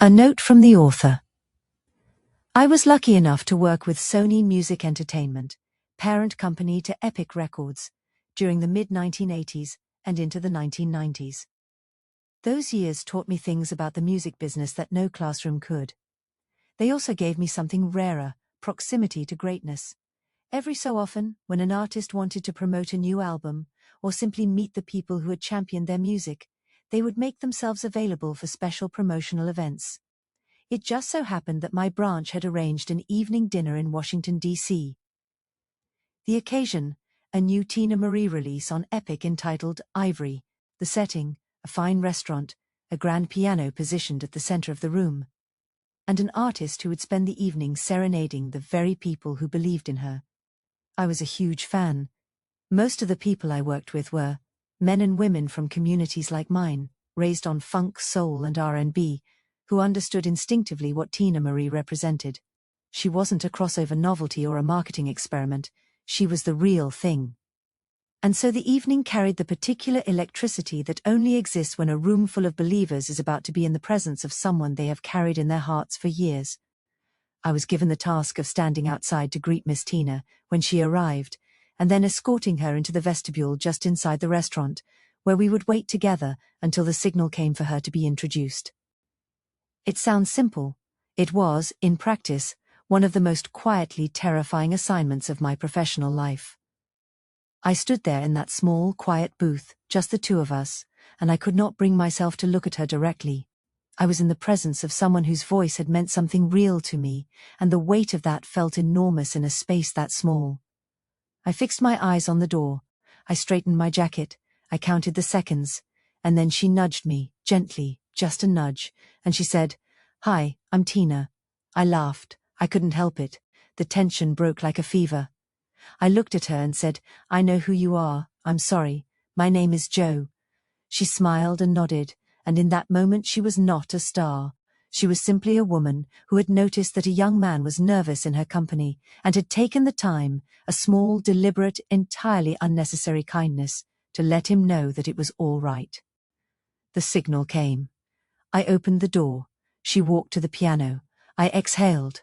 A note from the author. I was lucky enough to work with Sony Music Entertainment, parent company to Epic Records, during the mid-1980s and into the 1990s. Those years taught me things about the music business that no classroom could. They also gave me something rarer, proximity to greatness. Every so often, when an artist wanted to promote a new album, or simply meet the people who had championed their music, they would make themselves available for special promotional events. It just so happened that my branch had arranged an evening dinner in Washington, D.C. The occasion, a new Teena Marie release on Epic entitled IVORY, the setting, a fine restaurant, a grand piano positioned at the center of the room, and an artist who would spend the evening serenading the very people who believed in her. I was a huge fan. Most of the people I worked with were men and women from communities like mine, raised on funk, soul and R&B, who understood instinctively what Teena Marie represented. She wasn't a crossover novelty or a marketing experiment, she was the real thing. And so the evening carried the particular electricity that only exists when a room full of believers is about to be in the presence of someone they have carried in their hearts for years. I was given the task of standing outside to greet Miss Teena when she arrived, and then escorting her into the vestibule just inside the restaurant, where we would wait together until the signal came for her to be introduced. It sounds simple. It was, in practice, one of the most quietly terrifying assignments of my professional life. I stood there in that small, quiet booth, just the two of us, and I could not bring myself to look at her directly. I was in the presence of someone whose voice had meant something real to me, and the weight of that felt enormous in a space that small. I fixed my eyes on the door, I straightened my jacket, I counted the seconds, and then she nudged me, gently, just a nudge, and she said, "Hi, I'm Teena." I laughed, I couldn't help it, the tension broke like a fever. I looked at her and said, "I know who you are, I'm sorry, my name is Joe." She smiled and nodded, and in that moment she was not a star. She was simply a woman who had noticed that a young man was nervous in her company and had taken the time, a small, deliberate, entirely unnecessary kindness, to let him know that it was all right. The signal came. I opened the door. She walked to the piano. I exhaled.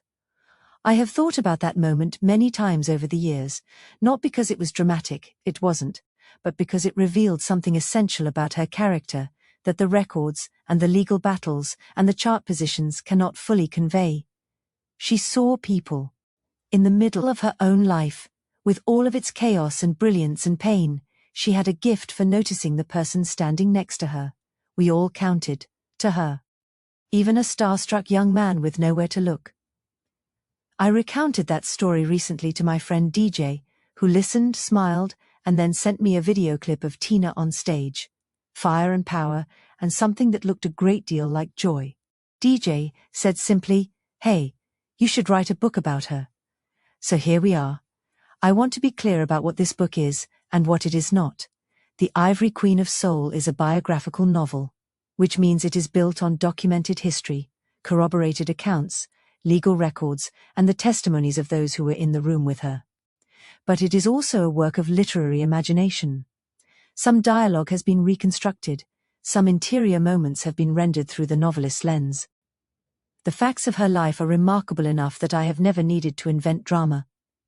I have thought about that moment many times over the years, not because it was dramatic, it wasn't, but because it revealed something essential about her character, that the records and the legal battles and the chart positions cannot fully convey. She saw people. In the middle of her own life, with all of its chaos and brilliance and pain, she had a gift for noticing the person standing next to her. We all counted, to her. Even a star-struck young man with nowhere to look. I recounted that story recently to my friend DJ, who listened, smiled, and then sent me a video clip of Teena on stage. Fire and power, and something that looked a great deal like joy. DJ said simply, "Hey, you should write a book about her." So here we are. I want to be clear about what this book is, and what it is not. The IVORY Queen of Soul is a biographical novel, which means it is built on documented history, corroborated accounts, legal records, and the testimonies of those who were in the room with her. But it is also a work of literary imagination. Some dialogue has been reconstructed, some interior moments have been rendered through the novelist's lens. The facts of her life are remarkable enough that I have never needed to invent drama.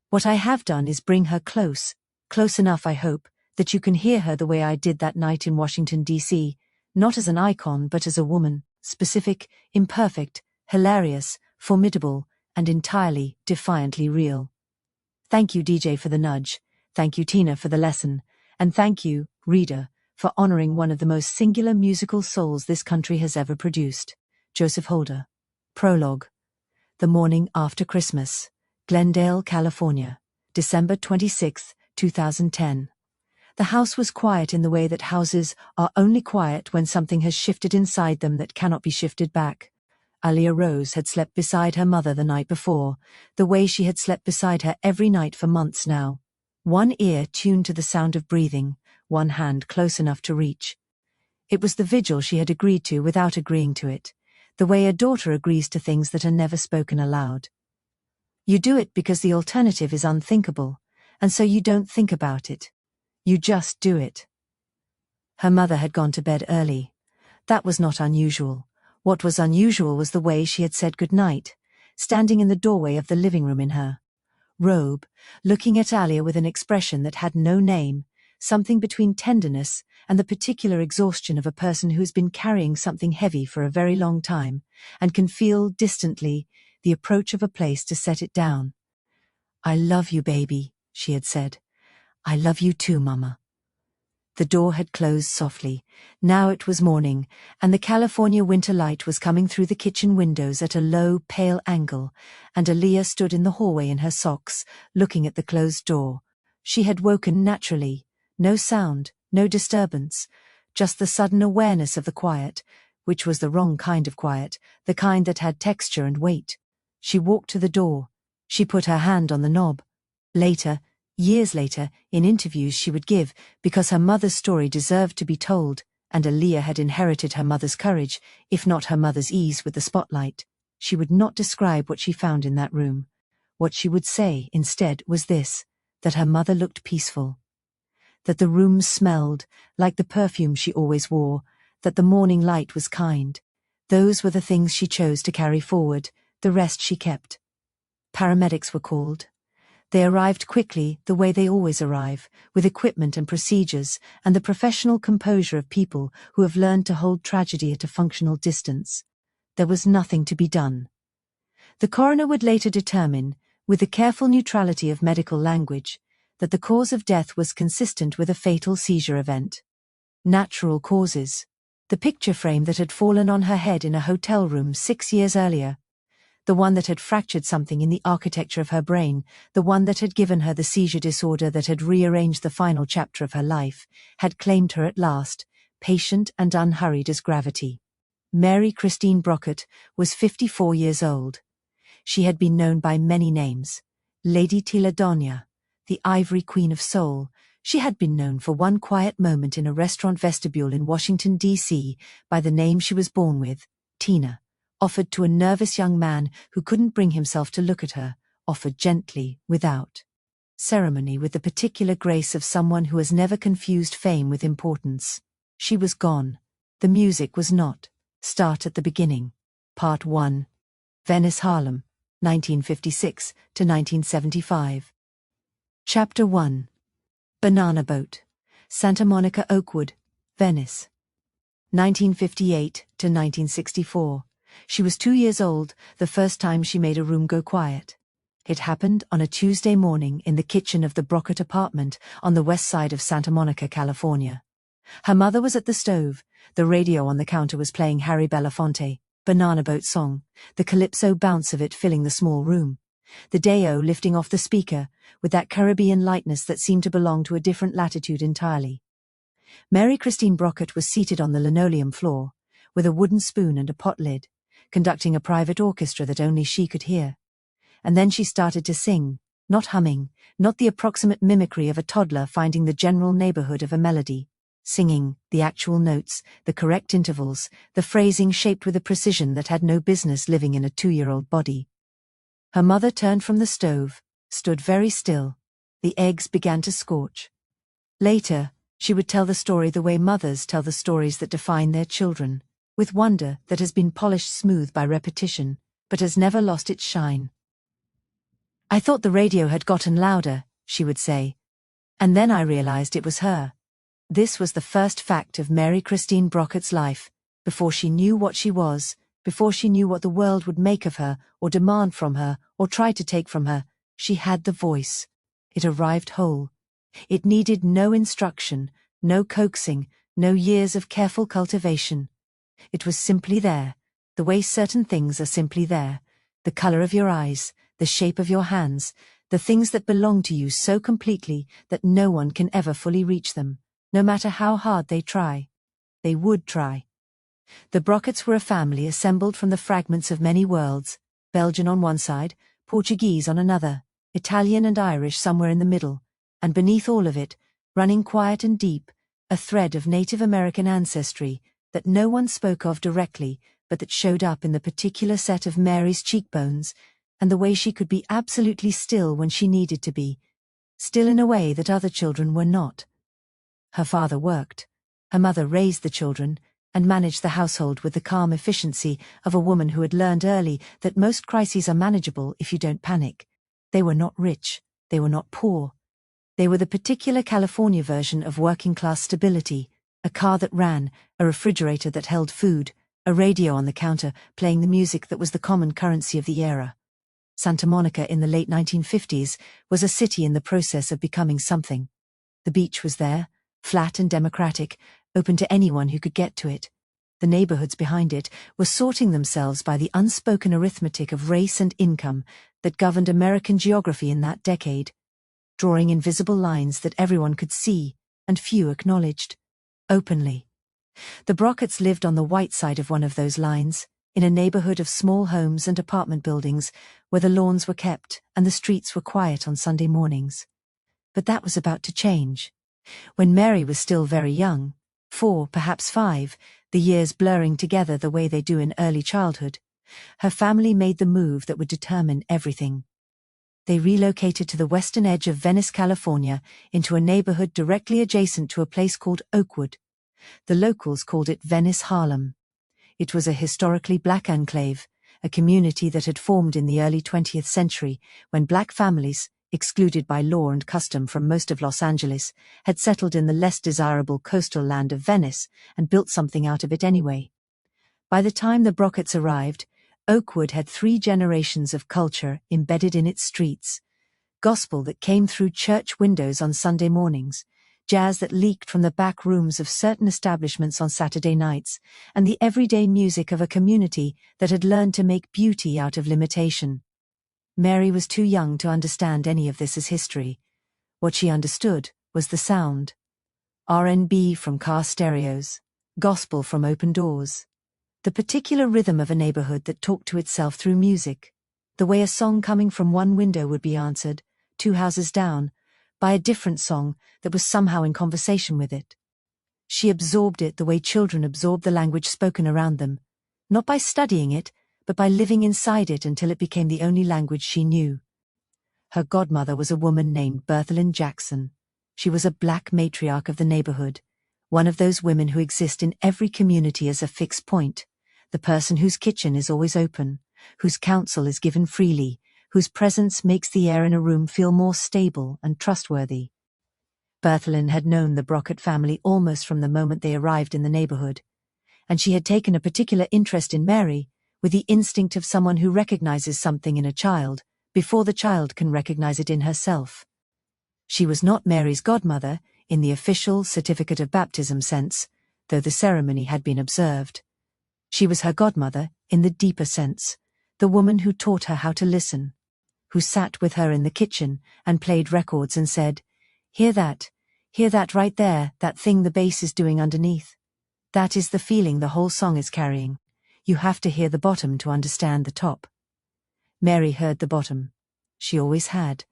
What I have done is bring her close enough, I hope, that you can hear her the way I did that night in Washington, D.C., not as an icon but as a woman, specific, imperfect, hilarious, formidable, and entirely, defiantly real. Thank you, DJ, for the nudge, thank you, Teena, for the lesson, and thank you, reader, for honoring one of the most singular musical souls this country has ever produced. Joseph Holder. Prologue. The morning after Christmas. Glendale, California. December 26, 2010. The house was quiet in the way that houses are only quiet when something has shifted inside them that cannot be shifted back. Alia Rose had slept beside her mother the night before, the way she had slept beside her every night for months now. One ear tuned to the sound of breathing, one hand close enough to reach. It was the vigil she had agreed to without agreeing to it, the way a daughter agrees to things that are never spoken aloud. You do it because the alternative is unthinkable, and so you don't think about it. You just do it. Her mother had gone to bed early. That was not unusual. What was unusual was the way she had said goodnight, standing in the doorway of the living room in her robe, looking at Alia with an expression that had no name, something between tenderness and the particular exhaustion of a person who has been carrying something heavy for a very long time, and can feel, distantly, the approach of a place to set it down. "I love you, baby," she had said. "I love you too, Mama." The door had closed softly. Now it was morning, and the California winter light was coming through the kitchen windows at a low, pale angle, and Alia stood in the hallway in her socks, looking at the closed door. She had woken naturally. No sound, no disturbance, just the sudden awareness of the quiet, which was the wrong kind of quiet, the kind that had texture and weight. She walked to the door. She put her hand on the knob. Later, years later, in interviews she would give, because her mother's story deserved to be told, and Alia had inherited her mother's courage, if not her mother's ease with the spotlight, she would not describe what she found in that room. What she would say, instead, was this: that her mother looked peaceful. That the room smelled like the perfume she always wore, that the morning light was kind. Those were the things she chose to carry forward, the rest she kept. Paramedics were called. They arrived quickly, the way they always arrive, with equipment and procedures, and the professional composure of people who have learned to hold tragedy at a functional distance. There was nothing to be done. The coroner would later determine, with the careful neutrality of medical language, that the cause of death was consistent with a fatal seizure event. Natural causes. The picture frame that had fallen on her head in a hotel room 6 years earlier. The one that had fractured something in the architecture of her brain, the one that had given her the seizure disorder that had rearranged the final chapter of her life, had claimed her at last, patient and unhurried as gravity. Mary Christine Brockert was 54 years old. She had been known by many names. Lady Teena, the Ivory Queen of Soul. She had been known for one quiet moment in a restaurant vestibule in Washington, D.C., by the name she was born with, Teena. Offered to a nervous young man who couldn't bring himself to look at her, offered gently, without ceremony, with the particular grace of someone who has never confused fame with importance. She was gone. The music was not. Start at the beginning. Part 1. Venice, Harlem, 1956 to 1975. Chapter 1. Banana Boat, Santa Monica Oakwood, Venice, 1958 to 1964. She was 2 years old the first time she made a room go quiet. It happened on a Tuesday morning in the kitchen of the Brockert apartment on the west side of Santa Monica, California. Her mother was at the stove. The radio on the counter was playing Harry Belafonte, Banana Boat song, the calypso bounce of it filling the small room. The Deo lifting off the speaker, with that Caribbean lightness that seemed to belong to a different latitude entirely. Mary Christine Brockert was seated on the linoleum floor, with a wooden spoon and a pot lid, conducting a private orchestra that only she could hear. And then she started to sing, not humming, not the approximate mimicry of a toddler finding the general neighborhood of a melody. Singing, the actual notes, the correct intervals, the phrasing shaped with a precision that had no business living in a 2-year-old body. Her mother turned from the stove, stood very still. The eggs began to scorch. Later, she would tell the story the way mothers tell the stories that define their children, with wonder that has been polished smooth by repetition, but has never lost its shine. "I thought the radio had gotten louder," she would say. "And then I realized it was her." This was the first fact of Mary Christine Brockert's life, before she knew what she was, before she knew what the world would make of her, or demand from her, or try to take from her. She had the voice. It arrived whole. It needed no instruction, no coaxing, no years of careful cultivation. It was simply there, the way certain things are simply there, the color of your eyes, the shape of your hands, the things that belong to you so completely that no one can ever fully reach them, no matter how hard they try. They would try. The Brockerts were a family assembled from the fragments of many worlds, Belgian on one side, Portuguese on another, Italian and Irish somewhere in the middle, and beneath all of it, running quiet and deep, a thread of Native American ancestry that no one spoke of directly, but that showed up in the particular set of Mary's cheekbones, and the way she could be absolutely still when she needed to be, still in a way that other children were not. Her father worked. Her mother raised the children, and managed the household with the calm efficiency of a woman who had learned early that most crises are manageable if you don't panic. They were not rich, they were not poor. They were the particular California version of working-class stability: a car that ran, a refrigerator that held food, a radio on the counter playing the music that was the common currency of the era. Santa Monica in the late 1950s was a city in the process of becoming something. The beach was there, flat and democratic, open to anyone who could get to it. The neighborhoods behind it were sorting themselves by the unspoken arithmetic of race and income that governed American geography in that decade, drawing invisible lines that everyone could see and few acknowledged openly. The Brockerts lived on the white side of one of those lines, in a neighborhood of small homes and apartment buildings where the lawns were kept and the streets were quiet on Sunday mornings. But that was about to change. When Mary was still very young, 4, perhaps 5, the years blurring together the way they do in early childhood, her family made the move that would determine everything. They relocated to the western edge of Venice, California, into a neighborhood directly adjacent to a place called Oakwood. The locals called it Venice Harlem. It was a historically black enclave, a community that had formed in the early 20th century when black families, excluded by law and custom from most of Los Angeles, had settled in the less desirable coastal land of Venice and built something out of it anyway. By the time the Brockerts arrived, Oakwood had 3 generations of culture embedded in its streets: gospel that came through church windows on Sunday mornings, jazz that leaked from the back rooms of certain establishments on Saturday nights, and the everyday music of a community that had learned to make beauty out of limitation. Mary was too young to understand any of this as history. What she understood was the sound. R&B from car stereos, gospel from open doors. The particular rhythm of a neighborhood that talked to itself through music. The way a song coming from one window would be answered, 2 houses down, by a different song that was somehow in conversation with it. She absorbed it the way children absorb the language spoken around them, not by studying it, but by living inside it until it became the only language she knew. Her godmother was a woman named Berthelyn Jackson. She was a black matriarch of the neighborhood, one of those women who exist in every community as a fixed point, the person whose kitchen is always open, whose counsel is given freely, whose presence makes the air in a room feel more stable and trustworthy. Berthelyn had known the Brockert family almost from the moment they arrived in the neighborhood, and she had taken a particular interest in Mary, with the instinct of someone who recognizes something in a child before the child can recognize it in herself. She was not Mary's godmother in the official certificate of baptism sense, though the ceremony had been observed. She was her godmother in the deeper sense, the woman who taught her how to listen, who sat with her in the kitchen and played records and said, hear that right there, that thing the bass is doing underneath. That is the feeling the whole song is carrying. You have to hear the bottom to understand the top." Mary heard the bottom. She always had.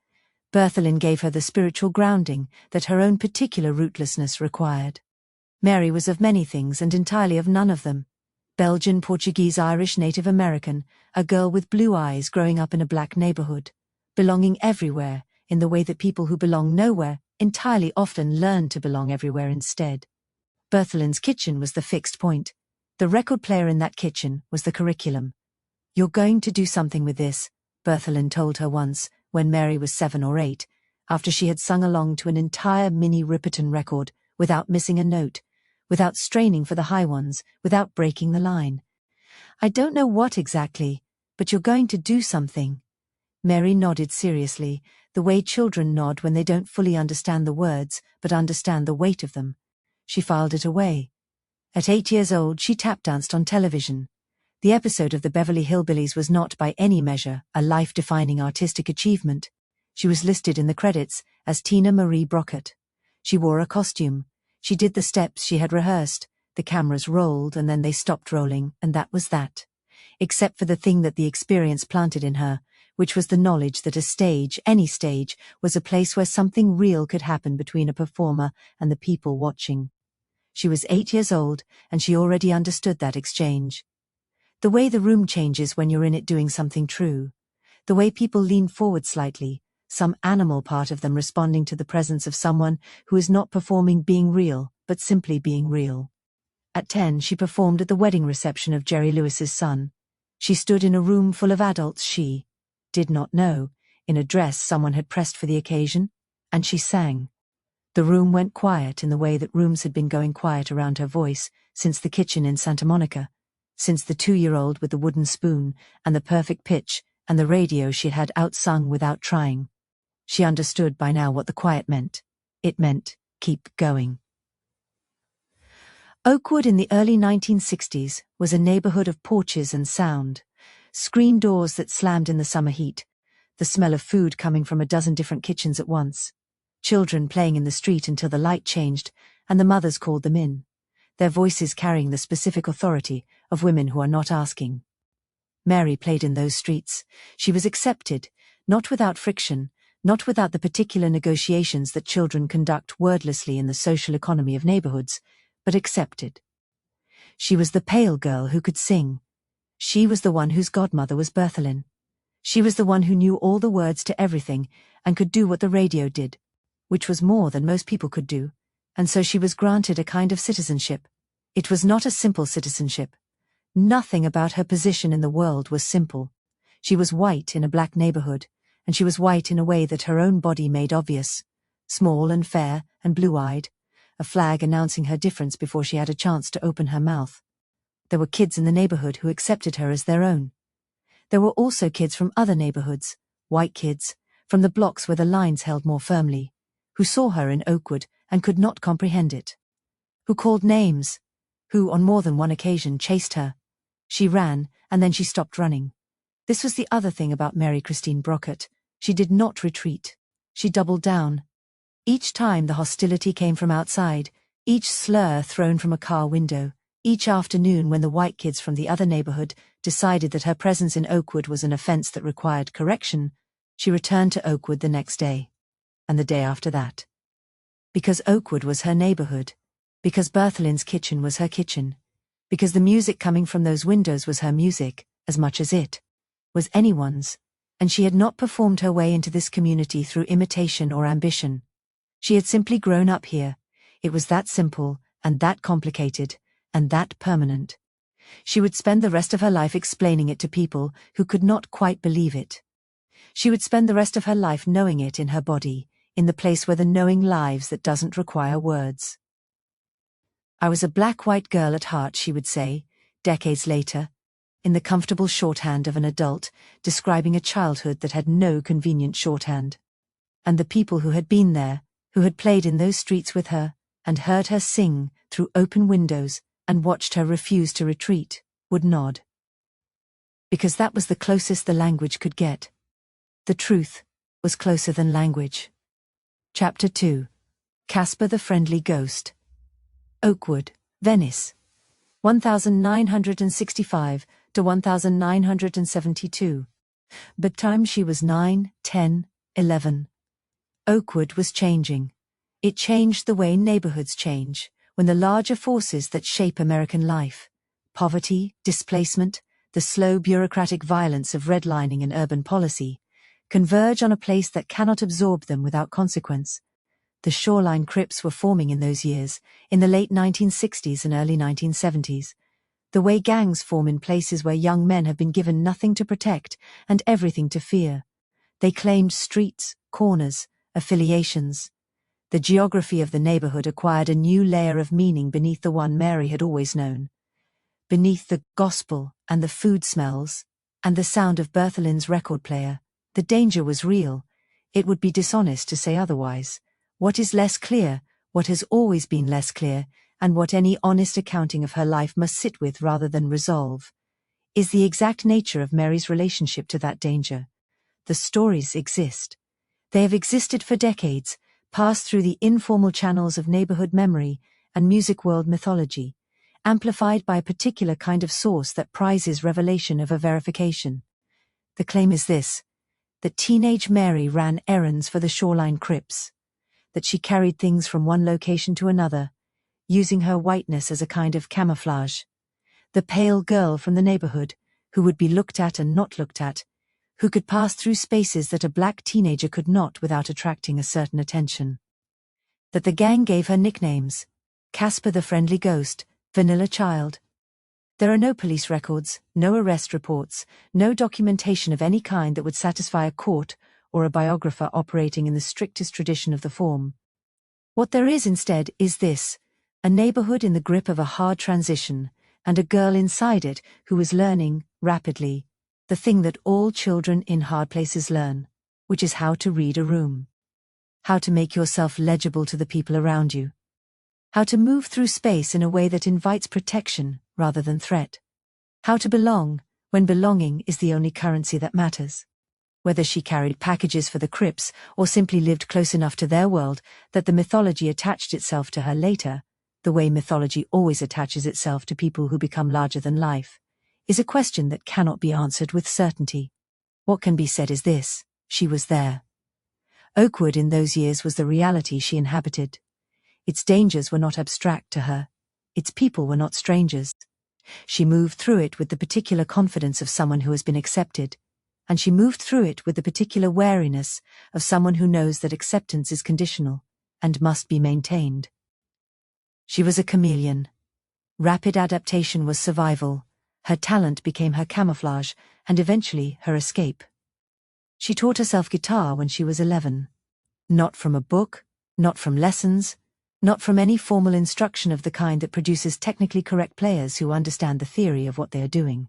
Berthelyn gave her the spiritual grounding that her own particular rootlessness required. Mary was of many things and entirely of none of them. Belgian, Portuguese, Irish, Native American, a girl with blue eyes growing up in a black neighborhood, belonging everywhere, in the way that people who belong nowhere entirely often learn to belong everywhere instead. Berthelyn's kitchen was the fixed point. The record player in that kitchen was the curriculum. "You're going to do something with this," Berthelyn told her once, when Mary was 7 or 8, after she had sung along to an entire mini Ripperton record, without missing a note, without straining for the high ones, without breaking the line. "I don't know what exactly, but you're going to do something." Mary nodded seriously, the way children nod when they don't fully understand the words, but understand the weight of them. She filed it away. At 8 years old, she tap danced on television. The episode of the Beverly Hillbillies was not by any measure a life-defining artistic achievement. She was listed in the credits as Teena Marie Brockert. She wore a costume. She did the steps she had rehearsed. The cameras rolled and then they stopped rolling, and that was that. Except for the thing that the experience planted in her, which was the knowledge that a stage, any stage, was a place where something real could happen between a performer and the people watching. She was 8 years old, and she already understood that exchange. The way the room changes when you're in it doing something true. The way people lean forward slightly, some animal part of them responding to the presence of someone who is not performing being real, but simply being real. At 10, she performed at the wedding reception of Jerry Lewis's son. She stood in a room full of adults she did not know, in a dress someone had pressed for the occasion, and she sang. The room went quiet in the way that rooms had been going quiet around her voice since the kitchen in Santa Monica, since the 2-year-old with the wooden spoon and the perfect pitch and the radio she had outsung without trying. She understood by now what the quiet meant. It meant, keep going. Oakwood in the early 1960s was a neighborhood of porches and sound, screen doors that slammed in the summer heat, the smell of food coming from a dozen different kitchens at once, children playing in the street until the light changed and the mothers called them in, their voices carrying the specific authority of women who are not asking. Mary played in those streets. She was accepted, not without friction, not without the particular negotiations that children conduct wordlessly in the social economy of neighborhoods, but accepted. She was the pale girl who could sing. She was the one whose godmother was Berthelin. She was the one who knew all the words to everything and could do what the radio did, which was more than most people could do, and so she was granted a kind of citizenship. It was not a simple citizenship. Nothing about her position in the world was simple. She was white in a black neighborhood, and she was white in a way that her own body made obvious, small and fair and blue-eyed, a flag announcing her difference before she had a chance to open her mouth. There were kids in the neighborhood who accepted her as their own. There were also kids from other neighborhoods, white kids, from the blocks where the lines held more firmly, who saw her in Oakwood and could not comprehend it. Who called names, who on more than one occasion chased her. She ran, and then she stopped running. This was the other thing about Mary Christine Brockert. She did not retreat. She doubled down. Each time the hostility came from outside, each slur thrown from a car window, each afternoon when the white kids from the other neighborhood decided that her presence in Oakwood was an offense that required correction, she returned to Oakwood the next day, and the day after that. Because Oakwood was her neighborhood, because Berthelin's kitchen was her kitchen, because the music coming from those windows was her music, as much as it was anyone's, and she had not performed her way into this community through imitation or ambition. She had simply grown up here. It was that simple, and that complicated, and that permanent. She would spend the rest of her life explaining it to people who could not quite believe it. She would spend the rest of her life knowing it in her body, in the place where the knowing lives that doesn't require words. I was a black-white girl at heart, she would say, decades later, in the comfortable shorthand of an adult, describing a childhood that had no convenient shorthand. And the people who had been there, who had played in those streets with her, and heard her sing through open windows, and watched her refuse to retreat, would nod. Because that was the closest the language could get. The truth was closer than language. Chapter 2. Casper the Friendly Ghost. Oakwood, Venice. 1965 to 1972. Bedtime she was 9, 10, 11. Oakwood was changing. It changed the way neighborhoods change, when the larger forces that shape American life, poverty, displacement, the slow bureaucratic violence of redlining and urban policy, converge on a place that cannot absorb them without consequence. The shoreline crypts were forming in those years, in the late 1960s and early 1970s. The way gangs form in places where young men have been given nothing to protect and everything to fear. They claimed streets, corners, affiliations. The geography of the neighborhood acquired a new layer of meaning beneath the one Mary had always known. Beneath the gospel and the food smells, and the sound of Berthelin's record player, the danger was real. It would be dishonest to say otherwise. What is less clear, what has always been less clear, and what any honest accounting of her life must sit with rather than resolve, is the exact nature of Mary's relationship to that danger. The stories exist. They have existed for decades, passed through the informal channels of neighborhood memory and music world mythology, amplified by a particular kind of source that prizes revelation over verification. The claim is this: that teenage Mary ran errands for the shoreline crypts, that she carried things from one location to another, using her whiteness as a kind of camouflage. The pale girl from the neighborhood, who would be looked at and not looked at, who could pass through spaces that a black teenager could not without attracting a certain attention. That the gang gave her nicknames: Casper the Friendly Ghost, Vanilla child. There are no police records, no arrest reports, no documentation of any kind that would satisfy a court or a biographer operating in the strictest tradition of the form. What there is instead is this: a neighborhood in the grip of a hard transition, and a girl inside it who is learning, rapidly, the thing that all children in hard places learn, which is how to read a room. How to make yourself legible to the people around you. How to move through space in a way that invites protection rather than threat. How to belong, when belonging is the only currency that matters. Whether she carried packages for the Crips or simply lived close enough to their world that the mythology attached itself to her later, the way mythology always attaches itself to people who become larger than life, is a question that cannot be answered with certainty. What can be said is this: she was there. Oakwood in those years was the reality she inhabited. Its dangers were not abstract to her. Its people were not strangers. She moved through it with the particular confidence of someone who has been accepted, and she moved through it with the particular wariness of someone who knows that acceptance is conditional and must be maintained. She was a chameleon. Rapid adaptation was survival. Her talent became her camouflage, and eventually her escape. She taught herself guitar when she was 11. Not from a book, not from lessons, not from any formal instruction of the kind that produces technically correct players who understand the theory of what they are doing.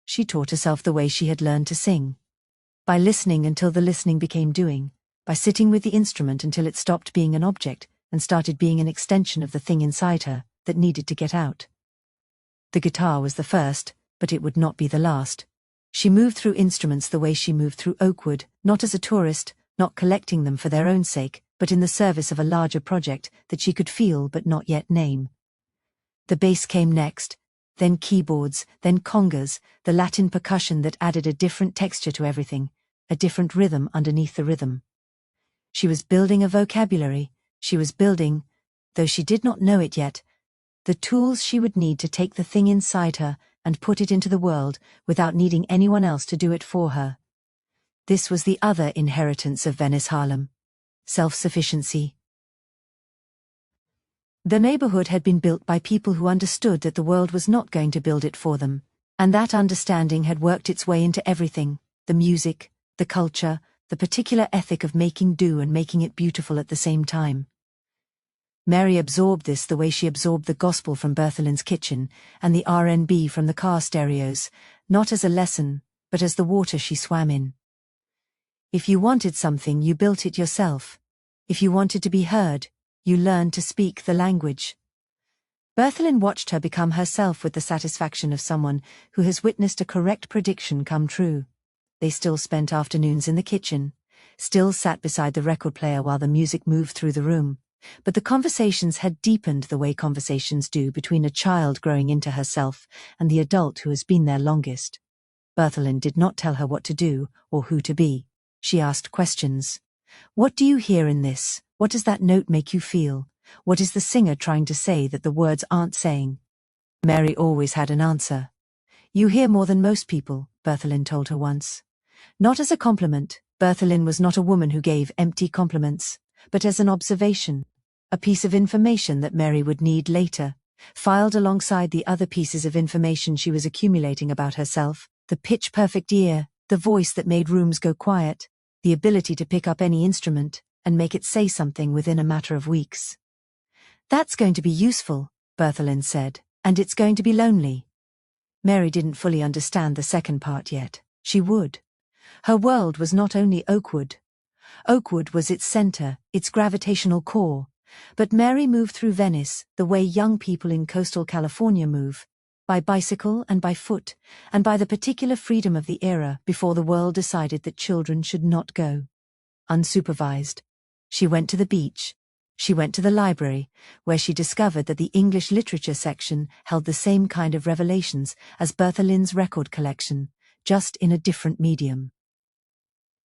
She taught herself the way she had learned to sing. By listening until the listening became doing, by sitting with the instrument until it stopped being an object and started being an extension of the thing inside her that needed to get out. The guitar was the first, but it would not be the last. She moved through instruments the way she moved through Oakwood, not as a tourist, not collecting them for their own sake, but in the service of a larger project that she could feel but not yet name. The bass came next, then keyboards, then congas, the Latin percussion that added a different texture to everything, a different rhythm underneath the rhythm. She was building a vocabulary. She was building, though she did not know it yet, the tools she would need to take the thing inside her and put it into the world without needing anyone else to do it for her. This was the other inheritance of Venice Harlem: self-sufficiency. The neighborhood had been built by people who understood that the world was not going to build it for them, and that understanding had worked its way into everything: the music, the culture, the particular ethic of making do and making it beautiful at the same time. Mary absorbed this the way she absorbed the gospel from Bertholin's kitchen and the R&B from the car stereos, not as a lesson, but as the water she swam in. If you wanted something, you built it yourself. If you wanted to be heard, you learned to speak the language. Bertholin watched her become herself with the satisfaction of someone who has witnessed a correct prediction come true. They still spent afternoons in the kitchen, still sat beside the record player while the music moved through the room. But the conversations had deepened the way conversations do between a child growing into herself and the adult who has been there longest. Bertholin did not tell her what to do or who to be. She asked questions. What do you hear in this? What does that note make you feel? What is the singer trying to say that the words aren't saying? Mary always had an answer. You hear more than most people, Bertholin told her once. Not as a compliment. Bertholin was not a woman who gave empty compliments, but as an observation, a piece of information that Mary would need later, filed alongside the other pieces of information she was accumulating about herself: the pitch-perfect ear, the voice that made rooms go quiet, the ability to pick up any instrument and make it say something within a matter of weeks. That's going to be useful, Bertholin said, and it's going to be lonely. Mary didn't fully understand the second part yet. She would. Her world was not only Oakwood. Oakwood was its center, its gravitational core, but Mary moved through Venice the way young people in coastal California move, by bicycle and by foot, and by the particular freedom of the era before the world decided that children should not go unsupervised. She went to the beach. She went to the library, where she discovered that the English literature section held the same kind of revelations as Bertholin's record collection, just in a different medium.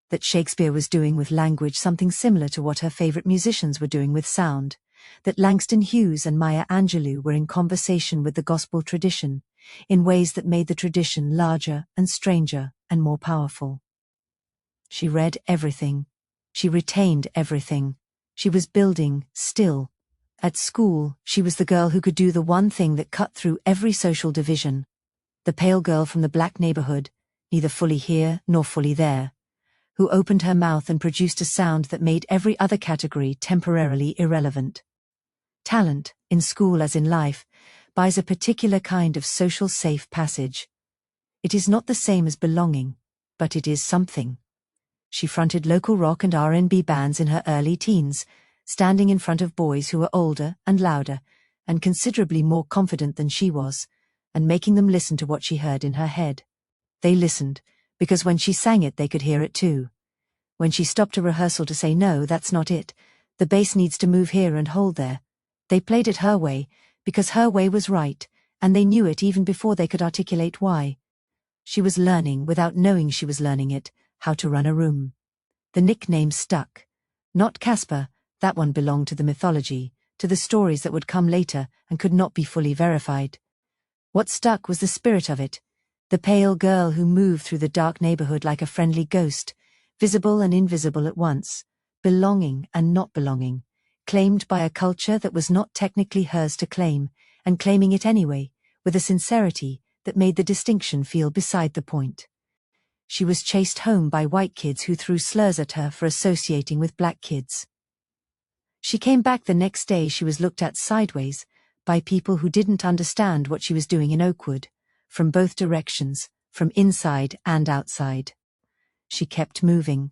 That Shakespeare was doing with language something similar to what her favorite musicians were doing with sound, that Langston Hughes and Maya Angelou were in conversation with the gospel tradition, in ways that made the tradition larger and stranger and more powerful. She read everything. She retained everything. She was building, still, At school, she was the girl who could do the one thing that cut through every social division. The pale girl from the black neighborhood, neither fully here nor fully there, who opened her mouth and produced a sound that made every other category temporarily irrelevant. Talent, in school as in life, buys a particular kind of social safe passage. It is not the same as belonging, but it is something. She fronted local rock and R&B bands in her early teens, standing in front of boys who were older and louder, and considerably more confident than she was, and making them listen to what she heard in her head. They listened, because when she sang it they could hear it too. When she stopped a rehearsal to say no, that's not it, the bass needs to move here and hold there, they played it her way, because her way was right, and they knew it even before they could articulate why. She was learning, without knowing she was learning it, how to run a room. The nickname stuck. Not Casper, that one belonged to the mythology, to the stories that would come later and could not be fully verified. What stuck was the spirit of it, the pale girl who moved through the dark neighborhood like a friendly ghost, visible and invisible at once, belonging and not belonging, claimed by a culture that was not technically hers to claim, and claiming it anyway, with a sincerity that made the distinction feel beside the point. She was chased home by white kids who threw slurs at her for associating with black kids. She came back the next day. She was looked at sideways by people who didn't understand what she was doing in Oakwood, from both directions, from inside and outside. She kept moving.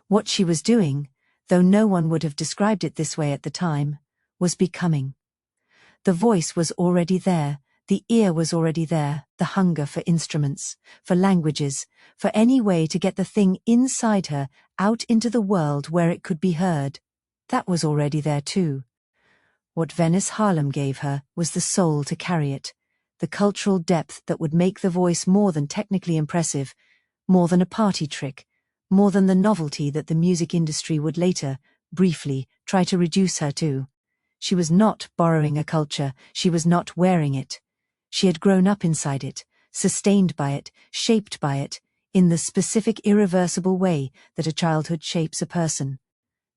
What she was doing, though no one would have described it this way at the time, was becoming. The voice was already there, the ear was already there, the hunger for instruments, for languages, for any way to get the thing inside her out into the world where it could be heard. That was already there too. What Venice Harlem gave her was the soul to carry it, the cultural depth that would make the voice more than technically impressive, more than a party trick, more than the novelty that the music industry would later, briefly, try to reduce her to. She was not borrowing a culture, she was not wearing it. She had grown up inside it, sustained by it, shaped by it, in the specific irreversible way that a childhood shapes a person.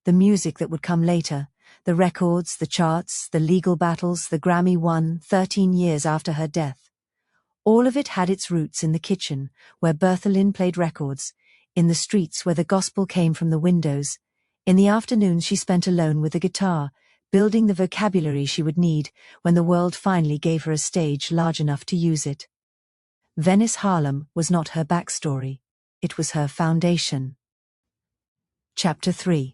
The music that would come later, the records, the charts, the legal battles, the Grammy won 13 years after her death. All of it had its roots in the kitchen, where Bertha Lynn played records, in the streets where the gospel came from the windows, in the afternoons she spent alone with a guitar, building the vocabulary she would need when the world finally gave her a stage large enough to use it. Venice Harlem was not her backstory, it was her foundation. Chapter 3.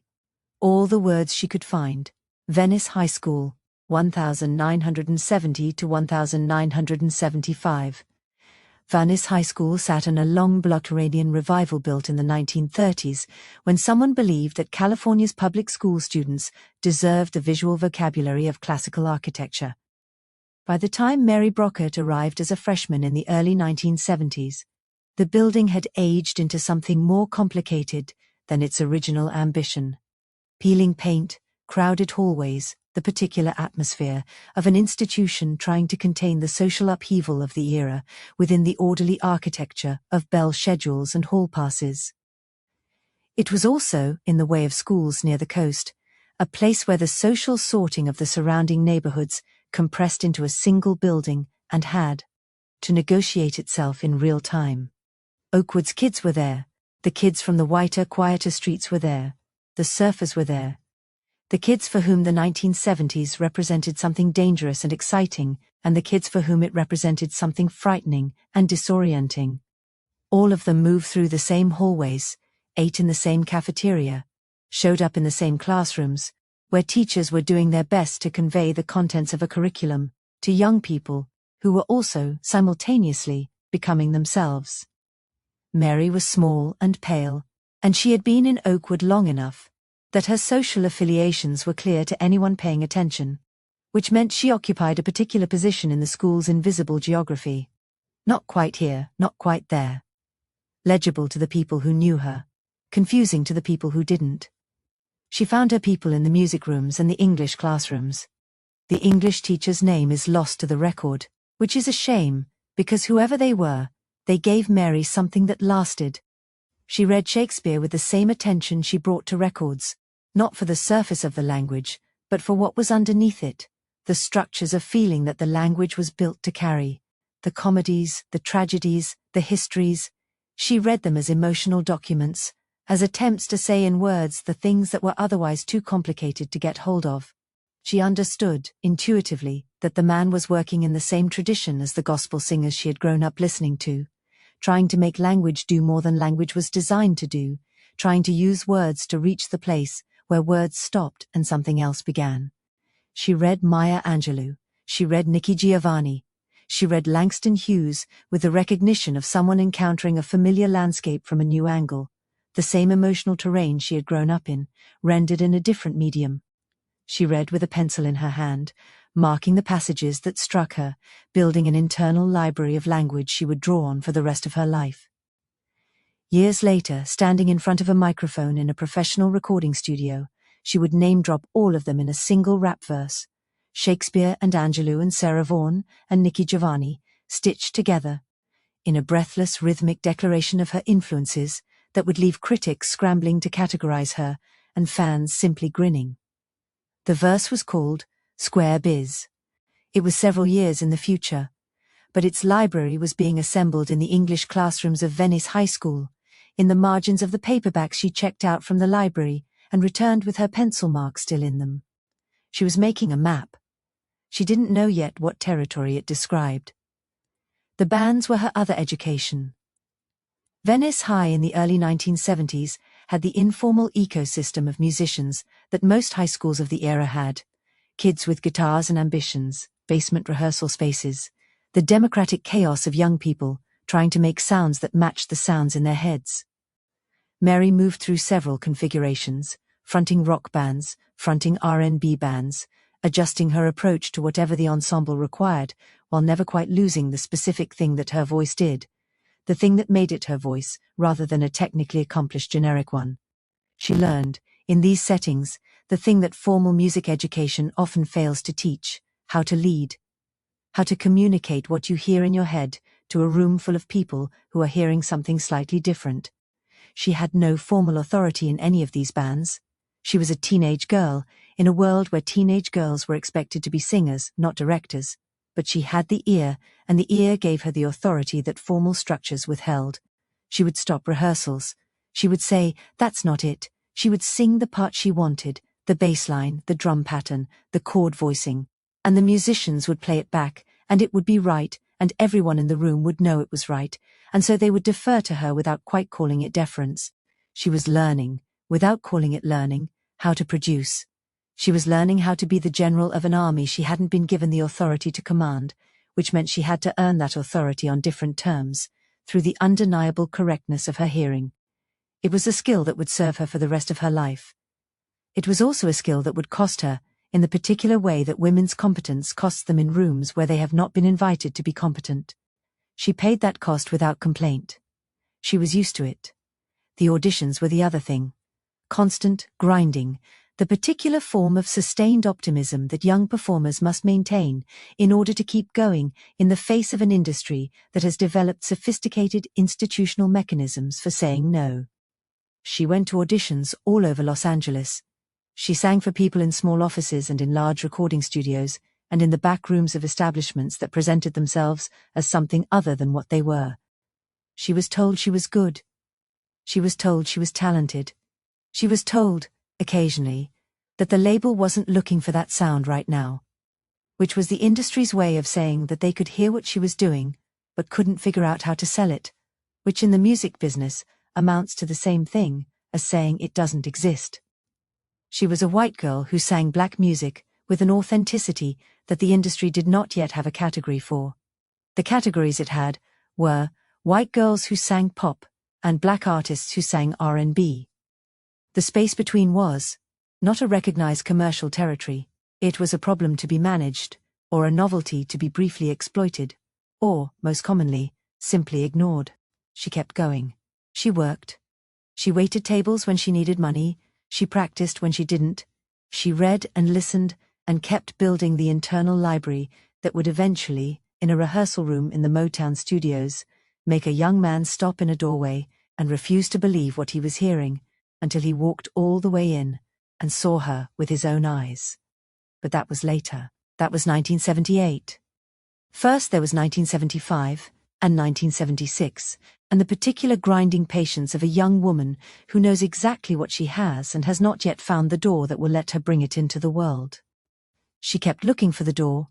All the words she could find. Venice High School, 1970 to 1975. Venice High School sat on a long block-Iranian revival built in the 1930s, when someone believed that California's public school students deserved the visual vocabulary of classical architecture. By the time Mary Brockert arrived as a freshman in the early 1970s, the building had aged into something more complicated than its original ambition. Peeling paint, crowded hallways, the particular atmosphere of an institution trying to contain the social upheaval of the era within the orderly architecture of bell schedules and hall passes. It was also, in the way of schools near the coast, a place where the social sorting of the surrounding neighborhoods compressed into a single building and had to negotiate itself in real time. Oakwood's kids were there, the kids from the whiter, quieter streets were there, the surfers were there. The kids for whom the 1970s represented something dangerous and exciting, and the kids for whom it represented something frightening and disorienting. All of them moved through the same hallways, ate in the same cafeteria, showed up in the same classrooms, where teachers were doing their best to convey the contents of a curriculum to young people who were also, simultaneously, becoming themselves. Mary was small and pale, and she had been in Oakwood long enough that her social affiliations were clear to anyone paying attention, which meant she occupied a particular position in the school's invisible geography. Not quite here, not quite there. Legible to the people who knew her, confusing to the people who didn't. She found her people in the music rooms and the English classrooms. The English teacher's name is lost to the record, which is a shame, because whoever they were, they gave Mary something that lasted. She read Shakespeare with the same attention she brought to records, not for the surface of the language, but for what was underneath it, the structures of feeling that the language was built to carry. The comedies, the tragedies, the histories. She read them as emotional documents, as attempts to say in words the things that were otherwise too complicated to get hold of. She understood, intuitively, that the man was working in the same tradition as the gospel singers she had grown up listening to, trying to make language do more than language was designed to do, trying to use words to reach the place where words stopped and something else began. She read Maya Angelou. She read Nikki Giovanni. She read Langston Hughes with the recognition of someone encountering a familiar landscape from a new angle, the same emotional terrain she had grown up in, rendered in a different medium. She read with a pencil in her hand, marking the passages that struck her, building an internal library of language she would draw on for the rest of her life. Years later, standing in front of a microphone in a professional recording studio, she would name-drop all of them in a single rap verse. Shakespeare and Angelou and Sarah Vaughan and Nikki Giovanni, stitched together, in a breathless rhythmic declaration of her influences that would leave critics scrambling to categorize her and fans simply grinning. The verse was called Square Biz. It was several years in the future, but its library was being assembled in the English classrooms of Venice High School, in the margins of the paperbacks she checked out from the library and returned with her pencil mark still in them. She was making a map. She didn't know yet what territory it described. The bands were her other education. Venice High in the early 1970s had the informal ecosystem of musicians that most high schools of the era had. Kids with guitars and ambitions, basement rehearsal spaces, the democratic chaos of young people trying to make sounds that matched the sounds in their heads. Mary moved through several configurations, fronting rock bands, fronting R&B bands, adjusting her approach to whatever the ensemble required, while never quite losing the specific thing that her voice did, the thing that made it her voice, rather than a technically accomplished generic one. She learned, in these settings, the thing that formal music education often fails to teach: how to lead. How to communicate what you hear in your head to a room full of people who are hearing something slightly different. She had no formal authority in any of these bands. She was a teenage girl, in a world where teenage girls were expected to be singers, not directors. But she had the ear, and the ear gave her the authority that formal structures withheld. She would stop rehearsals. She would say, "That's not it." She would sing the part she wanted, the bass line, the drum pattern, the chord voicing. And the musicians would play it back, and it would be right, and everyone in the room would know it was right, and so they would defer to her without quite calling it deference. She was learning, without calling it learning, how to produce. She was learning how to be the general of an army she hadn't been given the authority to command, which meant she had to earn that authority on different terms, through the undeniable correctness of her hearing. It was a skill that would serve her for the rest of her life. It was also a skill that would cost her, in the particular way that women's competence costs them in rooms where they have not been invited to be competent. She paid that cost without complaint. She was used to it. The auditions were the other thing. Constant, grinding, the particular form of sustained optimism that young performers must maintain in order to keep going in the face of an industry that has developed sophisticated institutional mechanisms for saying no. She went to auditions all over Los Angeles. She sang for people in small offices and in large recording studios, and in the back rooms of establishments that presented themselves as something other than what they were. She was told she was good. She was told she was talented. She was told, occasionally, that the label wasn't looking for that sound right now, which was the industry's way of saying that they could hear what she was doing, but couldn't figure out how to sell it, which in the music business amounts to the same thing as saying it doesn't exist. She was a white girl who sang black music with an authenticity that the industry did not yet have a category for. The categories it had were white girls who sang pop and black artists who sang R&B. The space between was not a recognized commercial territory. It was a problem to be managed, or a novelty to be briefly exploited, or, most commonly, simply ignored. She kept going. She worked. She waited tables when she needed money. She practiced when she didn't. She read and listened and kept building the internal library that would eventually, in a rehearsal room in the Motown studios, make a young man stop in a doorway and refuse to believe what he was hearing, until he walked all the way in and saw her with his own eyes. but that was later. That was 1978. First there was 1975 and 1976, and the particular grinding patience of a young woman who knows exactly what she has and has not yet found the door that will let her bring it into the world. She kept looking for the door.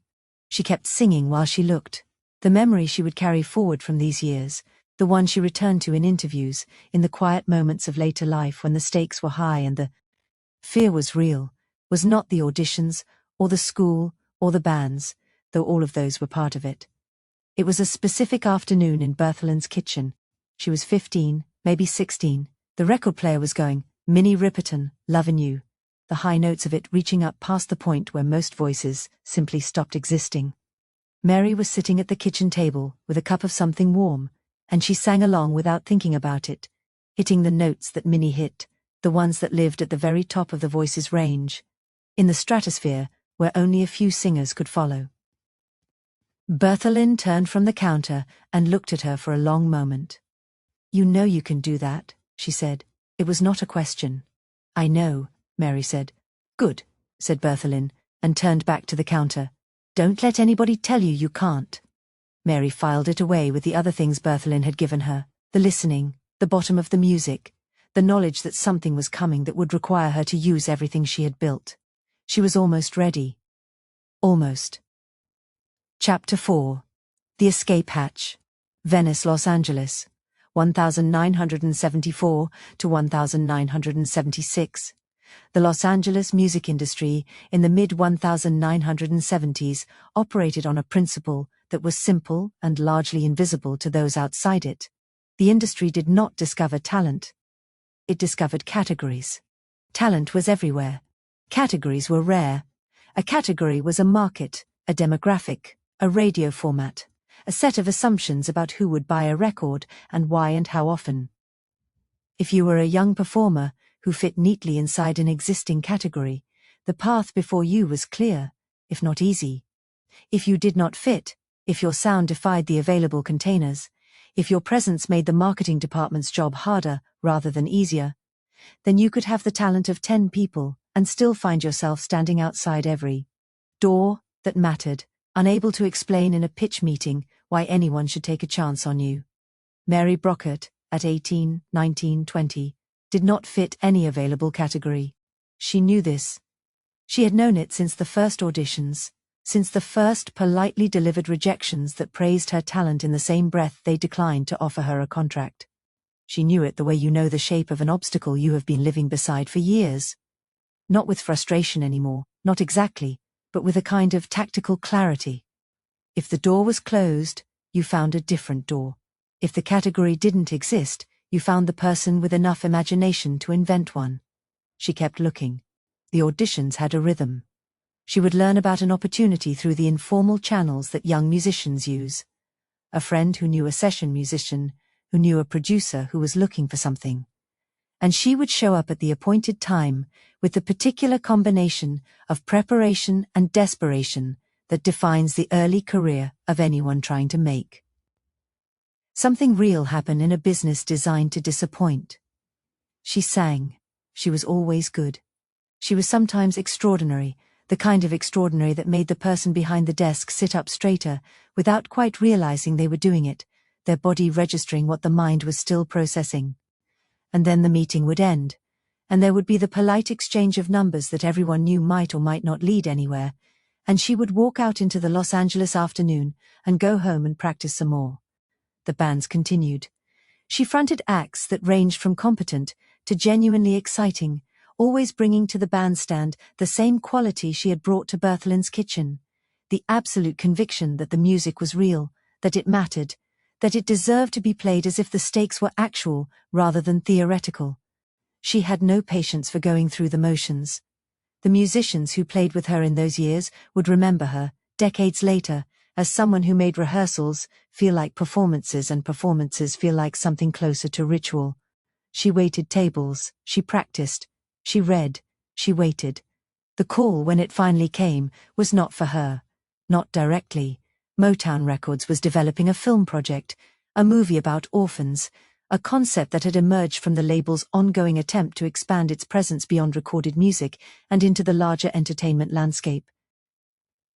She kept singing while she looked. The memory she would carry forward from these years, the one she returned to in interviews, in the quiet moments of later life when the stakes were high and the fear was real, was not the auditions, or the school, or the bands, though all of those were part of it. It was a specific afternoon in Bertholin's kitchen. She was 15, maybe 16. The record player was going, Minnie Riperton, Lovin' You, the high notes of it reaching up past the point where most voices simply stopped existing. Mary was sitting at the kitchen table with a cup of something warm, and she sang along without thinking about it, hitting the notes that Minnie hit, the ones that lived at the very top of the voice's range, in the stratosphere where only a few singers could follow. Bertholin turned from the counter and looked at her for a long moment. "You know you can do that," she said. It was not a question. "I know," Mary said. "Good," said Bertholin, and turned back to the counter. "Don't let anybody tell you can't." Mary filed it away with the other things Bertholin had given her, the listening, the bottom of the music, the knowledge that something was coming that would require her to use everything she had built. She was almost ready. Almost. Chapter 4. The Escape Hatch. Venice, Los Angeles. 1974 to 1976. The Los Angeles music industry in the mid-1970s operated on a principle that was simple and largely invisible to those outside it. The industry did not discover talent. It discovered categories. Talent was everywhere. Categories were rare. A category was a market, a demographic, a radio format, a set of assumptions about who would buy a record and why and how often. If you were a young performer who fit neatly inside an existing category, the path before you was clear, if not easy. If you did not fit, if your sound defied the available containers, if your presence made the marketing department's job harder rather than easier, then you could have the talent of 10 people and still find yourself standing outside every door that mattered, unable to explain in a pitch meeting why anyone should take a chance on you. Mary Brockert, at 18, 19, 20, did not fit any available category. She knew this. She had known it since the first auditions, since the first politely delivered rejections that praised her talent in the same breath they declined to offer her a contract. She knew it the way you know the shape of an obstacle you have been living beside for years. Not with frustration anymore, not exactly, but with a kind of tactical clarity. If the door was closed, you found a different door. If the category didn't exist, you found the person with enough imagination to invent one. She kept looking. The auditions had a rhythm. She would learn about an opportunity through the informal channels that young musicians use. A friend who knew a session musician, who knew a producer who was looking for something. And she would show up at the appointed time with the particular combination of preparation and desperation that defines the early career of anyone trying to make something real happen in a business designed to disappoint. She sang. She was always good. She was sometimes extraordinary, the kind of extraordinary that made the person behind the desk sit up straighter, without quite realizing they were doing it, their body registering what the mind was still processing. And then the meeting would end, and there would be the polite exchange of numbers that everyone knew might or might not lead anywhere, and she would walk out into the Los Angeles afternoon and go home and practice some more. The bands continued. She fronted acts that ranged from competent to genuinely exciting, always bringing to the bandstand the same quality she had brought to Bertholin's kitchen, the absolute conviction that the music was real, that it mattered, that it deserved to be played as if the stakes were actual rather than theoretical. She had no patience for going through the motions. The musicians who played with her in those years would remember her, decades later, as someone who made rehearsals feel like performances and performances feel like something closer to ritual. She waited tables, she practiced, she read, she waited. The call, when it finally came, was not for her. Not directly. Motown Records was developing a film project, a movie about orphans, a concept that had emerged from the label's ongoing attempt to expand its presence beyond recorded music and into the larger entertainment landscape.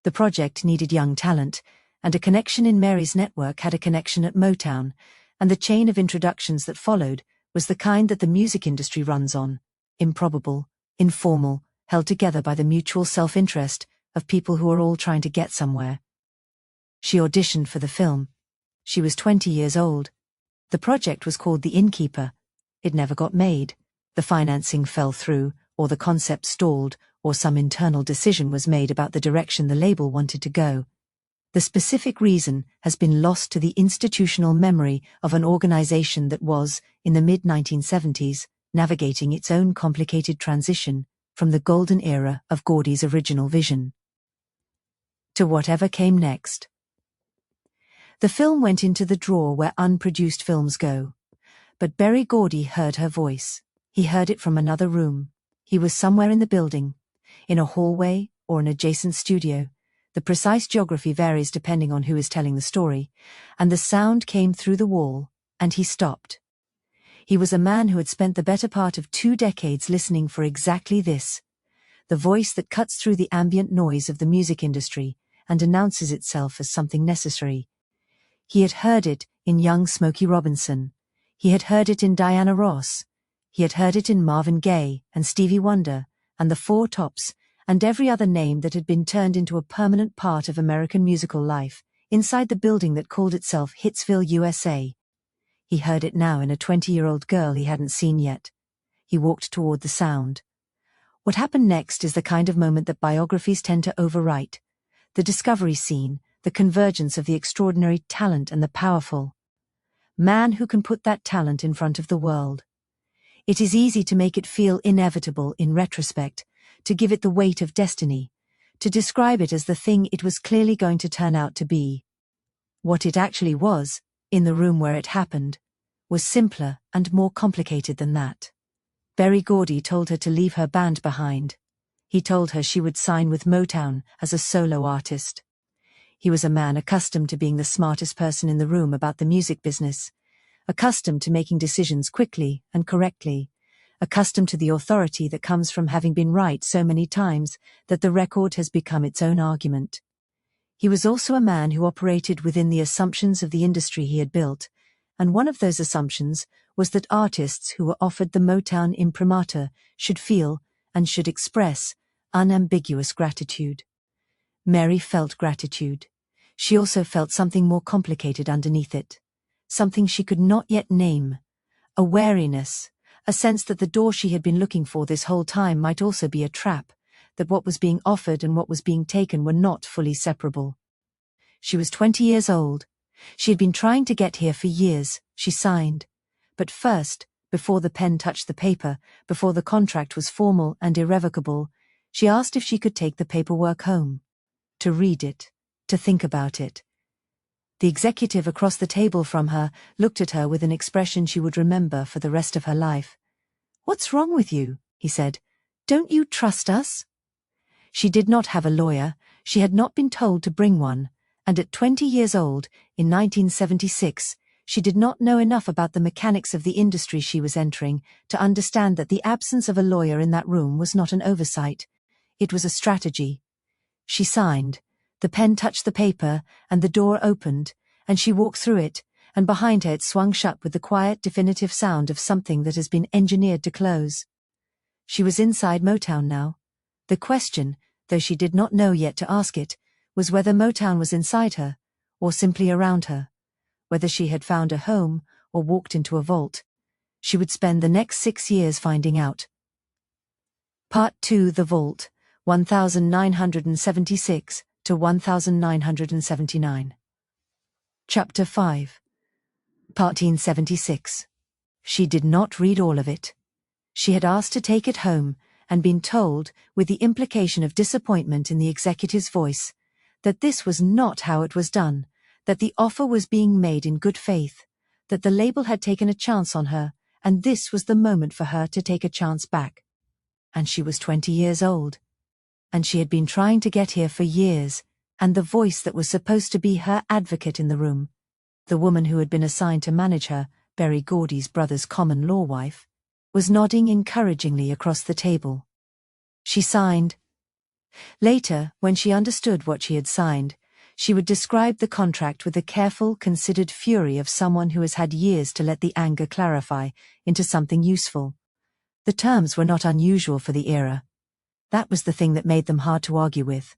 The project needed young talent, and a connection in Mary's network had a connection at Motown, and the chain of introductions that followed was the kind that the music industry runs on: improbable, informal, held together by the mutual self-interest of people who are all trying to get somewhere. She auditioned for the film. She was 20 years old. The project was called The Innkeeper. It never got made. The financing fell through, or the concept stalled, or some internal decision was made about the direction the label wanted to go. The specific reason has been lost to the institutional memory of an organization that was, in the mid-1970s, navigating its own complicated transition from the golden era of Gordy's original vision to whatever came next. The film went into the drawer where unproduced films go. But Berry Gordy heard her voice. He heard it from another room. He was somewhere in the building, in a hallway or an adjacent studio. The precise geography varies depending on who is telling the story, and the sound came through the wall, and he stopped. He was a man who had spent the better part of 2 decades listening for exactly this: the voice that cuts through the ambient noise of the music industry and announces itself as something necessary. He had heard it in young Smokey Robinson. He had heard it in Diana Ross. He had heard it in Marvin Gaye and Stevie Wonder and the Four Tops and every other name that had been turned into a permanent part of American musical life, inside the building that called itself Hitsville, USA. He heard it now in a 20-year-old girl he hadn't seen yet. He walked toward the sound. What happened next is the kind of moment that biographies tend to overwrite. The discovery scene, the convergence of the extraordinary talent and the powerful man who can put that talent in front of the world. It is easy to make it feel inevitable in retrospect, to give it the weight of destiny, to describe it as the thing it was clearly going to turn out to be. What it actually was, in the room where it happened, was simpler and more complicated than that. Berry Gordy told her to leave her band behind. He told her she would sign with Motown as a solo artist. He was a man accustomed to being the smartest person in the room about the music business, accustomed to making decisions quickly and correctly, accustomed to the authority that comes from having been right so many times that the record has become its own argument. He was also a man who operated within the assumptions of the industry he had built, and one of those assumptions was that artists who were offered the Motown imprimatur should feel, and should express, unambiguous gratitude. Mary felt gratitude. She also felt something more complicated underneath it, something she could not yet name, a wariness, a sense that the door she had been looking for this whole time might also be a trap, that what was being offered and what was being taken were not fully separable. She was 20 years old. She had been trying to get here for years. She signed. But first, before the pen touched the paper, before the contract was formal and irrevocable, she asked if she could take the paperwork home, to read it, to think about it. The executive across the table from her looked at her with an expression she would remember for the rest of her life. "What's wrong with you?" he said. "Don't you trust us?" She did not have a lawyer. She had not been told to bring one, and at 20 years old, in 1976, she did not know enough about the mechanics of the industry she was entering to understand that the absence of a lawyer in that room was not an oversight. It was a strategy. She signed. The pen touched the paper, and the door opened, and she walked through it, and behind her it swung shut with the quiet, definitive sound of something that has been engineered to close. She was inside Motown now. The question, though she did not know yet to ask it, was whether Motown was inside her, or simply around her, whether she had found a home or walked into a vault. She would spend the next 6 years finding out. Part 2: The Vault, 1976 to 1979. Chapter 5. Part 1976. She did not read all of it. She had asked to take it home, and been told, with the implication of disappointment in the executive's voice, that this was not how it was done, that the offer was being made in good faith, that the label had taken a chance on her, and this was the moment for her to take a chance back. And she was 20 years old. And she had been trying to get here for years, and the voice that was supposed to be her advocate in the room, the woman who had been assigned to manage her, Berry Gordy's brother's common-law wife, was nodding encouragingly across the table. She signed. Later, when she understood what she had signed, she would describe the contract with the careful, considered fury of someone who has had years to let the anger clarify into something useful. The terms were not unusual for the era. That was the thing that made them hard to argue with.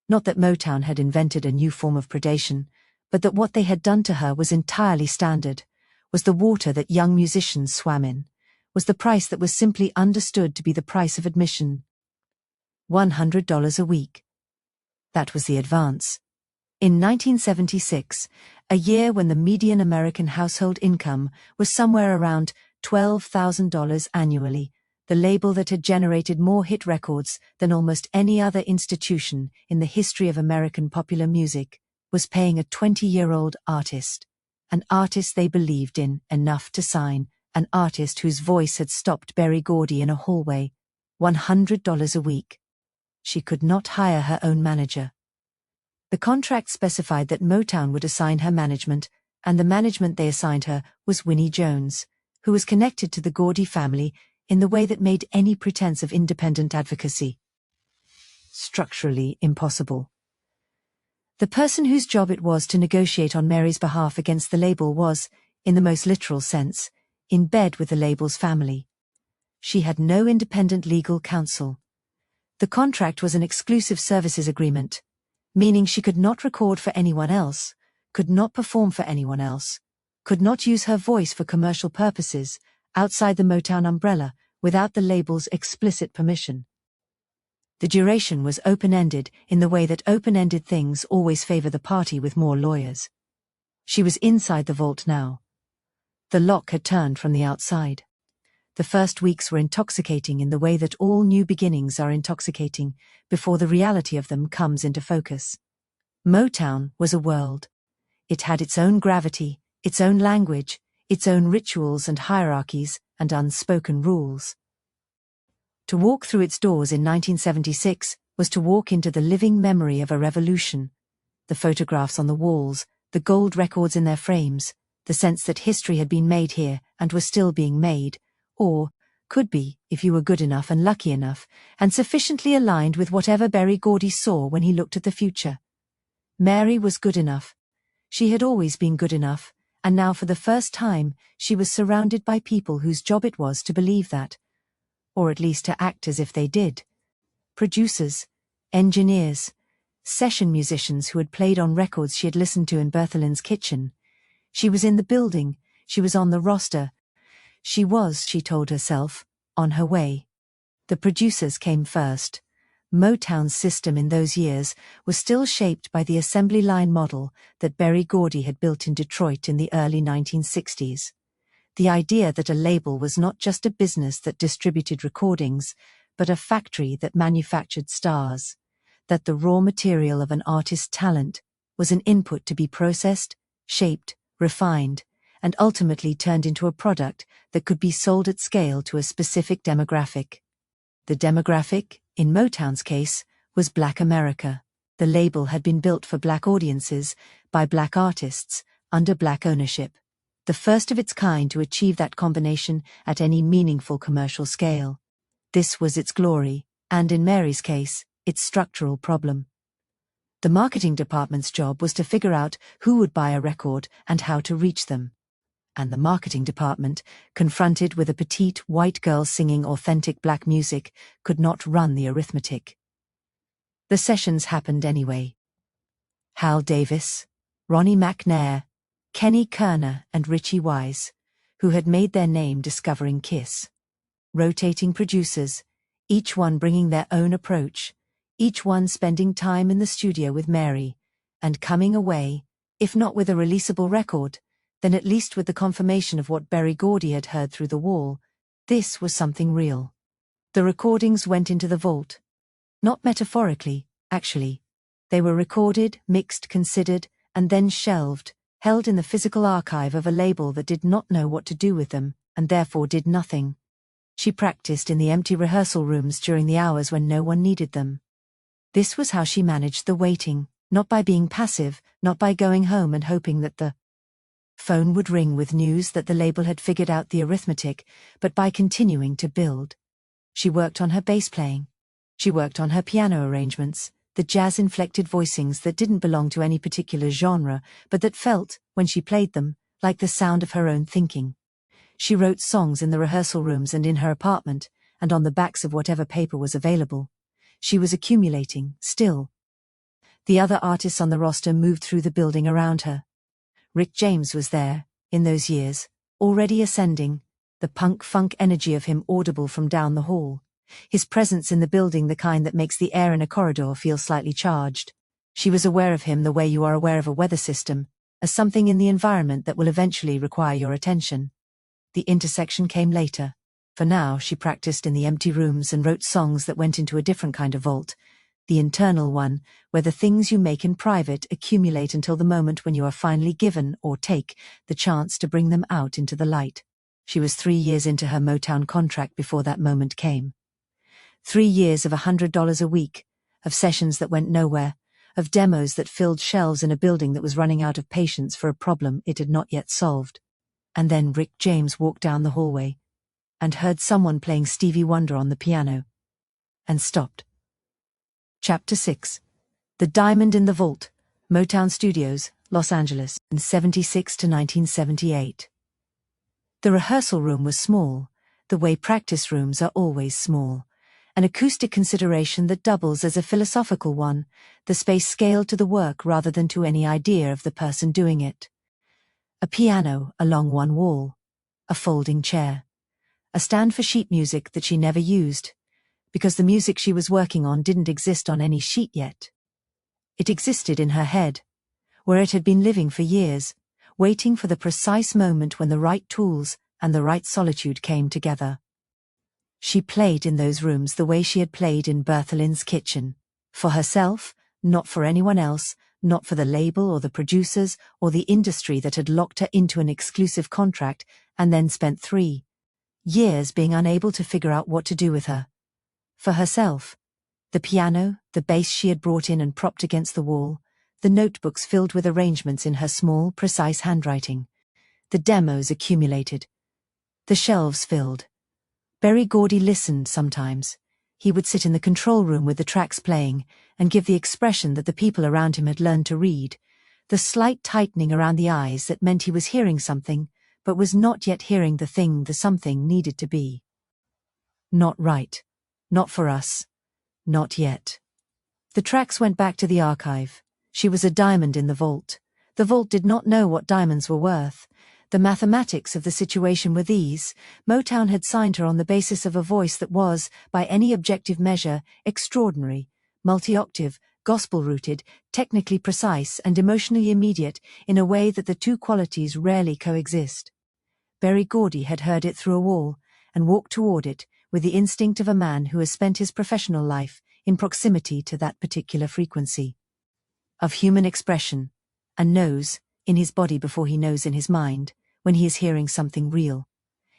Not that Motown had invented a new form of predation, but that what they had done to her was entirely standard, was the water that young musicians swam in, was the price that was simply understood to be the price of admission. $100 a week. That was the advance. In 1976, a year when the median American household income was somewhere around $12,000 annually, the label that had generated more hit records than almost any other institution in the history of American popular music, was paying a 20-year-old artist, an artist they believed in enough to sign, an artist whose voice had stopped Berry Gordy in a hallway, $100 a week. She could not hire her own manager. The contract specified that Motown would assign her management, and the management they assigned her was Winnie Jones, who was connected to the Gordy family in the way that made any pretense of independent advocacy structurally impossible. The person whose job it was to negotiate on Mary's behalf against the label was, in the most literal sense, in bed with the label's family. She had no independent legal counsel. The contract was an exclusive services agreement, meaning she could not record for anyone else, could not perform for anyone else, could not use her voice for commercial purposes outside the Motown umbrella without the label's explicit permission. The duration was open-ended in the way that open-ended things always favor the party with more lawyers. She was inside the vault now. The lock had turned from the outside. The first weeks were intoxicating in the way that all new beginnings are intoxicating before the reality of them comes into focus. Motown was a world. It had its own gravity, its own language, its own rituals and hierarchies and unspoken rules. To walk through its doors in 1976 was to walk into the living memory of a revolution. The photographs on the walls, the gold records in their frames, the sense that history had been made here and was still being made, or could be, if you were good enough and lucky enough, and sufficiently aligned with whatever Berry Gordy saw when he looked at the future. Mary was good enough. She had always been good enough, and now for the first time she was surrounded by people whose job it was to believe that, or at least to act as if they did. Producers, engineers, session musicians who had played on records she had listened to in Bertha-Lynn's kitchen. She was in the building, she was on the roster. She was, she told herself, on her way. The producers came first. Motown's system in those years was still shaped by the assembly line model that Berry Gordy had built in Detroit in the early 1960s. The idea that a label was not just a business that distributed recordings, but a factory that manufactured stars. That the raw material of an artist's talent was an input to be processed, shaped, refined, and ultimately turned into a product that could be sold at scale to a specific demographic. The demographic, in Motown's case, was Black America. The label had been built for Black audiences, by Black artists, under Black ownership. The first of its kind to achieve that combination at any meaningful commercial scale. This was its glory, and in Mary's case, its structural problem. The marketing department's job was to figure out who would buy a record and how to reach them. And the marketing department, confronted with a petite white girl singing authentic Black music, could not run the arithmetic. The sessions happened anyway. Hal Davis, Ronnie McNair, Kenny Kerner and Richie Wise, who had made their name discovering Kiss. Rotating producers, each one bringing their own approach, each one spending time in the studio with Mary, and coming away, if not with a releasable record, then at least with the confirmation of what Berry Gordy had heard through the wall. This was something real. The recordings went into the vault. Not metaphorically, actually. They were recorded, mixed, considered, and then shelved, held in the physical archive of a label that did not know what to do with them, and therefore did nothing. She practiced in the empty rehearsal rooms during the hours when no one needed them. This was how she managed the waiting, not by being passive, not by going home and hoping that the phone would ring with news that the label had figured out the arithmetic, but by continuing to build. She worked on her bass playing. She worked on her piano arrangements, the jazz-inflected voicings that didn't belong to any particular genre, but that felt, when she played them, like the sound of her own thinking. She wrote songs in the rehearsal rooms and in her apartment, and on the backs of whatever paper was available. She was accumulating, still. The other artists on the roster moved through the building around her. Rick James was there, in those years, already ascending, the punk-funk energy of him audible from down the hall. His presence in the building the kind that makes the air in a corridor feel slightly charged. She was aware of him the way you are aware of a weather system, as something in the environment that will eventually require your attention. The intersection came later. For now she practiced in the empty rooms and wrote songs that went into a different kind of vault, the internal one, where the things you make in private accumulate until the moment when you are finally given, or take, the chance to bring them out into the light. She was 3 years into her Motown contract before that moment came. 3 years of $100 a week, of sessions that went nowhere, of demos that filled shelves in a building that was running out of patience for a problem it had not yet solved. And then Rick James walked down the hallway, and heard someone playing Stevie Wonder on the piano, and stopped. Chapter 6. The Diamond in the Vault, Motown Studios, Los Angeles, in 1976 to 1978. The rehearsal room was small, the way practice rooms are always small. An acoustic consideration that doubles as a philosophical one, the space scaled to the work rather than to any idea of the person doing it. A piano along one wall, a folding chair, a stand for sheet music that she never used, because the music she was working on didn't exist on any sheet yet. It existed in her head, where it had been living for years, waiting for the precise moment when the right tools and the right solitude came together. She played in those rooms the way she had played in Bertha Lynn's kitchen. For herself, not for anyone else, not for the label or the producers or the industry that had locked her into an exclusive contract and then spent 3 years being unable to figure out what to do with her. For herself, the piano, the bass she had brought in and propped against the wall, the notebooks filled with arrangements in her small, precise handwriting, the demos accumulated, the shelves filled. Berry Gordy listened sometimes. He would sit in the control room with the tracks playing and give the expression that the people around him had learned to read, the slight tightening around the eyes that meant he was hearing something, but was not yet hearing the thing the something needed to be. Not right. Not for us. Not yet. The tracks went back to the archive. She was a diamond in the vault. The vault did not know what diamonds were worth. The mathematics of the situation were these: Motown had signed her on the basis of a voice that was, by any objective measure, extraordinary, multi-octave, gospel-rooted, technically precise and emotionally immediate in a way that the two qualities rarely coexist. Berry Gordy had heard it through a wall, and walked toward it, with the instinct of a man who has spent his professional life in proximity to that particular frequency of human expression, and knows, in his body before he knows in his mind, when he is hearing something real.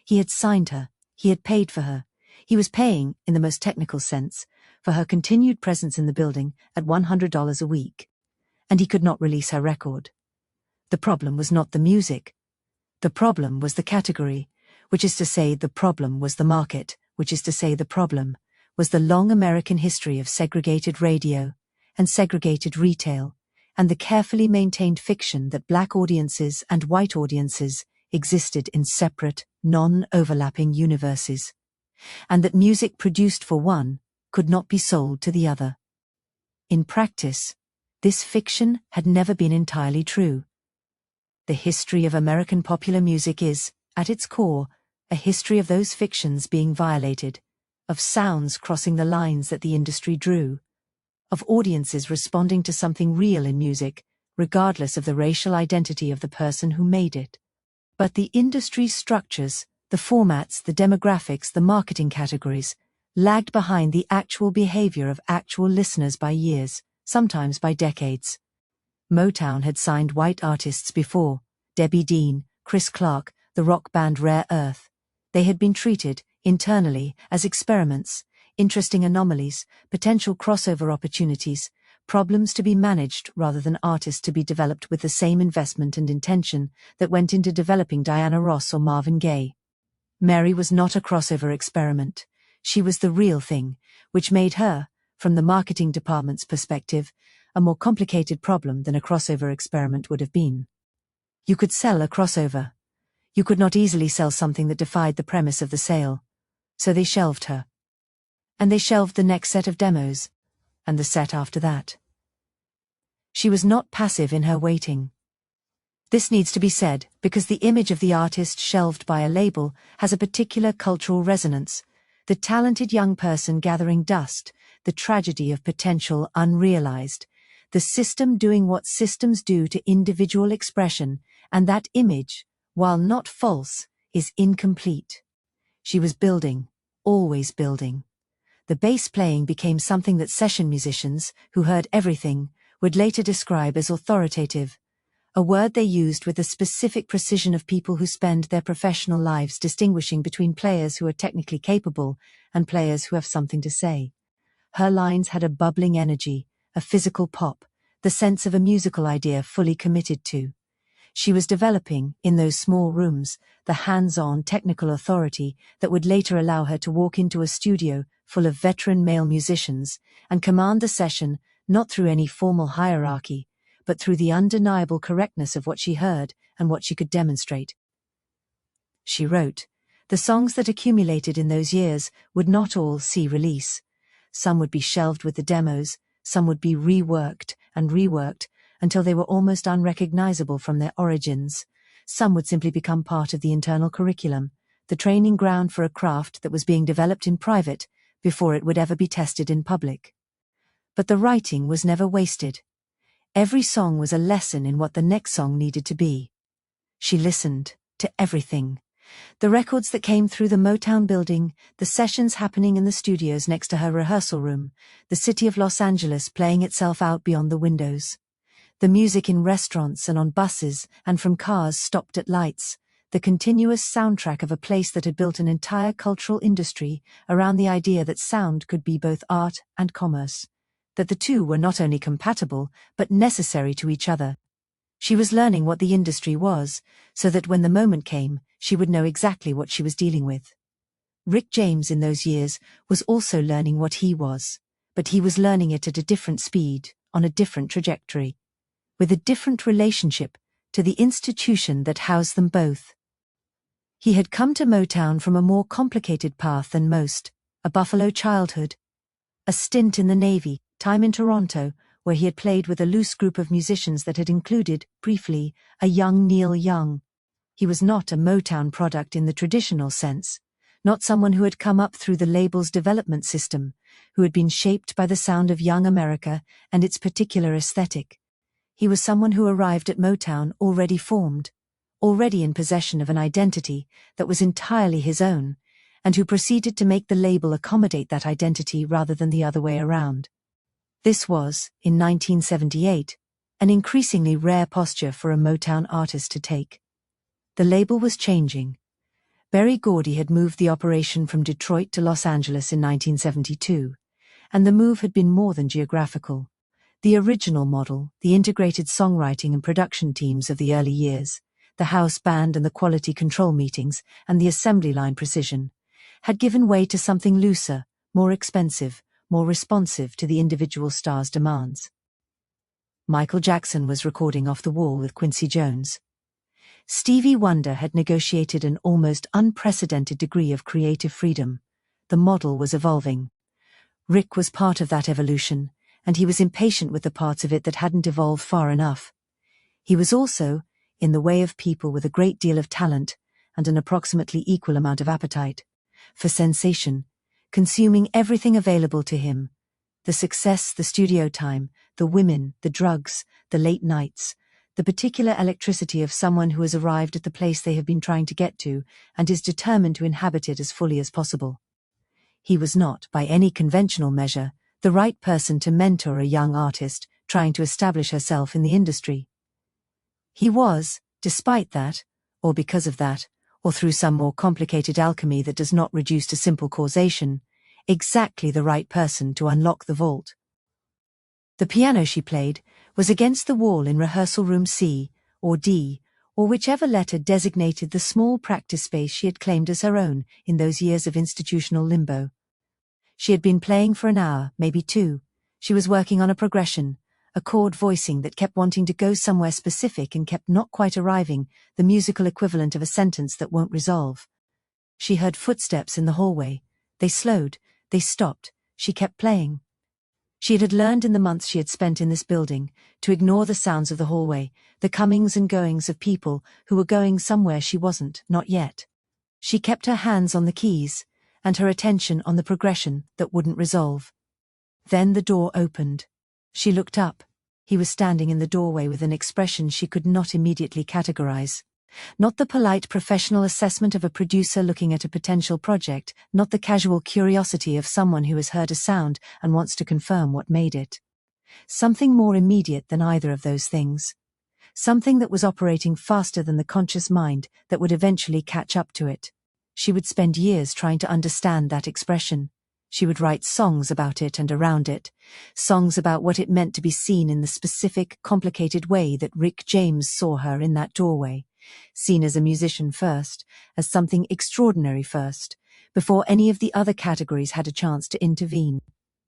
He had signed her, he had paid for her, he was paying, in the most technical sense, for her continued presence in the building at $100 a week. And he could not release her record. The problem was not the music. The problem was the category, which is to say the problem was the market, which is to say the problem was the long American history of segregated radio, and segregated retail, and the carefully maintained fiction that black audiences and white audiences existed in separate, non-overlapping universes, and that music produced for one could not be sold to the other. In practice, this fiction had never been entirely true. The history of American popular music is, at its core, a history of those fictions being violated, of sounds crossing the lines that the industry drew, of audiences responding to something real in music, regardless of the racial identity of the person who made it. But the industry's structures, the formats, the demographics, the marketing categories, lagged behind the actual behavior of actual listeners by years, sometimes by decades. Motown had signed white artists before: Debbie Dean, Chris Clark, the rock band Rare Earth. They had been treated, internally, as experiments, interesting anomalies, potential crossover opportunities, problems to be managed rather than artists to be developed with the same investment and intention that went into developing Diana Ross or Marvin Gaye. Mary was not a crossover experiment. She was the real thing, which made her, from the marketing department's perspective, a more complicated problem than a crossover experiment would have been. You could sell a crossover. You could not easily sell something that defied the premise of the sale. So they shelved her. And they shelved the next set of demos. And the set after that. She was not passive in her waiting. This needs to be said, because the image of the artist shelved by a label has a particular cultural resonance. The talented young person gathering dust, the tragedy of potential unrealized, the system doing what systems do to individual expression, and that image, while not false, is incomplete. She was building, always building. The bass playing became something that session musicians, who heard everything, would later describe as authoritative, a word they used with the specific precision of people who spend their professional lives distinguishing between players who are technically capable and players who have something to say. Her lines had a bubbling energy, a physical pop, the sense of a musical idea fully committed to. She was developing, in those small rooms, the hands-on technical authority that would later allow her to walk into a studio full of veteran male musicians and command the session not through any formal hierarchy, but through the undeniable correctness of what she heard and what she could demonstrate. She wrote, the songs that accumulated in those years would not all see release. Some would be shelved with the demos, some would be reworked and reworked until they were almost unrecognizable from their origins. Some would simply become part of the internal curriculum, the training ground for a craft that was being developed in private before it would ever be tested in public. But the writing was never wasted. Every song was a lesson in what the next song needed to be. She listened to everything. The records that came through the Motown building, the sessions happening in the studios next to her rehearsal room, the city of Los Angeles playing itself out beyond the windows. The music in restaurants and on buses and from cars stopped at lights, the continuous soundtrack of a place that had built an entire cultural industry around the idea that sound could be both art and commerce, that the two were not only compatible but necessary to each other. She was learning what the industry was, so that when the moment came, she would know exactly what she was dealing with. Rick James in those years was also learning what he was, but he was learning it at a different speed, on a different trajectory, with a different relationship to the institution that housed them both. He had come to Motown from a more complicated path than most, a Buffalo childhood, a stint in the Navy, time in Toronto, where he had played with a loose group of musicians that had included, briefly, a young Neil Young. He was not a Motown product in the traditional sense, not someone who had come up through the label's development system, who had been shaped by the sound of young America and its particular aesthetic. He was someone who arrived at Motown already formed, already in possession of an identity that was entirely his own, and who proceeded to make the label accommodate that identity rather than the other way around. This was, in 1978, an increasingly rare posture for a Motown artist to take. The label was changing. Berry Gordy had moved the operation from Detroit to Los Angeles in 1972, and the move had been more than geographical. The original model, the integrated songwriting and production teams of the early years, the house band and the quality control meetings and the assembly line precision, had given way to something looser, more expensive, more responsive to the individual star's demands. Michael Jackson was recording Off the Wall with Quincy Jones. Stevie Wonder had negotiated an almost unprecedented degree of creative freedom. The model was evolving. Rick was part of that evolution, and he was impatient with the parts of it that hadn't evolved far enough. He was also, in the way of people with a great deal of talent and an approximately equal amount of appetite for sensation, consuming everything available to him. The success, the studio time, the women, the drugs, the late nights, the particular electricity of someone who has arrived at the place they have been trying to get to and is determined to inhabit it as fully as possible. He was not, by any conventional measure, the right person to mentor a young artist trying to establish herself in the industry. He was, despite that, or because of that, or through some more complicated alchemy that does not reduce to simple causation, exactly the right person to unlock the vault. The piano she played was against the wall in rehearsal room C, or D, or whichever letter designated the small practice space she had claimed as her own in those years of institutional limbo. She had been playing for an hour, maybe two. She was working on a progression, a chord voicing that kept wanting to go somewhere specific and kept not quite arriving, the musical equivalent of a sentence that won't resolve. She heard footsteps in the hallway. They slowed, they stopped, she kept playing. She had learned in the months she had spent in this building to ignore the sounds of the hallway, the comings and goings of people who were going somewhere she wasn't, not yet. She kept her hands on the keys, and her attention on the progression that wouldn't resolve. Then the door opened. She looked up. He was standing in the doorway with an expression she could not immediately categorize. Not the polite professional assessment of a producer looking at a potential project, not the casual curiosity of someone who has heard a sound and wants to confirm what made it. Something more immediate than either of those things. Something that was operating faster than the conscious mind that would eventually catch up to it. She would spend years trying to understand that expression. She would write songs about it and around it, songs about what it meant to be seen in the specific, complicated way that Rick James saw her in that doorway, seen as a musician first, as something extraordinary first, before any of the other categories had a chance to intervene.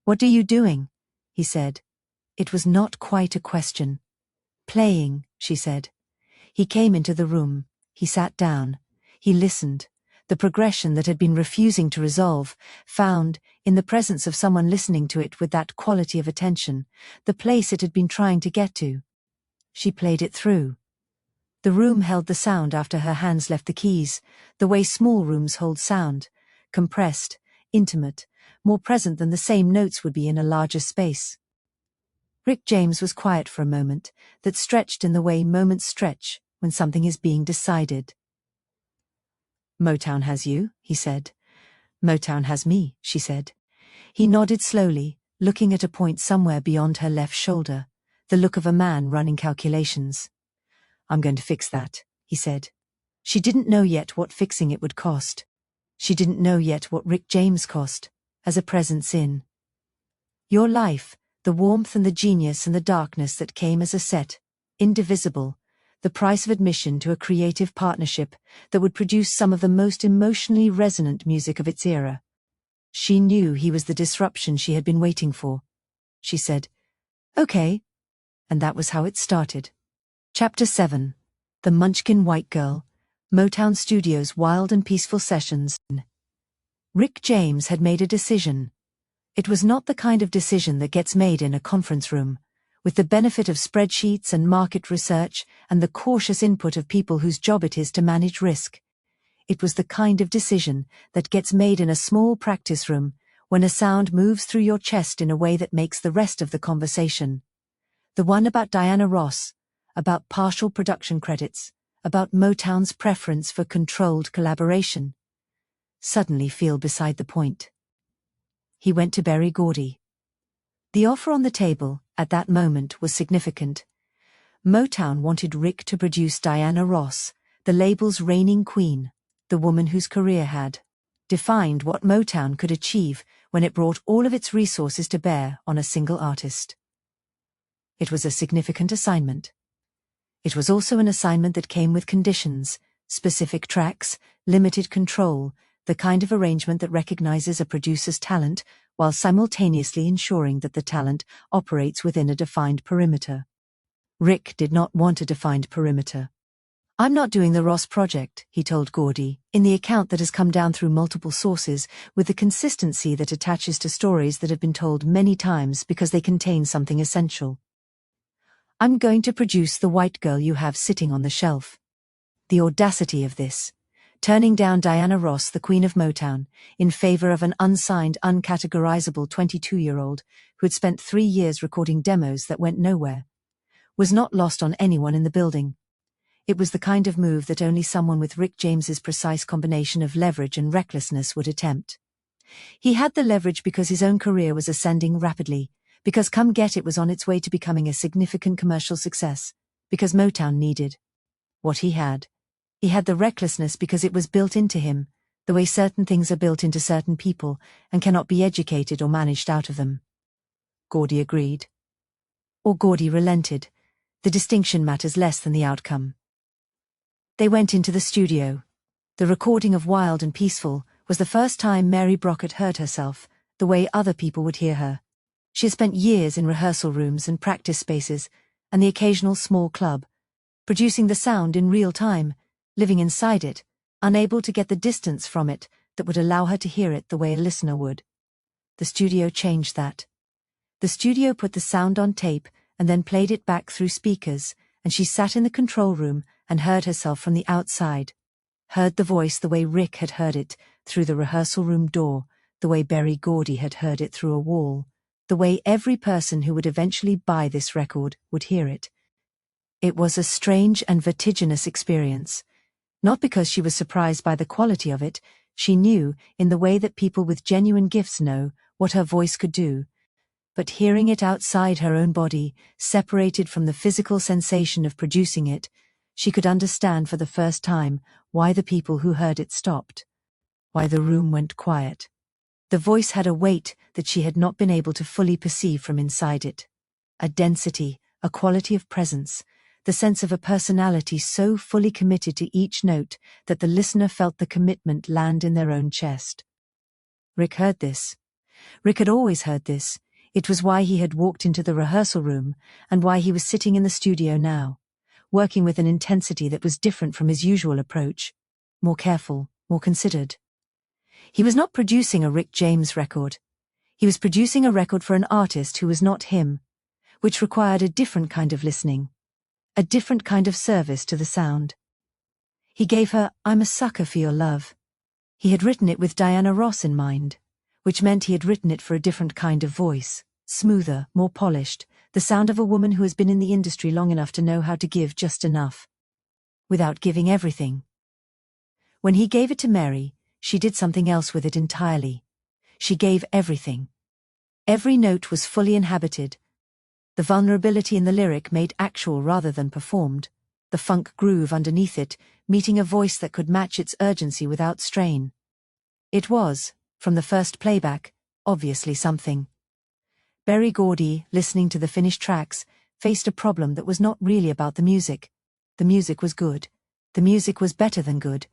"What are you doing?" he said. It was not quite a question. "Playing," she said. He came into the room. He sat down. He listened. The progression that had been refusing to resolve, found, in the presence of someone listening to it with that quality of attention, the place it had been trying to get to. She played it through. The room held the sound after her hands left the keys, the way small rooms hold sound, compressed, intimate, more present than the same notes would be in a larger space. Rick James was quiet for a moment, that stretched in the way moments stretch when something is being decided. "Motown has you," he said. "Motown has me," she said. He nodded slowly, looking at a point somewhere beyond her left shoulder, the look of a man running calculations. "I'm going to fix that," he said. She didn't know yet what fixing it would cost. She didn't know yet what Rick James cost, as a presence in your life, the warmth and the genius and the darkness that came as a set, indivisible, the price of admission to a creative partnership that would produce some of the most emotionally resonant music of its era. She knew he was the disruption she had been waiting for. She said, "Okay." And that was how it started. Chapter 7. The Munchkin White Girl, Motown Studios' Wild and Peaceful Sessions. Rick James had made a decision. It was not the kind of decision that gets made in a conference room, with the benefit of spreadsheets and market research and the cautious input of people whose job it is to manage risk. It was the kind of decision that gets made in a small practice room, when a sound moves through your chest in a way that makes the rest of the conversation. The one about Diana Ross, about partial production credits, about Motown's preference for controlled collaboration. Suddenly feel beside the point. He went to Berry Gordy. The offer on the table, at that moment, was significant. Motown wanted Rick to produce Diana Ross, the label's reigning queen, the woman whose career had defined what Motown could achieve when it brought all of its resources to bear on a single artist. It was a significant assignment. It was also an assignment that came with conditions, specific tracks, limited control, the kind of arrangement that recognizes a producer's talent while simultaneously ensuring that the talent operates within a defined perimeter. Rick did not want a defined perimeter. "I'm not doing the Ross project," he told Gordy, in the account that has come down through multiple sources, with the consistency that attaches to stories that have been told many times because they contain something essential. "I'm going to produce the white girl you have sitting on the shelf." The audacity of this, turning down Diana Ross, the Queen of Motown, in favor of an unsigned, uncategorizable 22-year-old who had spent 3 years recording demos that went nowhere, was not lost on anyone in the building. It was the kind of move that only someone with Rick James's precise combination of leverage and recklessness would attempt. He had the leverage because his own career was ascending rapidly, because Come Get It was on its way to becoming a significant commercial success, because Motown needed what he had. He had the recklessness because it was built into him, the way certain things are built into certain people and cannot be educated or managed out of them. Gordy agreed. Or Gordy relented. The distinction matters less than the outcome. They went into the studio. The recording of Wild and Peaceful was the first time Mary Brockert heard herself, the way other people would hear her. She had spent years in rehearsal rooms and practice spaces, and the occasional small club, producing the sound in real time, living inside it, unable to get the distance from it that would allow her to hear it the way a listener would. The studio changed that. The studio put the sound on tape and then played it back through speakers, and she sat in the control room and heard herself from the outside. Heard the voice the way Rick had heard it through the rehearsal room door, the way Berry Gordy had heard it through a wall, the way every person who would eventually buy this record would hear it. It was a strange and vertiginous experience. Not because she was surprised by the quality of it, she knew, in the way that people with genuine gifts know, what her voice could do. But hearing it outside her own body, separated from the physical sensation of producing it, she could understand for the first time why the people who heard it stopped. Why the room went quiet. The voice had a weight that she had not been able to fully perceive from inside it. A density, a quality of presence, the sense of a personality so fully committed to each note that the listener felt the commitment land in their own chest. Rick heard this. Rick had always heard this. It was why he had walked into the rehearsal room, and why he was sitting in the studio now, working with an intensity that was different from his usual approach, more careful, more considered. He was not producing a Rick James record. He was producing a record for an artist who was not him, which required a different kind of listening, a different kind of service to the sound. He gave her "I'm a Sucker for Your Love." He had written it with Diana Ross in mind, which meant he had written it for a different kind of voice, smoother, more polished, the sound of a woman who has been in the industry long enough to know how to give just enough, without giving everything. When he gave it to Mary, she did something else with it entirely. She gave everything. Every note was fully inhabited. The vulnerability in the lyric made actual rather than performed, the funk groove underneath it meeting a voice that could match its urgency without strain. It was, from the first playback, obviously something. Berry Gordy, listening to the finished tracks, faced a problem that was not really about the music. The music was good. The music was better than good.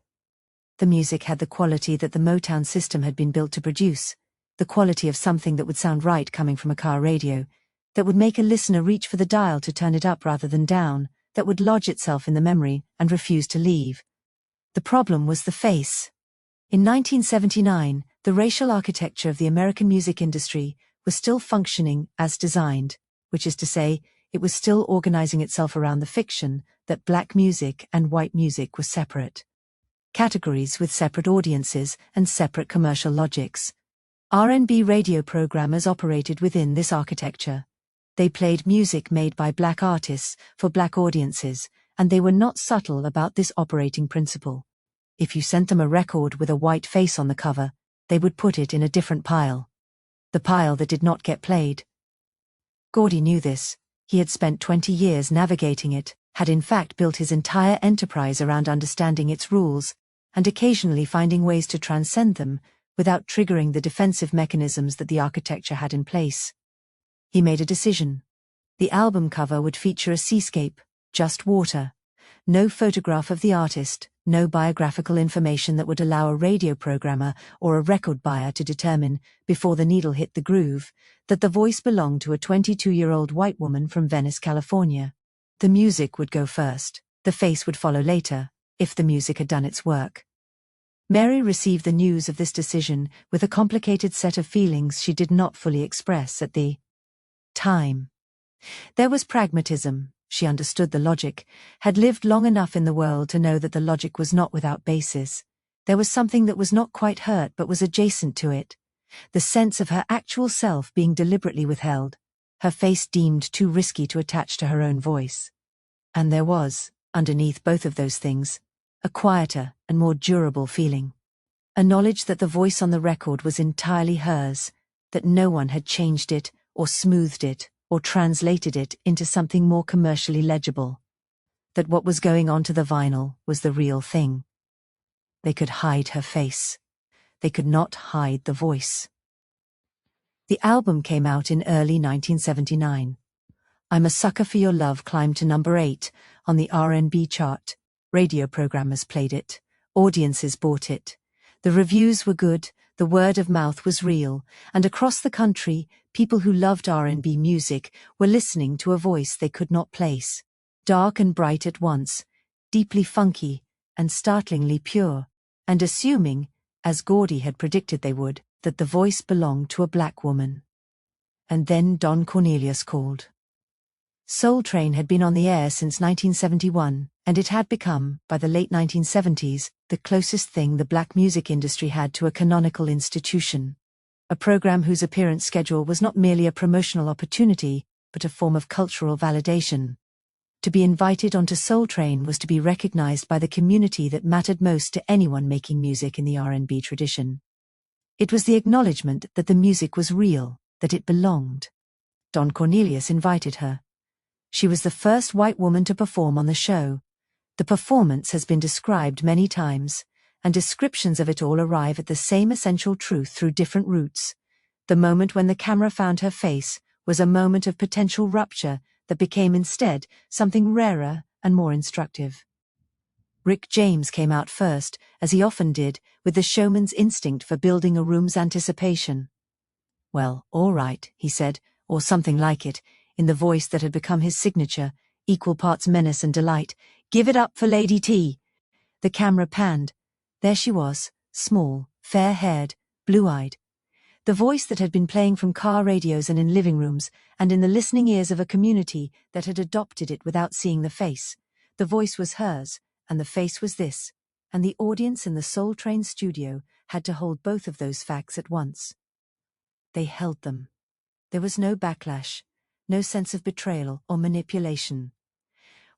The music had the quality that the Motown system had been built to produce, the quality of something that would sound right coming from a car radio, that would make a listener reach for the dial to turn it up rather than down, that would lodge itself in the memory and refuse to leave. The problem was the face. In 1979, the racial architecture of the American music industry was still functioning as designed, which is to say, it was still organizing itself around the fiction that black music and white music were separate categories with separate audiences and separate commercial logics. R&B radio programmers operated within this architecture. They played music made by black artists for black audiences, and they were not subtle about this operating principle. If you sent them a record with a white face on the cover, they would put it in a different pile. The pile that did not get played. Gordy knew this. He had spent 20 years navigating it, had in fact built his entire enterprise around understanding its rules, and occasionally finding ways to transcend them, without triggering the defensive mechanisms that the architecture had in place. He made a decision. The album cover would feature a seascape, just water. No photograph of the artist, no biographical information that would allow a radio programmer or a record buyer to determine, before the needle hit the groove, that the voice belonged to a 22-year-old white woman from Venice, California. The music would go first, the face would follow later, if the music had done its work. Mary received the news of this decision with a complicated set of feelings she did not fully express at the time. There was pragmatism. She understood the logic, had lived long enough in the world to know that the logic was not without basis. There was something that was not quite hurt but was adjacent to it. The sense of her actual self being deliberately withheld, her face deemed too risky to attach to her own voice. And there was, underneath both of those things, a quieter and more durable feeling. A knowledge that the voice on the record was entirely hers, that no one had changed it or smoothed it or translated it into something more commercially legible. That what was going onto the vinyl was the real thing. They could hide her face. They could not hide the voice. The album came out in early 1979. I'm a Sucker for Your Love climbed to number 8 on the R&B chart. Radio programmers played it. Audiences bought it. The reviews were good, The word of mouth was real, and across the country, people who loved R&B music were listening to a voice they could not place. Dark and bright at once, deeply funky, and startlingly pure, and assuming, as Gordy had predicted they would, that the voice belonged to a black woman. And then Don Cornelius called. Soul Train had been on the air since 1971, and it had become, by the late 1970s, the closest thing the black music industry had to a canonical institution. A program whose appearance schedule was not merely a promotional opportunity, but a form of cultural validation. To be invited onto Soul Train was to be recognized by the community that mattered most to anyone making music in the R&B tradition. It was the acknowledgement that the music was real, that it belonged. Don Cornelius invited her. She was the first white woman to perform on the show. The performance has been described many times, and descriptions of it all arrive at the same essential truth through different routes. The moment when the camera found her face was a moment of potential rupture that became instead something rarer and more instructive. Rick James came out first, as he often did, with the showman's instinct for building a room's anticipation. "Well, all right," he said, or something like it, in the voice that had become his signature, equal parts menace and delight. "Give it up for Lady T." The camera panned. There she was, small, fair-haired, blue-eyed. The voice that had been playing from car radios and in living rooms, and in the listening ears of a community that had adopted it without seeing the face. The voice was hers, and the face was this, and the audience in the Soul Train studio had to hold both of those facts at once. They held them. There was no backlash, no sense of betrayal or manipulation.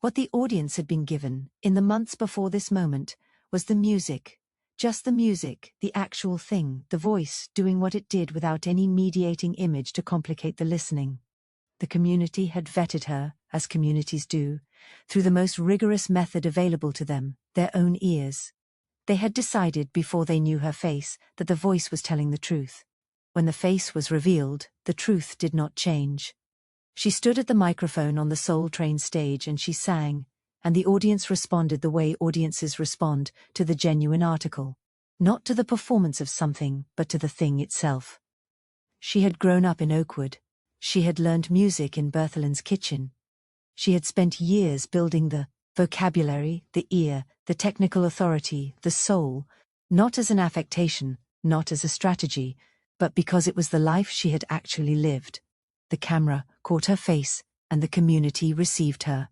What the audience had been given, in the months before this moment, was the music. Just the music, the actual thing, the voice doing what it did without any mediating image to complicate the listening. The community had vetted her, as communities do, through the most rigorous method available to them, their own ears. They had decided before they knew her face that the voice was telling the truth. When the face was revealed, the truth did not change. She stood at the microphone on the Soul Train stage and she sang, and the audience responded the way audiences respond to the genuine article. Not to the performance of something, but to the thing itself. She had grown up in Oakwood. She had learned music in Bertholin's kitchen. She had spent years building the vocabulary, the ear, the technical authority, the soul, not as an affectation, not as a strategy, but because it was the life she had actually lived. The camera caught her face, and the community received her.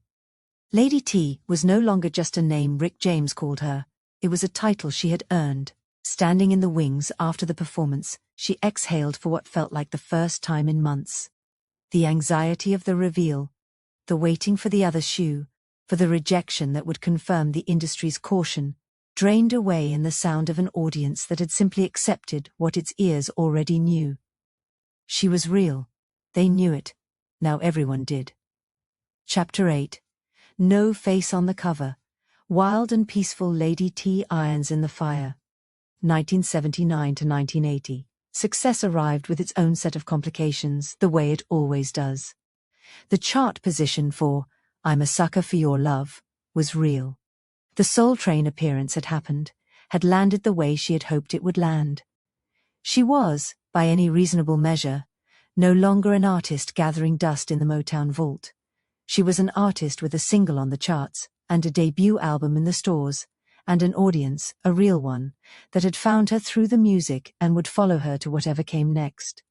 Lady T was no longer just a name Rick James called her. It was a title she had earned. Standing in the wings after the performance, she exhaled for what felt like the first time in months. The anxiety of the reveal, the waiting for the other shoe, for the rejection that would confirm the industry's caution, drained away in the sound of an audience that had simply accepted what its ears already knew. She was real. They knew it. Now everyone did. Chapter 8. No face on the cover. Wild and peaceful Lady T irons in the fire. 1979 to 1980. Success arrived with its own set of complications, the way it always does. The chart position for "I'm a Sucker for Your Love" was real. The Soul Train appearance had happened, had landed the way she had hoped it would land. She was, by any reasonable measure, no longer an artist gathering dust in the Motown vault. She was an artist with a single on the charts, and a debut album in the stores, and an audience, a real one, that had found her through the music and would follow her to whatever came next.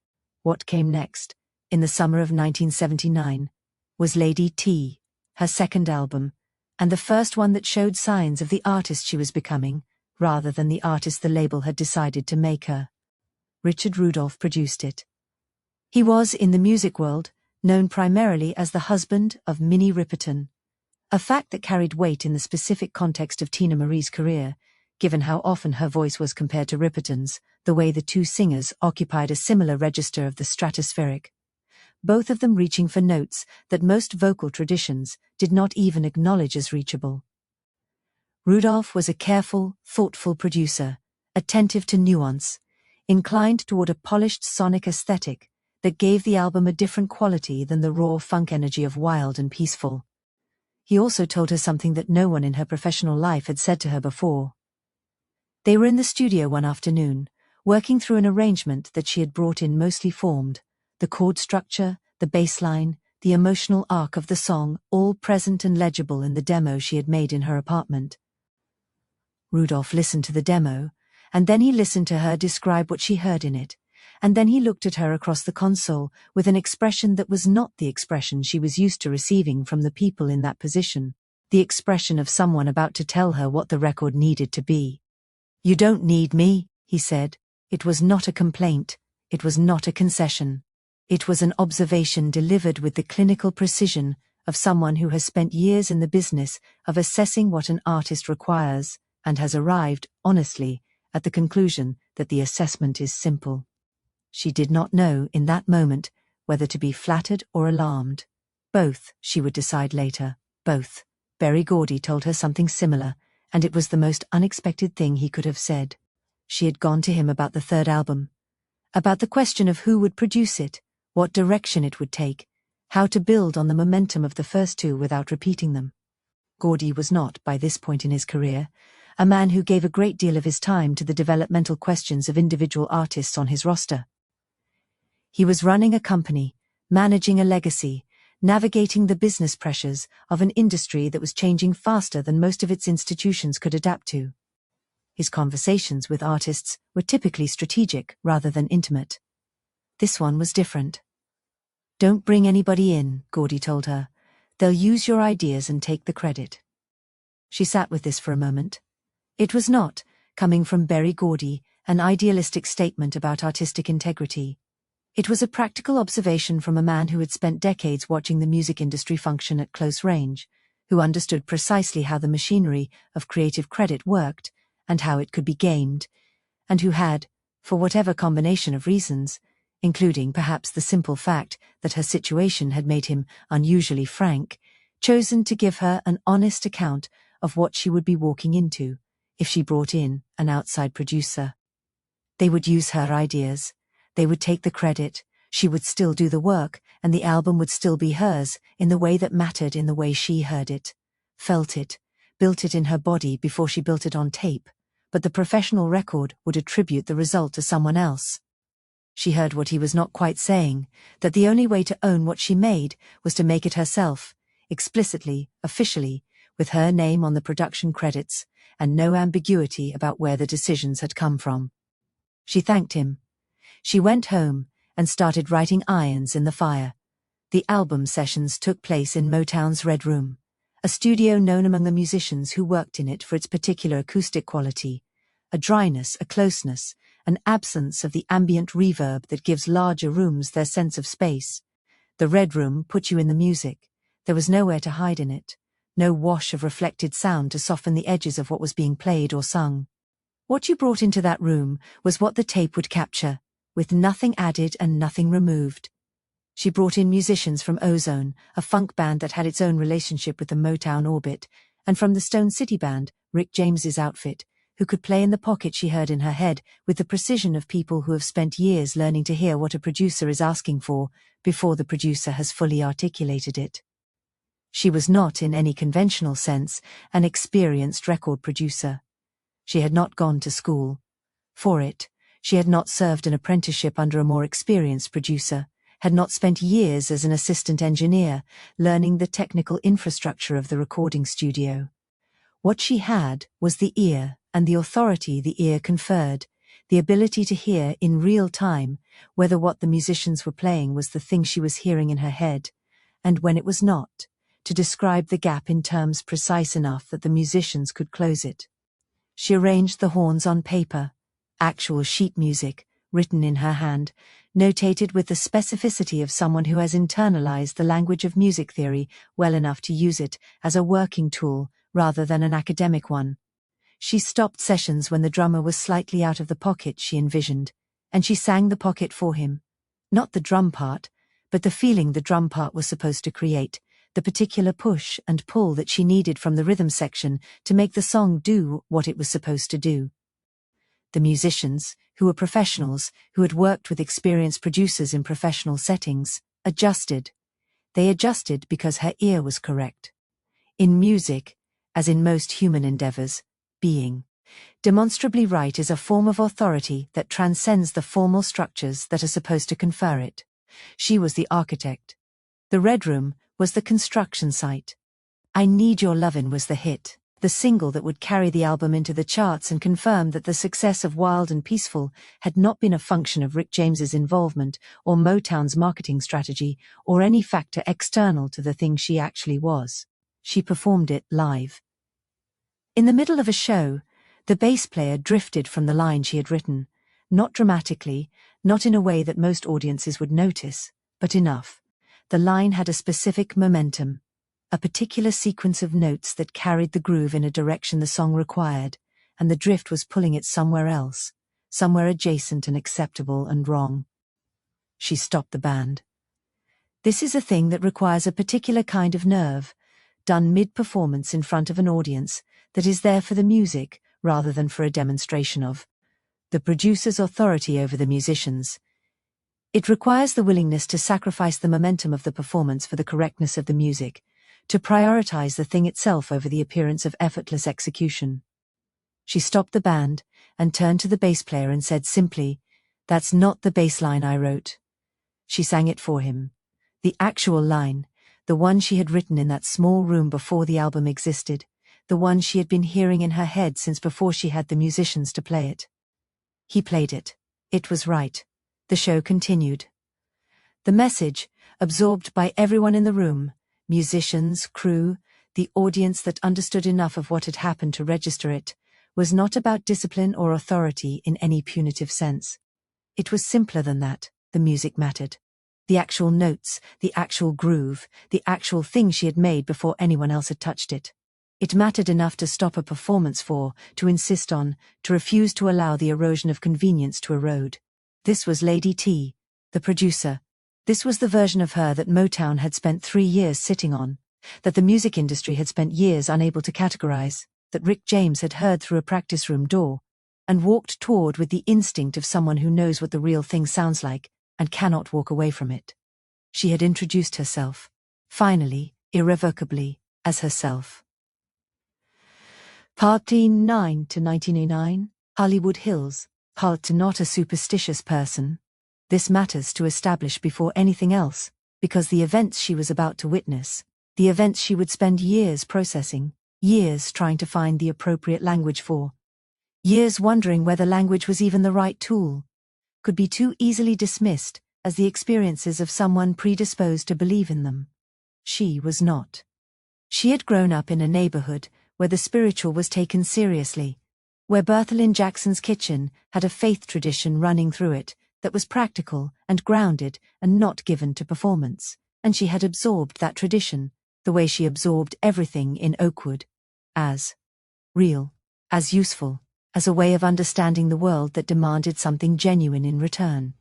What came next, in the summer of 1979, was Lady T, her second album, and the first one that showed signs of the artist she was becoming, rather than the artist the label had decided to make her. Richard Rudolph produced it. He was, in the music world, known primarily as the husband of Minnie Riperton, a fact that carried weight in the specific context of Teena Marie's career, given how often her voice was compared to Riperton's, the way the two singers occupied a similar register of the stratospheric, both of them reaching for notes that most vocal traditions did not even acknowledge as reachable. Rudolph was a careful, thoughtful producer, attentive to nuance, inclined toward a polished sonic aesthetic that gave the album a different quality than the raw funk energy of Wild and Peaceful. He also told her something that no one in her professional life had said to her before. They were in the studio one afternoon, working through an arrangement that she had brought in mostly formed, the chord structure, the bass line, the emotional arc of the song, all present and legible in the demo she had made in her apartment. Rudolph listened to the demo, and then he listened to her describe what she heard in it, and then he looked at her across the console with an expression that was not the expression she was used to receiving from the people in that position, the expression of someone about to tell her what the record needed to be. "You don't need me," he said. It was not a complaint, it was not a concession. It was an observation delivered with the clinical precision of someone who has spent years in the business of assessing what an artist requires, and has arrived, honestly, at the conclusion that the assessment is simple. She did not know, in that moment, whether to be flattered or alarmed. Both, she would decide later, both. Berry Gordy told her something similar, and it was the most unexpected thing he could have said. She had gone to him about the third album. About the question of who would produce it, what direction it would take, how to build on the momentum of the first two without repeating them. Gordy was not, by this point in his career, a man who gave a great deal of his time to the developmental questions of individual artists on his roster. He was running a company, managing a legacy, navigating the business pressures of an industry that was changing faster than most of its institutions could adapt to. His conversations with artists were typically strategic rather than intimate. This one was different. "Don't bring anybody in," Gordy told her. "They'll use your ideas and take the credit." She sat with this for a moment. It was not, coming from Berry Gordy, an idealistic statement about artistic integrity. It was a practical observation from a man who had spent decades watching the music industry function at close range, who understood precisely how the machinery of creative credit worked and how it could be gamed, and who had, for whatever combination of reasons, including perhaps the simple fact that her situation had made him unusually frank, chosen to give her an honest account of what she would be walking into if she brought in an outside producer. They would use her ideas, they would take the credit, she would still do the work, and the album would still be hers in the way that mattered, in the way she heard it, felt it, built it in her body before she built it on tape, but the professional record would attribute the result to someone else. She heard what he was not quite saying, that the only way to own what she made was to make it herself, explicitly, officially, with her name on the production credits, and no ambiguity about where the decisions had come from. She thanked him. She went home and started writing irons in the fire. The album sessions took place in Motown's Red Room, a studio known among the musicians who worked in it for its particular acoustic quality, a dryness, a closeness, an absence of the ambient reverb that gives larger rooms their sense of space. The Red Room put you in the music. There was nowhere to hide in it, no wash of reflected sound to soften the edges of what was being played or sung. What you brought into that room was what the tape would capture, with nothing added and nothing removed. She brought in musicians from Ozone, a funk band that had its own relationship with the Motown orbit, and from the Stone City Band, Rick James's outfit, who could play in the pocket she heard in her head with the precision of people who have spent years learning to hear what a producer is asking for before the producer has fully articulated it. She was not, in any conventional sense, an experienced record producer. She had not gone to school for it. She had not served an apprenticeship under a more experienced producer, had not spent years as an assistant engineer, learning the technical infrastructure of the recording studio. What she had was the ear, and the authority the ear conferred, the ability to hear in real time whether what the musicians were playing was the thing she was hearing in her head, and when it was not, to describe the gap in terms precise enough that the musicians could close it. She arranged the horns on paper, actual sheet music, written in her hand, notated with the specificity of someone who has internalized the language of music theory well enough to use it as a working tool rather than an academic one. She stopped sessions when the drummer was slightly out of the pocket she envisioned, and she sang the pocket for him. Not the drum part, but the feeling the drum part was supposed to create, the particular push and pull that she needed from the rhythm section to make the song do what it was supposed to do. The musicians, who were professionals, who had worked with experienced producers in professional settings, adjusted. They adjusted because her ear was correct. In music, as in most human endeavors, being Demonstrably right is a form of authority that transcends the formal structures that are supposed to confer it. She was the architect. The Red Room was the construction site. I Need Your Lovin' was the hit, the single that would carry the album into the charts and confirm that the success of Wild and Peaceful had not been a function of Rick James's involvement or Motown's marketing strategy or any factor external to the thing she actually was. She performed it live. In the middle of a show, the bass player drifted from the line she had written, not dramatically, not in a way that most audiences would notice, but enough. The line had a specific momentum, a particular sequence of notes that carried the groove in a direction the song required, and the drift was pulling it somewhere else, somewhere adjacent and acceptable and wrong. She stopped the band. This is a thing that requires a particular kind of nerve, done mid-performance in front of an audience that is there for the music rather than for a demonstration of the producer's authority over the musicians. It requires the willingness to sacrifice the momentum of the performance for the correctness of the music, to prioritize the thing itself over the appearance of effortless execution. She stopped the band and turned to the bass player and said simply, "That's not the bass line I wrote." She sang it for him. The actual line, the one she had written in that small room before the album existed, the one she had been hearing in her head since before she had the musicians to play it. He played it. It was right. The show continued. The message, absorbed by everyone in the room, musicians, crew, the audience that understood enough of what had happened to register it, was not about discipline or authority in any punitive sense. It was simpler than that. The music mattered. The actual notes, the actual groove, the actual thing she had made before anyone else had touched it. It mattered enough to stop a performance for, to insist on, to refuse to allow the erosion of convenience to erode. This was Lady T, the producer. This was the version of her that Motown had spent 3 years sitting on, that the music industry had spent years unable to categorize, that Rick James had heard through a practice room door, and walked toward with the instinct of someone who knows what the real thing sounds like, and cannot walk away from it. She had introduced herself, finally, irrevocably, as herself. Party 9 to 1909, Hollywood Hills. Halt, not a superstitious person. This matters to establish before anything else, because the events she was about to witness, the events she would spend years processing, years trying to find the appropriate language for, years wondering whether language was even the right tool, could be too easily dismissed as the experiences of someone predisposed to believe in them. She was not. She had grown up in a neighborhood where the spiritual was taken seriously, where Bertha Lynn Jackson's kitchen had a faith tradition running through it that was practical and grounded and not given to performance, and she had absorbed that tradition, the way she absorbed everything in Oakwood, as real, as useful, as a way of understanding the world that demanded something genuine in return.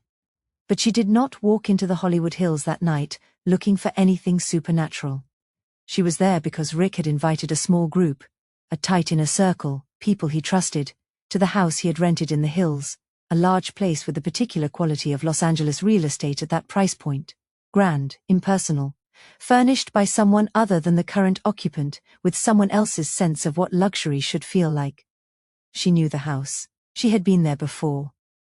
But she did not walk into the Hollywood Hills that night looking for anything supernatural. She was there because Rick had invited a small group, a tight inner circle, people he trusted, to the house he had rented in the hills, a large place with the particular quality of Los Angeles real estate at that price point, grand, impersonal, furnished by someone other than the current occupant, with someone else's sense of what luxury should feel like. She knew the house. She had been there before.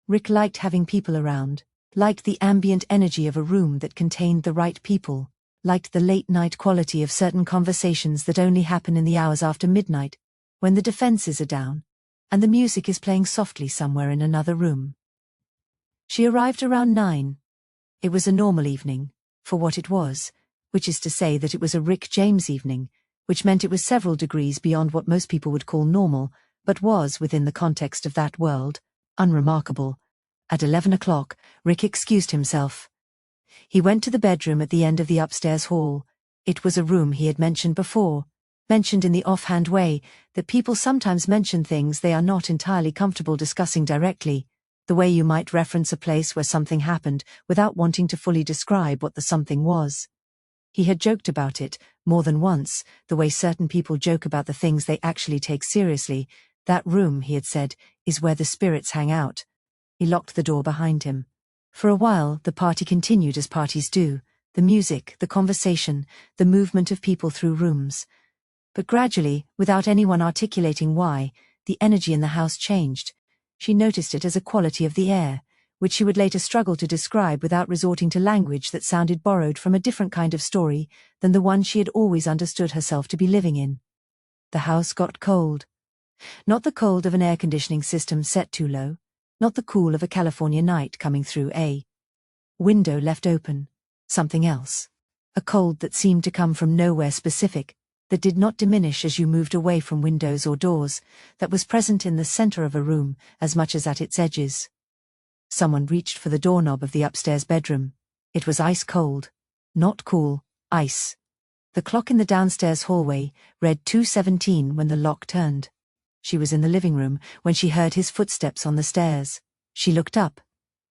Rick liked having people around, liked the ambient energy of a room that contained the right people, liked the late-night quality of certain conversations that only happen in the hours after midnight, when the defenses are down, and the music is playing softly somewhere in another room. She arrived around 9. It was a normal evening, for what it was, which is to say that it was a Rick James evening, which meant it was several degrees beyond what most people would call normal, but was, within the context of that world, unremarkable. At 11 o'clock, Rick excused himself. He went to the bedroom at the end of the upstairs hall. It was a room he had mentioned before, mentioned in the offhand way that people sometimes mention things they are not entirely comfortable discussing directly, the way you might reference a place where something happened without wanting to fully describe what the something was. He had joked about it, more than once, the way certain people joke about the things they actually take seriously. That room, he had said, is where the spirits hang out. He locked the door behind him. For a while, the party continued as parties do, the music, the conversation, the movement of people through rooms. But gradually, without anyone articulating why, the energy in the house changed. She noticed it as a quality of the air, which she would later struggle to describe without resorting to language that sounded borrowed from a different kind of story than the one she had always understood herself to be living in. The house got cold. Not the cold of an air conditioning system set too low, not the cool of a California night coming through a window left open. Something else. A cold that seemed to come from nowhere specific, that did not diminish as you moved away from windows or doors, that was present in the center of a room as much as at its edges. Someone reached for the doorknob of the upstairs bedroom. It was ice cold. Not cool, ice. The clock in the downstairs hallway read 2:17 when the lock turned. She was in the living room when she heard his footsteps on the stairs. She looked up.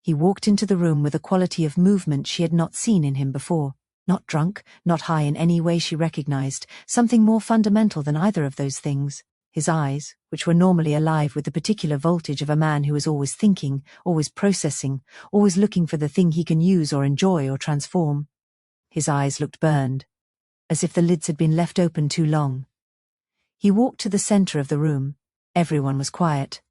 He walked into the room with a quality of movement she had not seen in him before. Not drunk, not high in any way she recognized, something more fundamental than either of those things. His eyes, which were normally alive with the particular voltage of a man who is always thinking, always processing, always looking for the thing he can use or enjoy or transform. His eyes looked burned, as if the lids had been left open too long. He walked to the center of the room. Everyone was quiet.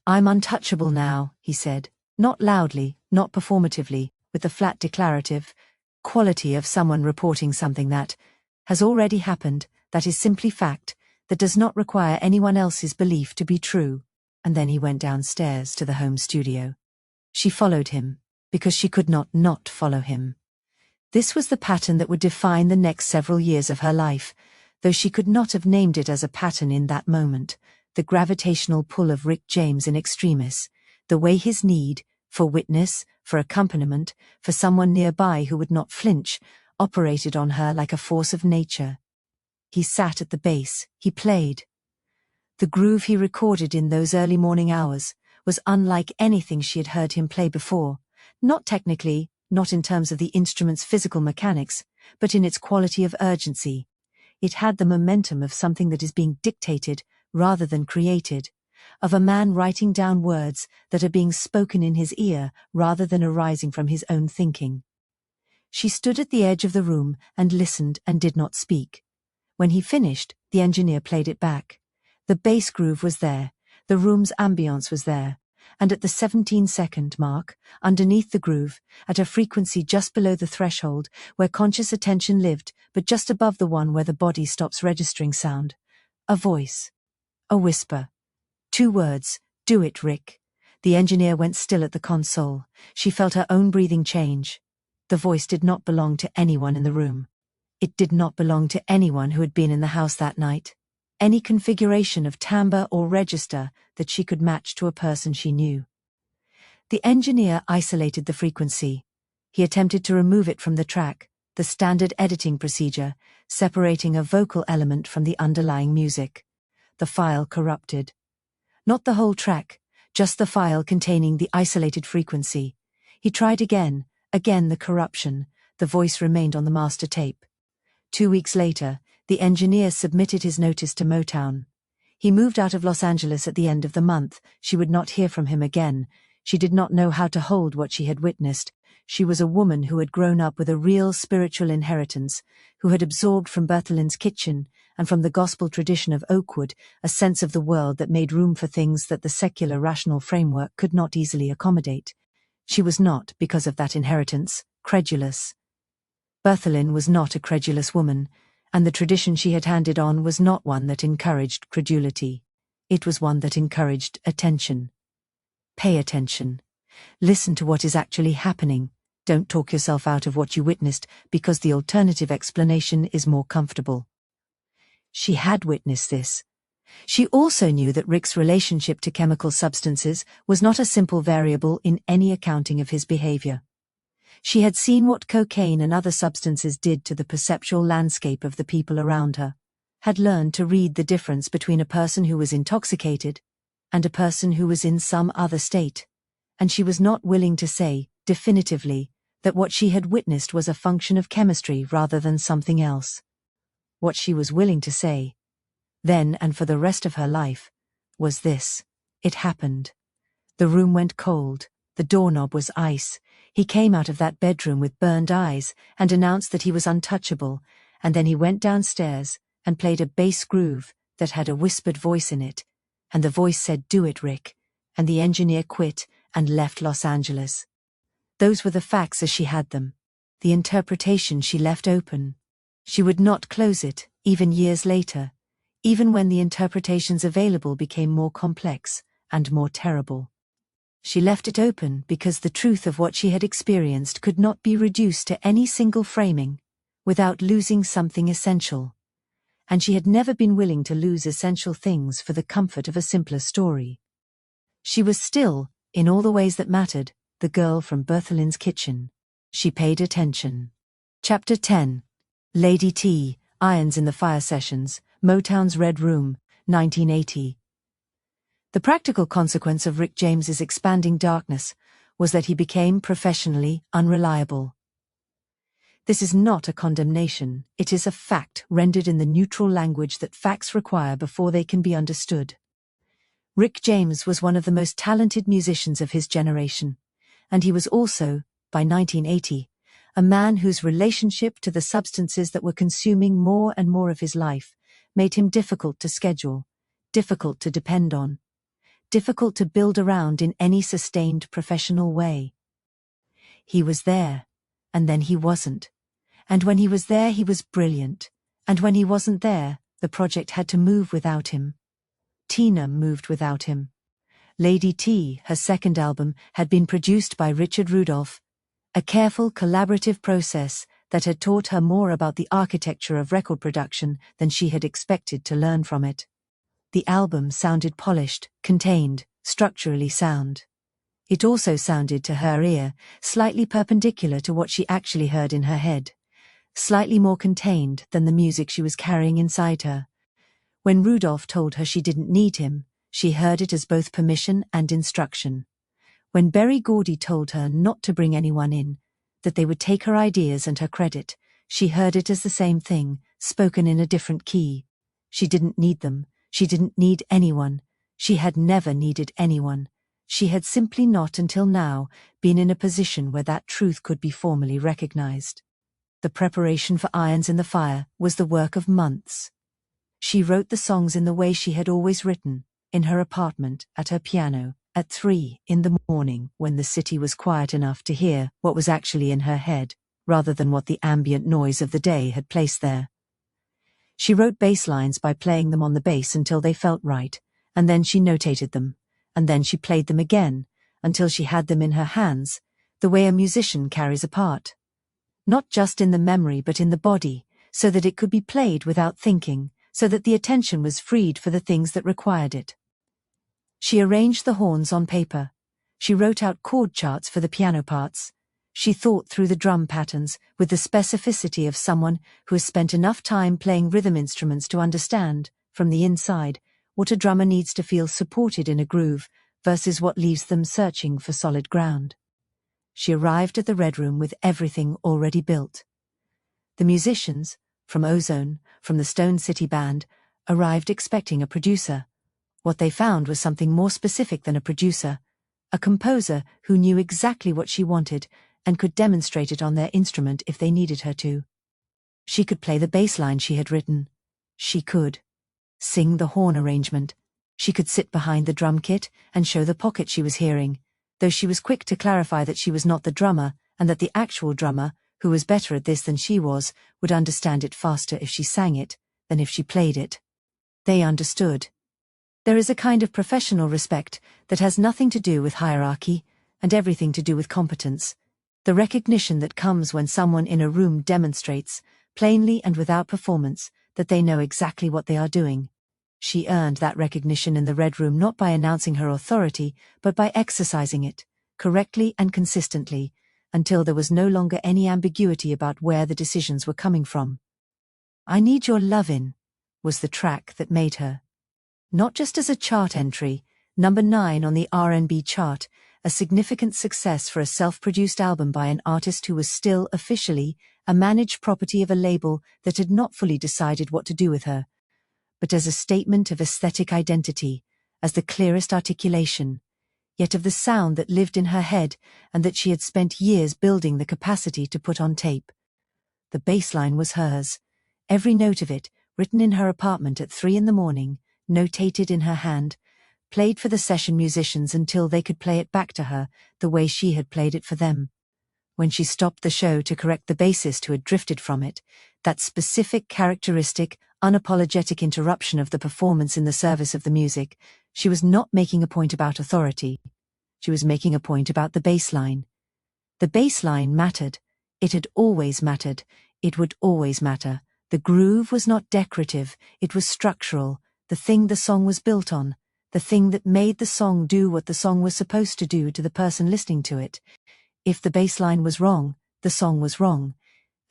"I'm untouchable now," he said, not loudly, not performatively, with the flat declarative quality of someone reporting something that has already happened, that is simply fact, that does not require anyone else's belief to be true. And then he went downstairs to the home studio. She followed him, because she could not follow him. This was the pattern that would define the next several years of her life, though she could not have named it as a pattern in that moment. The gravitational pull of Rick James in extremis, the way his need for witness, for accompaniment, for someone nearby who would not flinch, operated on her like a force of nature. He sat at the bass, he played. The groove he recorded in those early morning hours was unlike anything she had heard him play before, not technically, not in terms of the instrument's physical mechanics, but in its quality of urgency. It had the momentum of something that is being dictated rather than created, of a man writing down words that are being spoken in his ear rather than arising from his own thinking. She stood at the edge of the room and listened and did not speak. When he finished, the engineer played it back. The bass groove was there, the room's ambience was there, and at the 17-second mark, underneath the groove, at a frequency just below the threshold where conscious attention lived, but just above the one where the body stops registering sound, a voice. A whisper. 2 words, "Do it, Rick." The engineer went still at the console. She felt her own breathing change. The voice did not belong to anyone in the room. It did not belong to anyone who had been in the house that night. Any configuration of timbre or register that she could match to a person she knew. The engineer isolated the frequency. He attempted to remove it from the track, the standard editing procedure, separating a vocal element from the underlying music. The file corrupted. Not the whole track, just the file containing the isolated frequency. He tried again the corruption. The voice remained on the master tape. 2 weeks later, the engineer submitted his notice to Motown. He moved out of Los Angeles at the end of the month. She would not hear from him again. She did not know how to hold what she had witnessed. She was a woman who had grown up with a real spiritual inheritance, who had absorbed from Berthelin's kitchen and from the gospel tradition of Oakwood a sense of the world that made room for things that the secular rational framework could not easily accommodate. She was not, because of that inheritance, credulous. Berthelin was not a credulous woman, and the tradition she had handed on was not one that encouraged credulity. It was one that encouraged attention. Pay attention. Listen to what is actually happening. Don't talk yourself out of what you witnessed because the alternative explanation is more comfortable. She had witnessed this. She also knew that Rick's relationship to chemical substances was not a simple variable in any accounting of his behavior. She had seen what cocaine and other substances did to the perceptual landscape of the people around her, had learned to read the difference between a person who was intoxicated and a person who was in some other state, and she was not willing to say, definitively, that what she had witnessed was a function of chemistry rather than something else. What she was willing to say, then and for the rest of her life, was this: it happened. The room went cold, the doorknob was ice. He came out of that bedroom with burned eyes and announced that he was untouchable, and then he went downstairs and played a bass groove that had a whispered voice in it, and the voice said, "Do it, Rick," and the engineer quit and left Los Angeles. Those were the facts as she had them. The interpretation she left open. She would not close it, even years later, even when the interpretations available became more complex and more terrible. She left it open because the truth of what she had experienced could not be reduced to any single framing, without losing something essential. And she had never been willing to lose essential things for the comfort of a simpler story. She was still, in all the ways that mattered, the girl from Bertholin's kitchen. She paid attention. Chapter 10. Lady T. Irons in the Fire Sessions, Motown's Red Room, 1980. The practical consequence of Rick James's expanding darkness was that he became professionally unreliable. This is not a condemnation, it is a fact rendered in the neutral language that facts require before they can be understood. Rick James was one of the most talented musicians of his generation, and he was also, by 1980, a man whose relationship to the substances that were consuming more and more of his life made him difficult to schedule, difficult to depend on, difficult to build around in any sustained professional way. He was there, and then he wasn't. And when he was there he was brilliant, and when he wasn't there, the project had to move without him. Teena moved without him. Lady T, her second album, had been produced by Richard Rudolph, a careful collaborative process that had taught her more about the architecture of record production than she had expected to learn from it. The album sounded polished, contained, structurally sound. It also sounded to her ear slightly perpendicular to what she actually heard in her head, slightly more contained than the music she was carrying inside her. When Rudolph told her she didn't need him, she heard it as both permission and instruction. When Berry Gordy told her not to bring anyone in, that they would take her ideas and her credit, she heard it as the same thing, spoken in a different key. She didn't need them. She didn't need anyone. She had never needed anyone. She had simply not until now been in a position where that truth could be formally recognized. The preparation for Irons in the Fire was the work of months. She wrote the songs in the way she had always written, in her apartment, at her piano, at 3 in the morning when the city was quiet enough to hear what was actually in her head, rather than what the ambient noise of the day had placed there. She wrote bass lines by playing them on the bass until they felt right, and then she notated them, and then she played them again, until she had them in her hands, the way a musician carries a part. Not just in the memory but in the body, so that it could be played without thinking, so that the attention was freed for the things that required it. She arranged the horns on paper. She wrote out chord charts for the piano parts. She thought through the drum patterns with the specificity of someone who has spent enough time playing rhythm instruments to understand, from the inside, what a drummer needs to feel supported in a groove versus what leaves them searching for solid ground. She arrived at the Red Room with everything already built. The musicians, from Ozone, from the Stone City Band, arrived expecting a producer. What they found was something more specific than a producer, a composer who knew exactly what she wanted and could demonstrate it on their instrument if they needed her to. She could play the bass line she had written. She could sing the horn arrangement. She could sit behind the drum kit and show the pocket she was hearing, though she was quick to clarify that she was not the drummer and that the actual drummer, who was better at this than she was, would understand it faster if she sang it than if she played it. They understood. There is a kind of professional respect that has nothing to do with hierarchy and everything to do with competence. The recognition that comes when someone in a room demonstrates, plainly and without performance, that they know exactly what they are doing. She earned that recognition in the Red Room not by announcing her authority, but by exercising it, correctly and consistently, until there was no longer any ambiguity about where the decisions were coming from. "I Need Your Lovin'" was the track that made her. Not just as a chart entry, number 9 on the R&B chart, a significant success for a self-produced album by an artist who was still, officially, a managed property of a label that had not fully decided what to do with her, but as a statement of aesthetic identity, as the clearest articulation, yet of the sound that lived in her head and that she had spent years building the capacity to put on tape. The bass line was hers, every note of it, written in her apartment at 3 in the morning, notated in her hand, played for the session musicians until they could play it back to her the way she had played it for them. When she stopped the show to correct the bassist who had drifted from it, that specific, characteristic, unapologetic interruption of the performance in the service of the music, she was not making a point about authority. She was making a point about the bass line. The bass line mattered. It had always mattered. It would always matter. The groove was not decorative, it was structural, the thing the song was built on, the thing that made the song do what the song was supposed to do to the person listening to it. If the bass line was wrong, the song was wrong,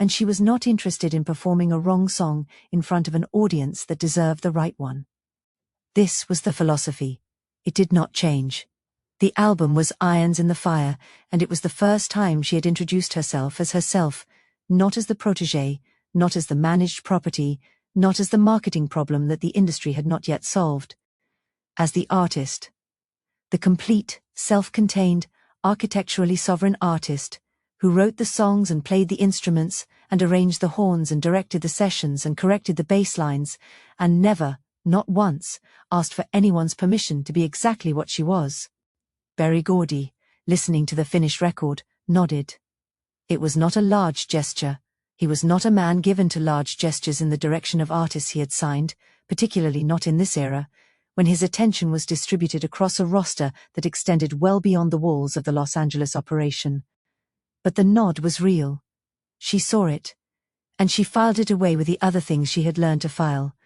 and she was not interested in performing a wrong song in front of an audience that deserved the right one. This was the philosophy. It did not change. The album was irons in the fire, and it was the first time she had introduced herself as herself, not as the protégé, not as the managed property, not as the marketing problem that the industry had not yet solved. As the artist. The complete, self-contained, architecturally sovereign artist, who wrote the songs and played the instruments, and arranged the horns and directed the sessions and corrected the bass lines, and never, not once, asked for anyone's permission to be exactly what she was. Berry Gordy, listening to the finished record, nodded. It was not a large gesture. He was not a man given to large gestures in the direction of artists he had signed, particularly not in this era, when his attention was distributed across a roster that extended well beyond the walls of the Los Angeles operation. But the nod was real. She saw it, and she filed it away with the other things she had learned to file.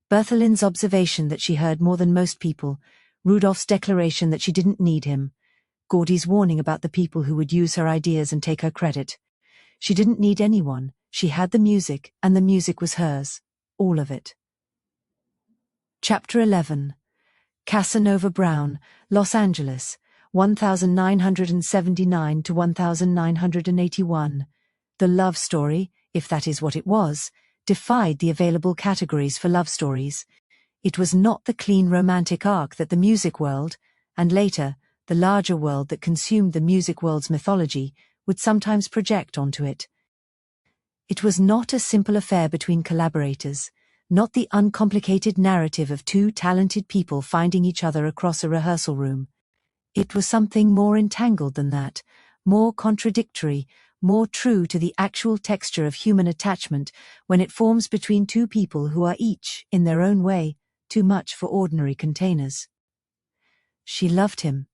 Bertha Lynn's observation that she heard more than most people, Rudolph's declaration that she didn't need him, Gordy's warning about the people who would use her ideas and take her credit. She didn't need anyone, she had the music, and the music was hers. All of it. Chapter 11. Casanova Brown, Los Angeles, 1979 to 1981. The love story, if that is what it was, defied the available categories for love stories. It was not the clean romantic arc that the music world, and later, the larger world that consumed the music world's mythology, would sometimes project onto it. It was not a simple affair between collaborators, not the uncomplicated narrative of two talented people finding each other across a rehearsal room. It was something more entangled than that, more contradictory, more true to the actual texture of human attachment when it forms between two people who are each, in their own way, too much for ordinary containers. She loved him.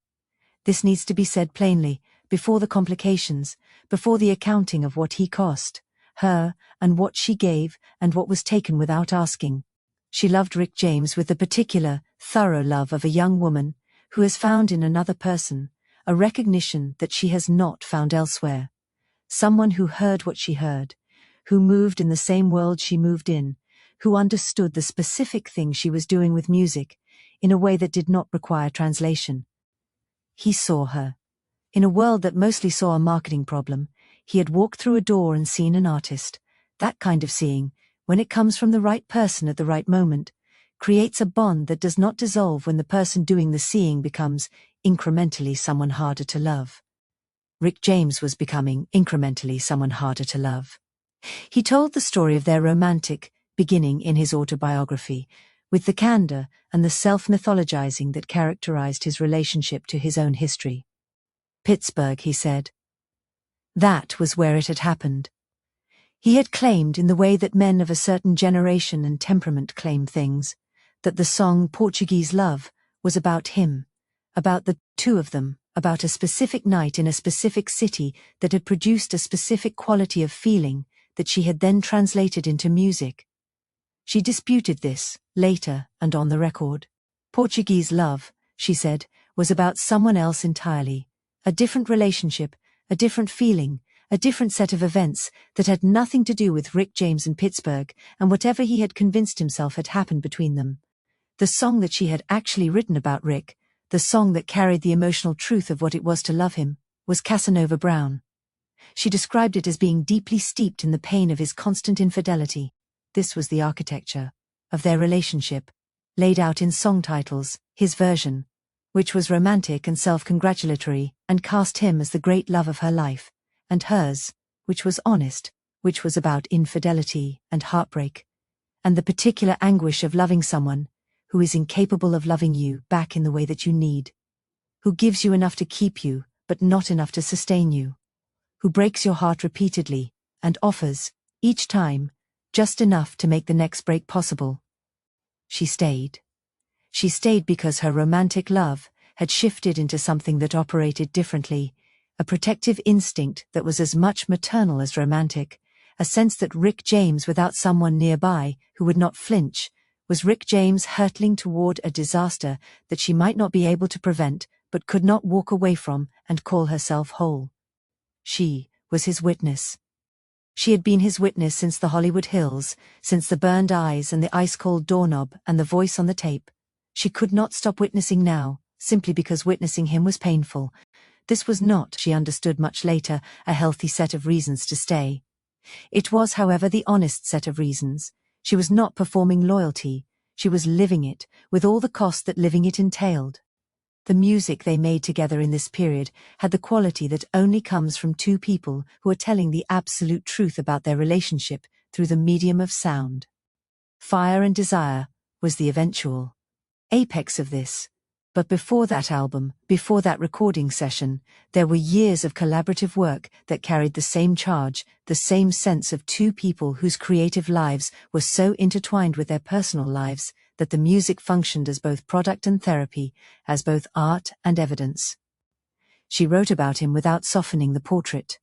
This needs to be said plainly, before the complications, before the accounting of what he cost, her, and what she gave, and what was taken without asking. She loved Rick James with the particular, thorough love of a young woman, who has found in another person, a recognition that she has not found elsewhere. Someone who heard what she heard, who moved in the same world she moved in, who understood the specific thing she was doing with music, in a way that did not require translation. He saw her. In a world that mostly saw a marketing problem, he had walked through a door and seen an artist. That kind of seeing, when it comes from the right person at the right moment, creates a bond that does not dissolve when the person doing the seeing becomes, incrementally, someone harder to love. Rick James was becoming, incrementally, someone harder to love. He told the story of their romantic beginning in his autobiography, with the candor and the self-mythologizing that characterized his relationship to his own history. Pittsburgh, he said. That was where it had happened. He had claimed, in the way that men of a certain generation and temperament claim things, that the song Portuguese Love was about him, about the two of them, about a specific night in a specific city that had produced a specific quality of feeling that she had then translated into music. She disputed this, later and on the record. Portuguese Love, she said, was about someone else entirely, a different relationship, a different feeling, a different set of events that had nothing to do with Rick James and Pittsburgh and whatever he had convinced himself had happened between them. The song that she had actually written about Rick, the song that carried the emotional truth of what it was to love him, was Casanova Brown. She described it as being deeply steeped in the pain of his constant infidelity. This was the architecture of their relationship, laid out in song titles, his version, which was romantic and self-congratulatory, and cast him as the great love of her life, and hers, which was honest, which was about infidelity and heartbreak, and the particular anguish of loving someone, who is incapable of loving you back in the way that you need, who gives you enough to keep you, but not enough to sustain you, who breaks your heart repeatedly, and offers, each time, just enough to make the next break possible. She stayed. She stayed because her romantic love had shifted into something that operated differently, a protective instinct that was as much maternal as romantic, a sense that Rick James, without someone nearby who would not flinch, was Rick James hurtling toward a disaster that she might not be able to prevent but could not walk away from and call herself whole. She was his witness. She had been his witness since the Hollywood Hills, since the burned eyes and the ice-cold doorknob and the voice on the tape. She could not stop witnessing now, simply because witnessing him was painful. This was not, she understood much later, a healthy set of reasons to stay. It was, however, the honest set of reasons. She was not performing loyalty, she was living it, with all the cost that living it entailed. The music they made together in this period had the quality that only comes from two people who are telling the absolute truth about their relationship through the medium of sound. Fire and Desire was the eventual apex of this. But before that album, before that recording session, there were years of collaborative work that carried the same charge, the same sense of two people whose creative lives were so intertwined with their personal lives, that the music functioned as both product and therapy, as both art and evidence. She wrote about him without softening the portrait.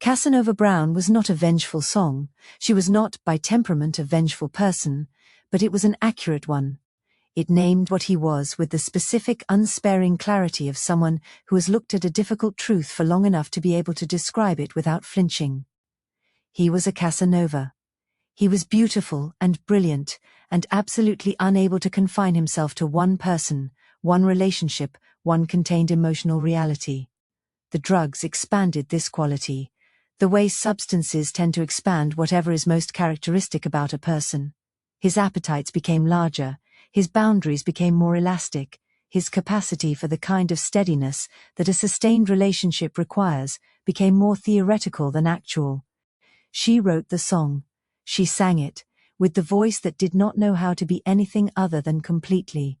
Casanova Brown was not a vengeful song, she was not, by temperament, a vengeful person, but it was an accurate one. It named what he was with the specific, unsparing clarity of someone who has looked at a difficult truth for long enough to be able to describe it without flinching. He was a Casanova. He was beautiful and brilliant, and absolutely unable to confine himself to one person, one relationship, one contained emotional reality. The drugs expanded this quality, the way substances tend to expand whatever is most characteristic about a person. His appetites became larger, his boundaries became more elastic, his capacity for the kind of steadiness that a sustained relationship requires became more theoretical than actual. She wrote the song. She sang it, with the voice that did not know how to be anything other than completely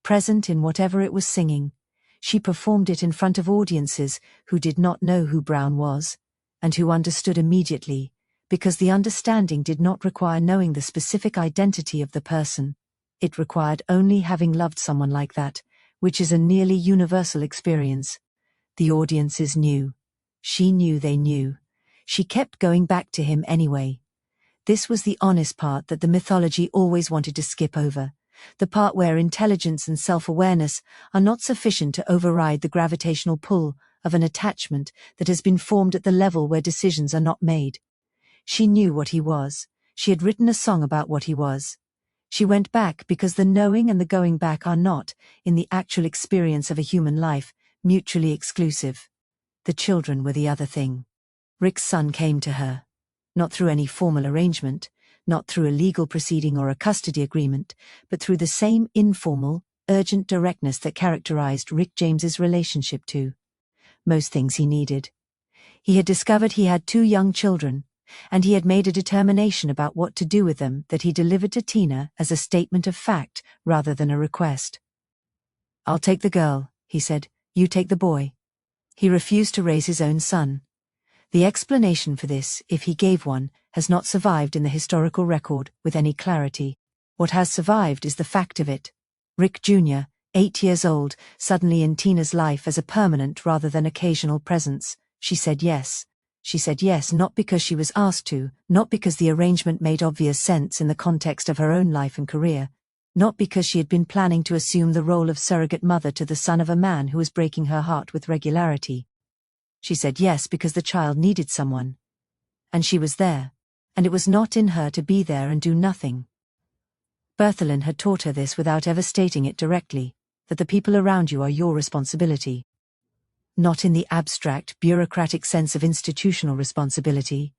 present in whatever it was singing. She performed it in front of audiences who did not know who Brown was, and who understood immediately, because the understanding did not require knowing the specific identity of the person. It required only having loved someone like that, which is a nearly universal experience. The audiences knew. She knew they knew. She kept going back to him anyway. This was the honest part that the mythology always wanted to skip over, the part where intelligence and self-awareness are not sufficient to override the gravitational pull of an attachment that has been formed at the level where decisions are not made. She knew what he was. She had written a song about what he was. She went back because the knowing and the going back are not, in the actual experience of a human life, mutually exclusive. The children were the other thing. Rick's son came to her. Not through any formal arrangement, not through a legal proceeding or a custody agreement, but through the same informal, urgent directness that characterized Rick James's relationship to most things he needed. He had discovered he had 2 young children, and he had made a determination about what to do with them that he delivered to Teena as a statement of fact rather than a request. "I'll take the girl," he said, "you take the boy." He refused to raise his own son. The explanation for this, if he gave one, has not survived in the historical record with any clarity. What has survived is the fact of it. Rick Jr., 8 years old, suddenly in Teena's life as a permanent rather than occasional presence. She said yes. She said yes not because she was asked to, not because the arrangement made obvious sense in the context of her own life and career, not because she had been planning to assume the role of surrogate mother to the son of a man who was breaking her heart with regularity. She said yes because the child needed someone. And she was there. And it was not in her to be there and do nothing. Berthelin had taught her this without ever stating it directly, that the people around you are your responsibility. Not in the abstract, bureaucratic sense of institutional responsibility,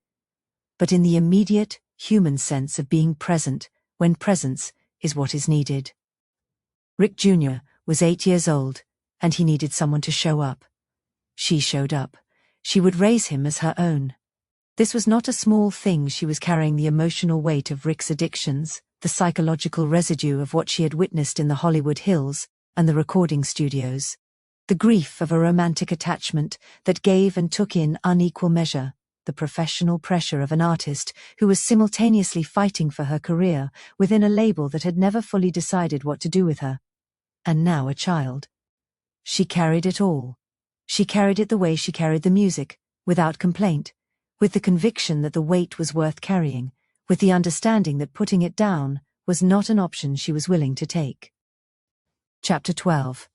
but in the immediate, human sense of being present, when presence is what is needed. Rick Jr. was 8 years old, and he needed someone to show up. She showed up. She would raise him as her own. This was not a small thing. She was carrying the emotional weight of Rick's addictions, the psychological residue of what she had witnessed in the Hollywood Hills and the recording studios, the grief of a romantic attachment that gave and took in unequal measure, the professional pressure of an artist who was simultaneously fighting for her career within a label that had never fully decided what to do with her. And now a child. She carried it all. She carried it the way she carried the music, without complaint, with the conviction that the weight was worth carrying, with the understanding that putting it down was not an option she was willing to take. Chapter 12.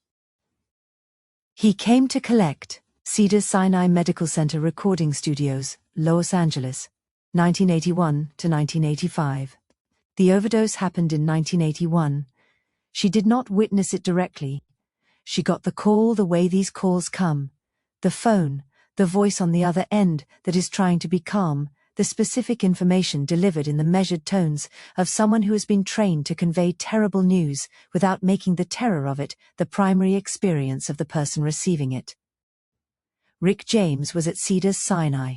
He came to collect. Cedars-Sinai Medical Center Recording Studios, Los Angeles, 1981 to 1985. The overdose happened in 1981. She did not witness it directly. She got the call the way these calls come. The phone, the voice on the other end that is trying to be calm, the specific information delivered in the measured tones of someone who has been trained to convey terrible news without making the terror of it the primary experience of the person receiving it. Rick James was at Cedars-Sinai.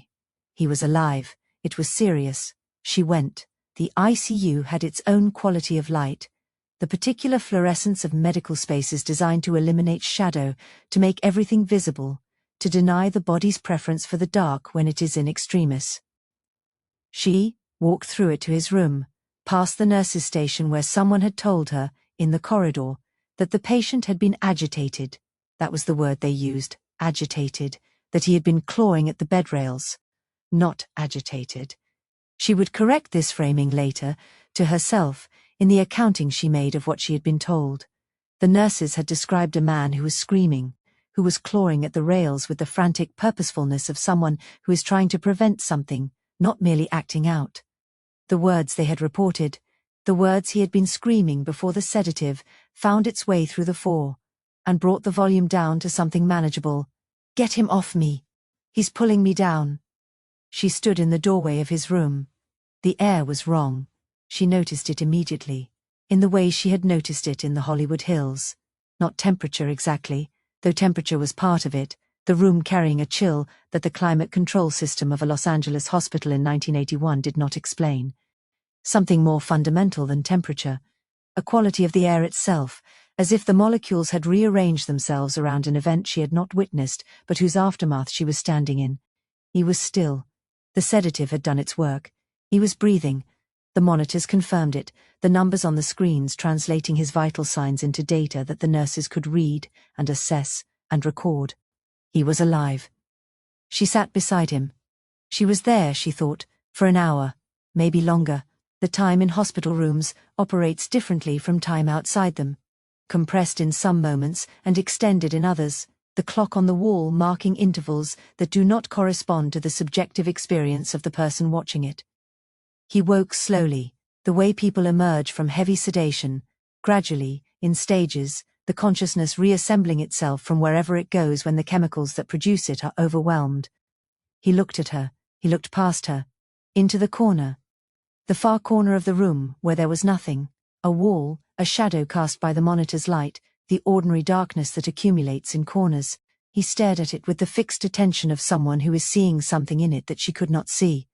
He was alive. It was serious. She went. The ICU had its own quality of light. The particular fluorescence of medical spaces designed to eliminate shadow, to make everything visible, to deny the body's preference for the dark when it is in extremis. She walked through it to his room, past the nurse's station where someone had told her, in the corridor, that the patient had been agitated. That was the word they used, agitated, that he had been clawing at the bed rails. Not agitated. She would correct this framing later, to herself, in the accounting she made of what she had been told. The nurses had described a man who was screaming, who was clawing at the rails with the frantic purposefulness of someone who is trying to prevent something, not merely acting out. The words they had reported, the words he had been screaming before the sedative, found its way through the four, and brought the volume down to something manageable. "Get him off me. He's pulling me down." She stood in the doorway of his room. The air was wrong. She noticed it immediately, in the way she had noticed it in the Hollywood Hills. Not temperature exactly, though temperature was part of it, the room carrying a chill that the climate control system of a Los Angeles hospital in 1981 did not explain. Something more fundamental than temperature, a quality of the air itself, as if the molecules had rearranged themselves around an event she had not witnessed, but whose aftermath she was standing in. He was still. The sedative had done its work. He was breathing. The monitors confirmed it, the numbers on the screens translating his vital signs into data that the nurses could read and assess and record. He was alive. She sat beside him. She was there, she thought, for an hour, maybe longer. The time in hospital rooms operates differently from time outside them. Compressed in some moments and extended in others, the clock on the wall marking intervals that do not correspond to the subjective experience of the person watching it. He woke slowly, the way people emerge from heavy sedation, gradually, in stages, the consciousness reassembling itself from wherever it goes when the chemicals that produce it are overwhelmed. He looked at her, he looked past her, into the corner. The far corner of the room, where there was nothing, a wall, a shadow cast by the monitor's light, the ordinary darkness that accumulates in corners. He stared at it with the fixed attention of someone who is seeing something in it that she could not see.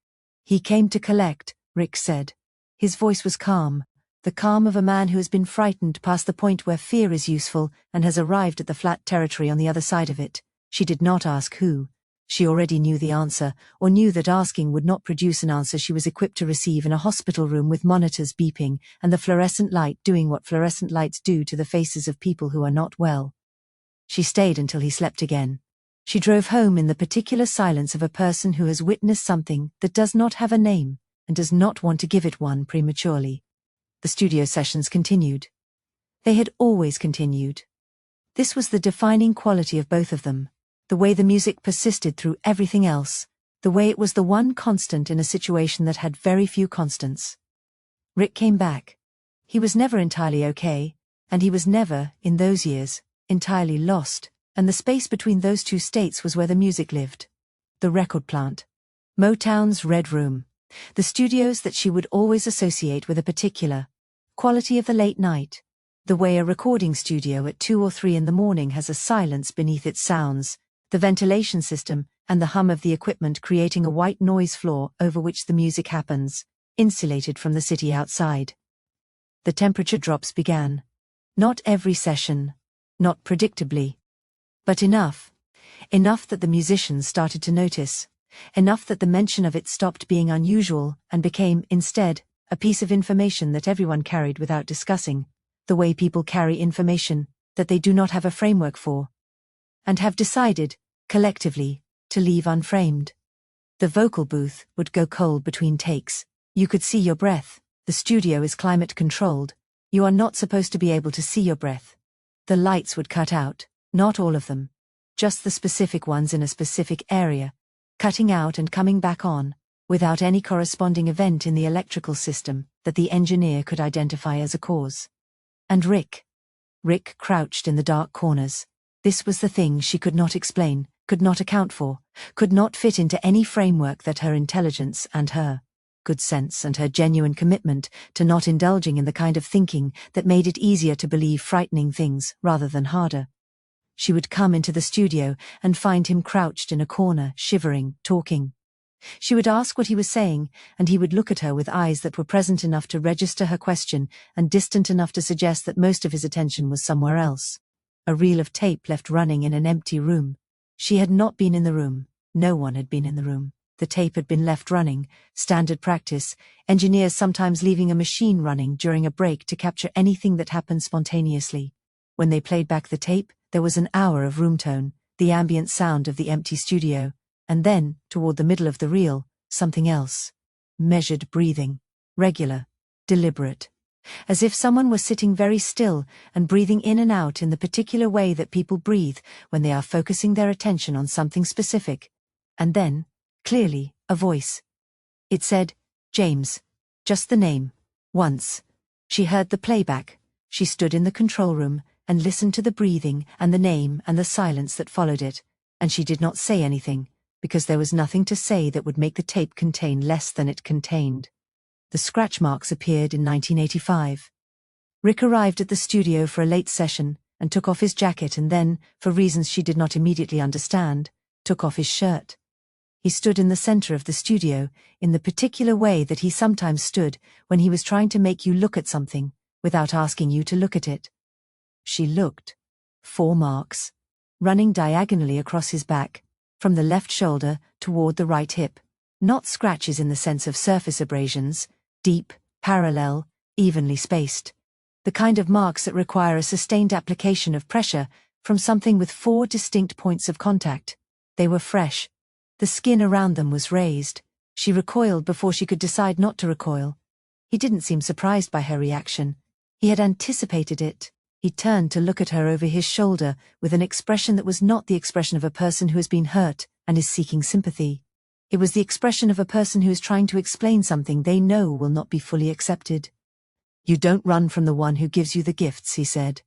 "He came to collect," Rick said. His voice was calm, the calm of a man who has been frightened past the point where fear is useful and has arrived at the flat territory on the other side of it. She did not ask who. She already knew the answer, or knew that asking would not produce an answer she was equipped to receive in a hospital room with monitors beeping and the fluorescent light doing what fluorescent lights do to the faces of people who are not well. She stayed until he slept again. She drove home in the particular silence of a person who has witnessed something that does not have a name and does not want to give it one prematurely. The studio sessions continued. They had always continued. This was the defining quality of both of them. The way the music persisted through everything else, the way it was the one constant in a situation that had very few constants. Rick came back. He was never entirely okay, and he was never, in those years, entirely lost, and the space between those two states was where the music lived. The record plant. Motown's Red Room. The studios that she would always associate with a particular quality of the late night. The way a recording studio at 2 or 3 in the morning has a silence beneath its sounds, the ventilation system, and the hum of the equipment creating a white noise floor over which the music happens, insulated from the city outside. The temperature drops began. Not every session, not predictably, but enough that the musicians started to notice, enough that the mention of it stopped being unusual and became, instead, a piece of information that everyone carried without discussing, the way people carry information that they do not have a framework for, and have decided, collectively, to leave unframed. The vocal booth would go cold between takes. You could see your breath. The studio is climate controlled. You are not supposed to be able to see your breath. The lights would cut out, not all of them, just the specific ones in a specific area, cutting out and coming back on, without any corresponding event in the electrical system that the engineer could identify as a cause. And Rick crouched in the dark corners. This was the thing she could not explain, could not account for, could not fit into any framework that her intelligence and her good sense and her genuine commitment to not indulging in the kind of thinking that made it easier to believe frightening things rather than harder. She would come into the studio and find him crouched in a corner, shivering, talking. She would ask what he was saying, and he would look at her with eyes that were present enough to register her question and distant enough to suggest that most of his attention was somewhere else. A reel of tape left running in an empty room. She had not been in the room. No one had been in the room. The tape had been left running, standard practice, engineers sometimes leaving a machine running during a break to capture anything that happened spontaneously. When they played back the tape, there was an hour of room tone, the ambient sound of the empty studio, and then, toward the middle of the reel, something else. Measured breathing. Regular. Deliberate. As if someone was sitting very still and breathing in and out in the particular way that people breathe when they are focusing their attention on something specific. And then, clearly, a voice. It said, James. Just the name. Once. She heard the playback. She stood in the control room and listened to the breathing and the name and the silence that followed it, and she did not say anything, because there was nothing to say that would make the tape contain less than it contained. The scratch marks appeared in 1985. Rick arrived at the studio for a late session and took off his jacket and then, for reasons she did not immediately understand, took off his shirt. He stood in the center of the studio, in the particular way that he sometimes stood when he was trying to make you look at something, without asking you to look at it. She looked. 4 marks. Running diagonally across his back, from the left shoulder toward the right hip. Not scratches in the sense of surface abrasions, deep, parallel, evenly spaced. The kind of marks that require a sustained application of pressure from something with 4 distinct points of contact. They were fresh. The skin around them was raised. She recoiled before she could decide not to recoil. He didn't seem surprised by her reaction. He had anticipated it. He turned to look at her over his shoulder with an expression that was not the expression of a person who has been hurt and is seeking sympathy. It was the expression of a person who is trying to explain something they know will not be fully accepted. You don't run from the one who gives you the gifts, he said.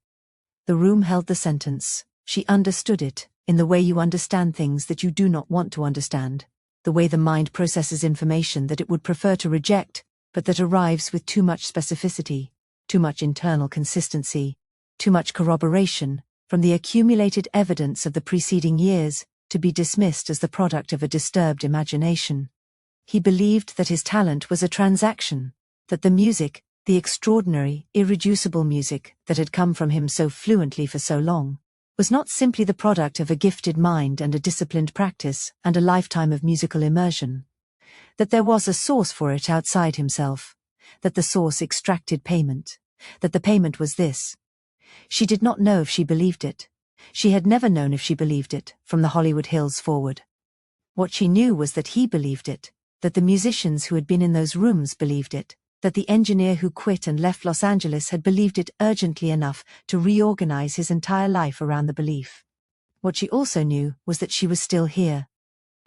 The room held the sentence. She understood it, in the way you understand things that you do not want to understand, the way the mind processes information that it would prefer to reject, but that arrives with too much specificity, too much internal consistency, too much corroboration, from the accumulated evidence of the preceding years, to be dismissed as the product of a disturbed imagination. He believed that his talent was a transaction, that the music, the extraordinary, irreducible music that had come from him so fluently for so long, was not simply the product of a gifted mind and a disciplined practice and a lifetime of musical immersion. That there was a source for it outside himself, that the source extracted payment, that the payment was this. She did not know if she believed it. She had never known if she believed it, from the Hollywood Hills forward. What she knew was that he believed it, that the musicians who had been in those rooms believed it, that the engineer who quit and left Los Angeles had believed it urgently enough to reorganize his entire life around the belief. What she also knew was that she was still here,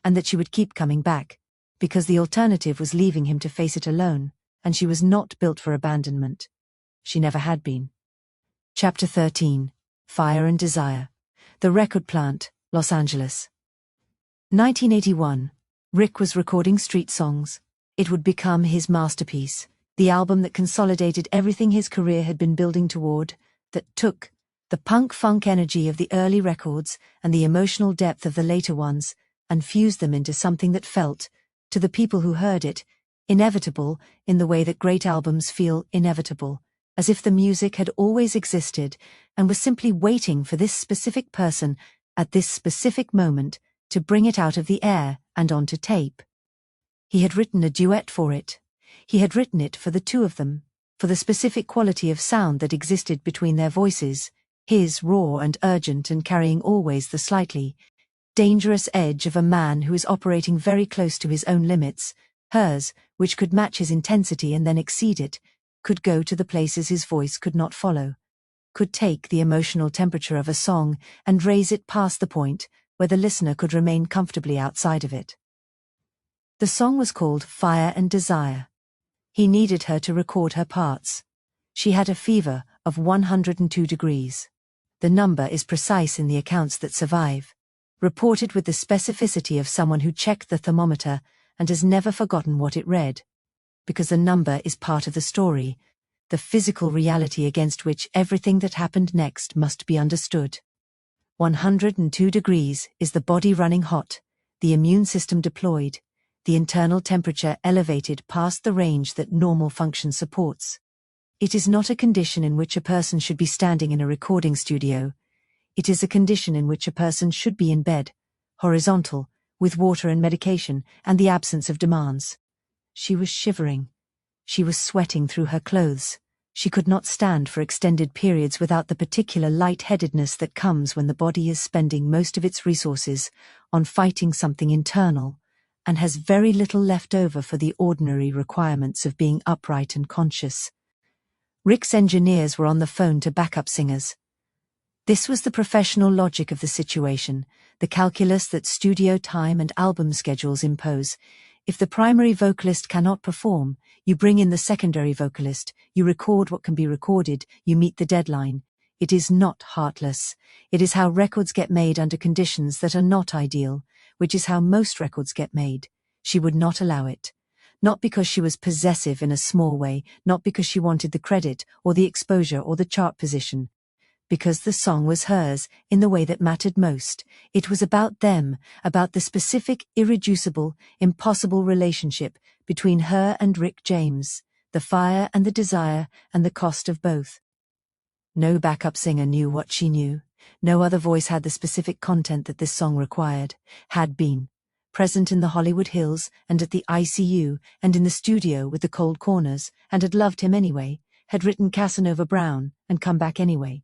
and that she would keep coming back, because the alternative was leaving him to face it alone, and she was not built for abandonment. She never had been. Chapter 13. Fire and Desire. The Record Plant, Los Angeles. 1981. Rick was recording Street Songs. It would become his masterpiece, the album that consolidated everything his career had been building toward, that took the punk-funk energy of the early records and the emotional depth of the later ones, and fused them into something that felt, to the people who heard it, inevitable in the way that great albums feel inevitable, as if the music had always existed and was simply waiting for this specific person at this specific moment to bring it out of the air and onto tape. He had written a duet for it. He had written it for the two of them, for the specific quality of sound that existed between their voices, his raw and urgent and carrying always the slightly dangerous edge of a man who is operating very close to his own limits, hers, which could match his intensity and then exceed it, could go to the places his voice could not follow, could take the emotional temperature of a song and raise it past the point where the listener could remain comfortably outside of it. The song was called Fire and Desire. He needed her to record her parts. She had a fever of 102 degrees. The number is precise in the accounts that survive, reported with the specificity of someone who checked the thermometer and has never forgotten what it read. Because the number is part of the story, the physical reality against which everything that happened next must be understood. 102 degrees is the body running hot, the immune system deployed, the internal temperature elevated past the range that normal function supports. It is not a condition in which a person should be standing in a recording studio. It is a condition in which a person should be in bed, horizontal, with water and medication, and the absence of demands. She was shivering. She was sweating through her clothes. She could not stand for extended periods without the particular lightheadedness that comes when the body is spending most of its resources on fighting something internal, and has very little left over for the ordinary requirements of being upright and conscious. Rick's engineers were on the phone to backup singers. This was the professional logic of the situation, the calculus that studio time and album schedules impose. If the primary vocalist cannot perform, you bring in the secondary vocalist, you record what can be recorded, you meet the deadline. It is not heartless. It is how records get made under conditions that are not ideal, which is how most records get made. She would not allow it. Not because she was possessive in a small way, not because she wanted the credit or the exposure or the chart position. Because the song was hers in the way that mattered most. It was about them, about the specific, irreducible, impossible relationship between her and Rick James, the fire and the desire and the cost of both. No backup singer knew what she knew. No other voice had the specific content that this song required, had been. Present in the Hollywood Hills and at the ICU and in the studio with the cold corners, and had loved him anyway, had written Casanova Brown and come back anyway.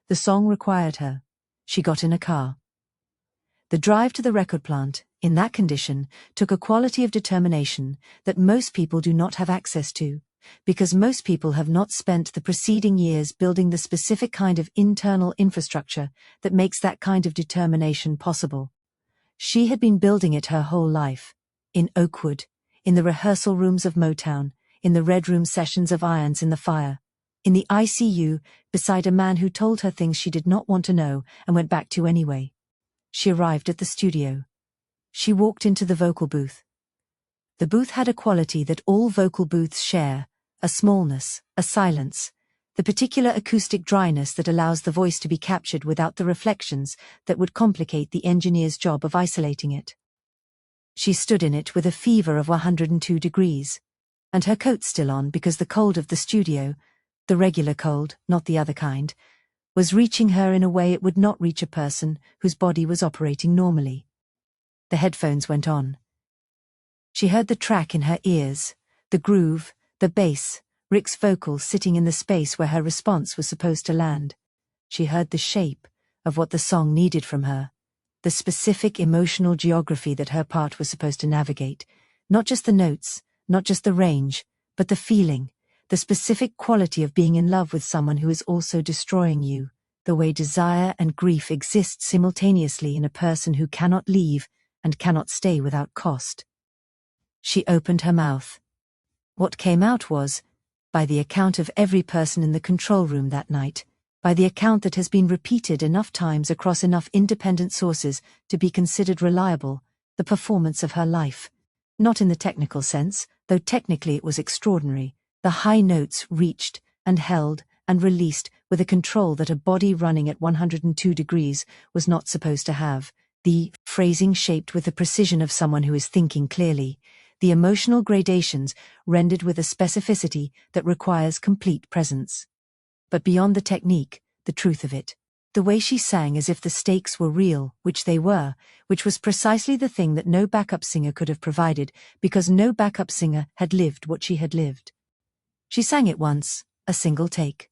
The song required her. She got in a car. The drive to the record plant, in that condition, took a quality of determination that most people do not have access to, because most people have not spent the preceding years building the specific kind of internal infrastructure that makes that kind of determination possible. She had been building it her whole life, in Oakwood, in the rehearsal rooms of Motown, in the Red Room sessions of Irons in the Fire, in the ICU, beside a man who told her things she did not want to know and went back to anyway. She arrived at the studio. She walked into the vocal booth. The booth had a quality that all vocal booths share, a smallness, a silence, the particular acoustic dryness that allows the voice to be captured without the reflections that would complicate the engineer's job of isolating it. She stood in it with a fever of 102 degrees, and her coat still on because the cold of the studio, the regular cold, not the other kind, was reaching her in a way it would not reach a person whose body was operating normally. The headphones went on. She heard the track in her ears, the groove, the bass, Rick's vocals sitting in the space where her response was supposed to land. She heard the shape of what the song needed from her, the specific emotional geography that her part was supposed to navigate, not just the notes, not just the range, but the feeling, the specific quality of being in love with someone who is also destroying you, the way desire and grief exist simultaneously in a person who cannot leave and cannot stay without cost. She opened her mouth. What came out was, by the account of every person in the control room that night, by the account that has been repeated enough times across enough independent sources to be considered reliable, the performance of her life. Not in the technical sense, though technically it was extraordinary. The high notes reached and held and released with a control that a body running at 102 degrees was not supposed to have. The phrasing shaped with the precision of someone who is thinking clearly, the emotional gradations rendered with a specificity that requires complete presence. But beyond the technique, the truth of it, the way she sang as if the stakes were real, which they were, which was precisely the thing that no backup singer could have provided, because no backup singer had lived what she had lived. She sang it once, a single take.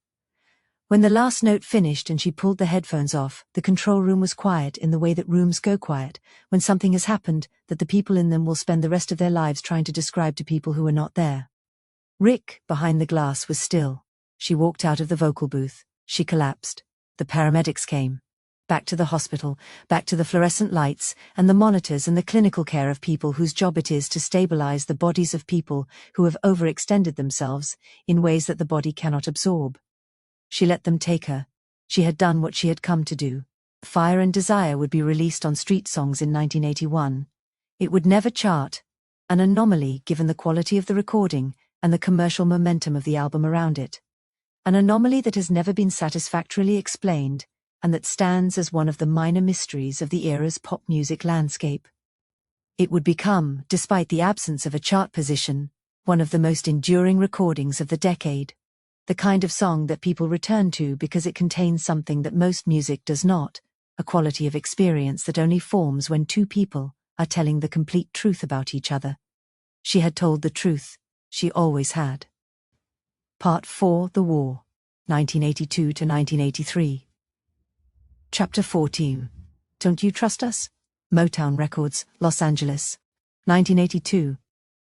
When the last note finished and she pulled the headphones off, the control room was quiet in the way that rooms go quiet when something has happened that the people in them will spend the rest of their lives trying to describe to people who are not there. Rick, behind the glass, was still. She walked out of the vocal booth. She collapsed. The paramedics came. Back to the hospital, back to the fluorescent lights and the monitors and the clinical care of people whose job it is to stabilize the bodies of people who have overextended themselves in ways that the body cannot absorb. She let them take her. She had done what she had come to do. Fire and Desire would be released on Street Songs in 1981. It would never chart, an anomaly given the quality of the recording and the commercial momentum of the album around it. An anomaly that has never been satisfactorily explained, and that stands as one of the minor mysteries of the era's pop music landscape. It would become, despite the absence of a chart position, one of the most enduring recordings of the decade. The kind of song that people return to because it contains something that most music does not, a quality of experience that only forms when two people are telling the complete truth about each other. She had told the truth. She always had. Part 4, The War, 1982 to 1983. Chapter 14. Don't You Trust Us? Motown Records, Los Angeles, 1982.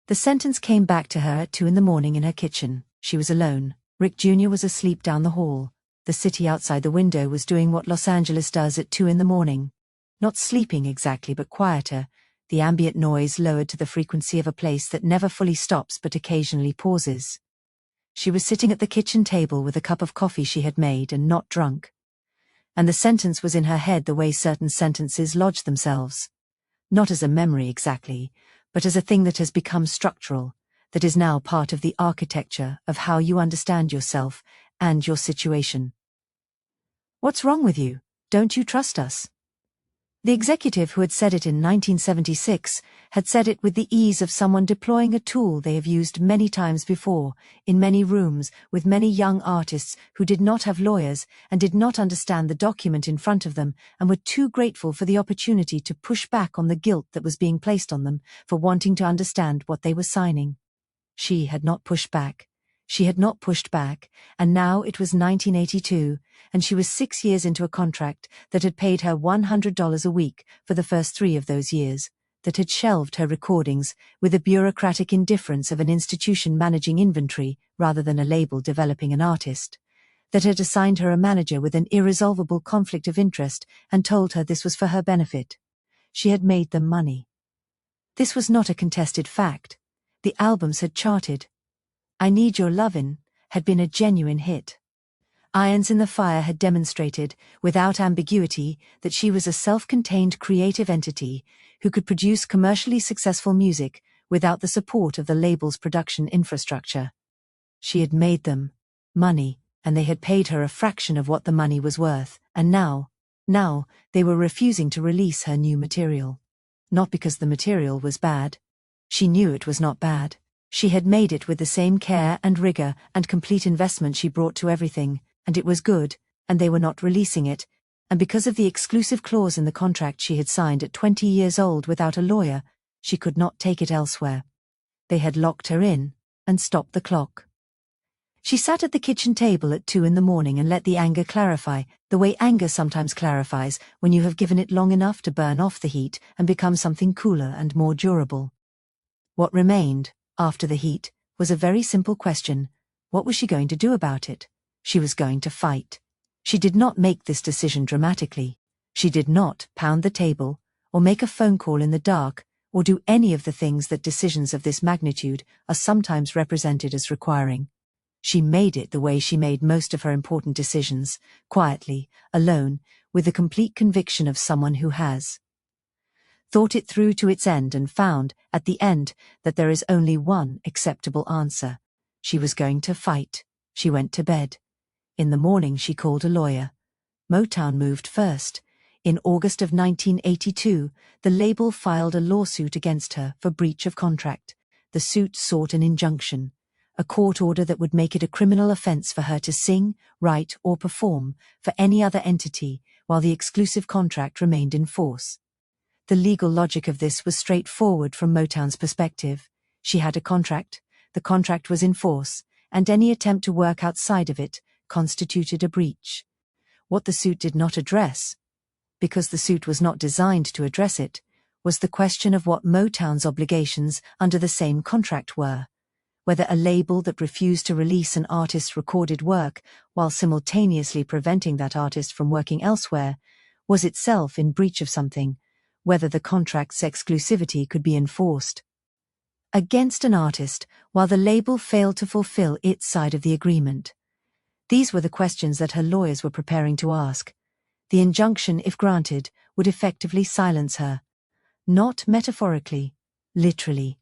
The sentence came back to her at 2 a.m. in her kitchen. She was alone. Rick Jr. was asleep down the hall. The city outside the window was doing what Los Angeles does at 2 a.m. Not sleeping exactly, but quieter, the ambient noise lowered to the frequency of a place that never fully stops but occasionally pauses. She was sitting at the kitchen table with a cup of coffee she had made and not drunk. And the sentence was in her head the way certain sentences lodge themselves. Not as a memory exactly, but as a thing that has become structural, that is now part of the architecture of how you understand yourself and your situation. What's wrong with you? Don't you trust us? The executive who had said it in 1976 had said it with the ease of someone deploying a tool they have used many times before, in many rooms, with many young artists who did not have lawyers and did not understand the document in front of them and were too grateful for the opportunity to push back on the guilt that was being placed on them for wanting to understand what they were signing. She had not pushed back. She had not pushed back, and now it was 1982, and she was 6 years into a contract that had paid her $100 a week for the first 3 of those years, that had shelved her recordings with the bureaucratic indifference of an institution managing inventory rather than a label developing an artist, that had assigned her a manager with an irresolvable conflict of interest and told her this was for her benefit. She had made them money. This was not a contested fact. The albums had charted. I Need Your Lovin' had been a genuine hit. Irons in the Fire had demonstrated, without ambiguity, that she was a self-contained creative entity who could produce commercially successful music without the support of the label's production infrastructure. She had made them money, and they had paid her a fraction of what the money was worth, and now they were refusing to release her new material. Not because the material was bad. She knew it was not bad. She had made it with the same care and rigor and complete investment she brought to everything, and it was good, and they were not releasing it, and because of the exclusive clause in the contract she had signed at 20 years old without a lawyer, she could not take it elsewhere. They had locked her in, and stopped the clock. She sat at the kitchen table at 2 a.m. and let the anger clarify, the way anger sometimes clarifies when you have given it long enough to burn off the heat and become something cooler and more durable. What remained, after the heat, was a very simple question. What was she going to do about it? She was going to fight. She did not make this decision dramatically. She did not pound the table, or make a phone call in the dark, or do any of the things that decisions of this magnitude are sometimes represented as requiring. She made it the way she made most of her important decisions, quietly, alone, with the complete conviction of someone who has thought it through to its end and found, at the end, that there is only one acceptable answer. She was going to fight. She went to bed. In the morning she called a lawyer. Motown moved first. In August of 1982, the label filed a lawsuit against her for breach of contract. The suit sought an injunction, a court order that would make it a criminal offense for her to sing, write, or perform for any other entity while the exclusive contract remained in force. The legal logic of this was straightforward from Motown's perspective. She had a contract, the contract was in force, and any attempt to work outside of it constituted a breach. What the suit did not address, because the suit was not designed to address it, was the question of what Motown's obligations under the same contract were. Whether a label that refused to release an artist's recorded work while simultaneously preventing that artist from working elsewhere was itself in breach of something, whether the contract's exclusivity could be enforced against an artist while the label failed to fulfill its side of the agreement. These were the questions that her lawyers were preparing to ask. The injunction, if granted, would effectively silence her. Not metaphorically, literally.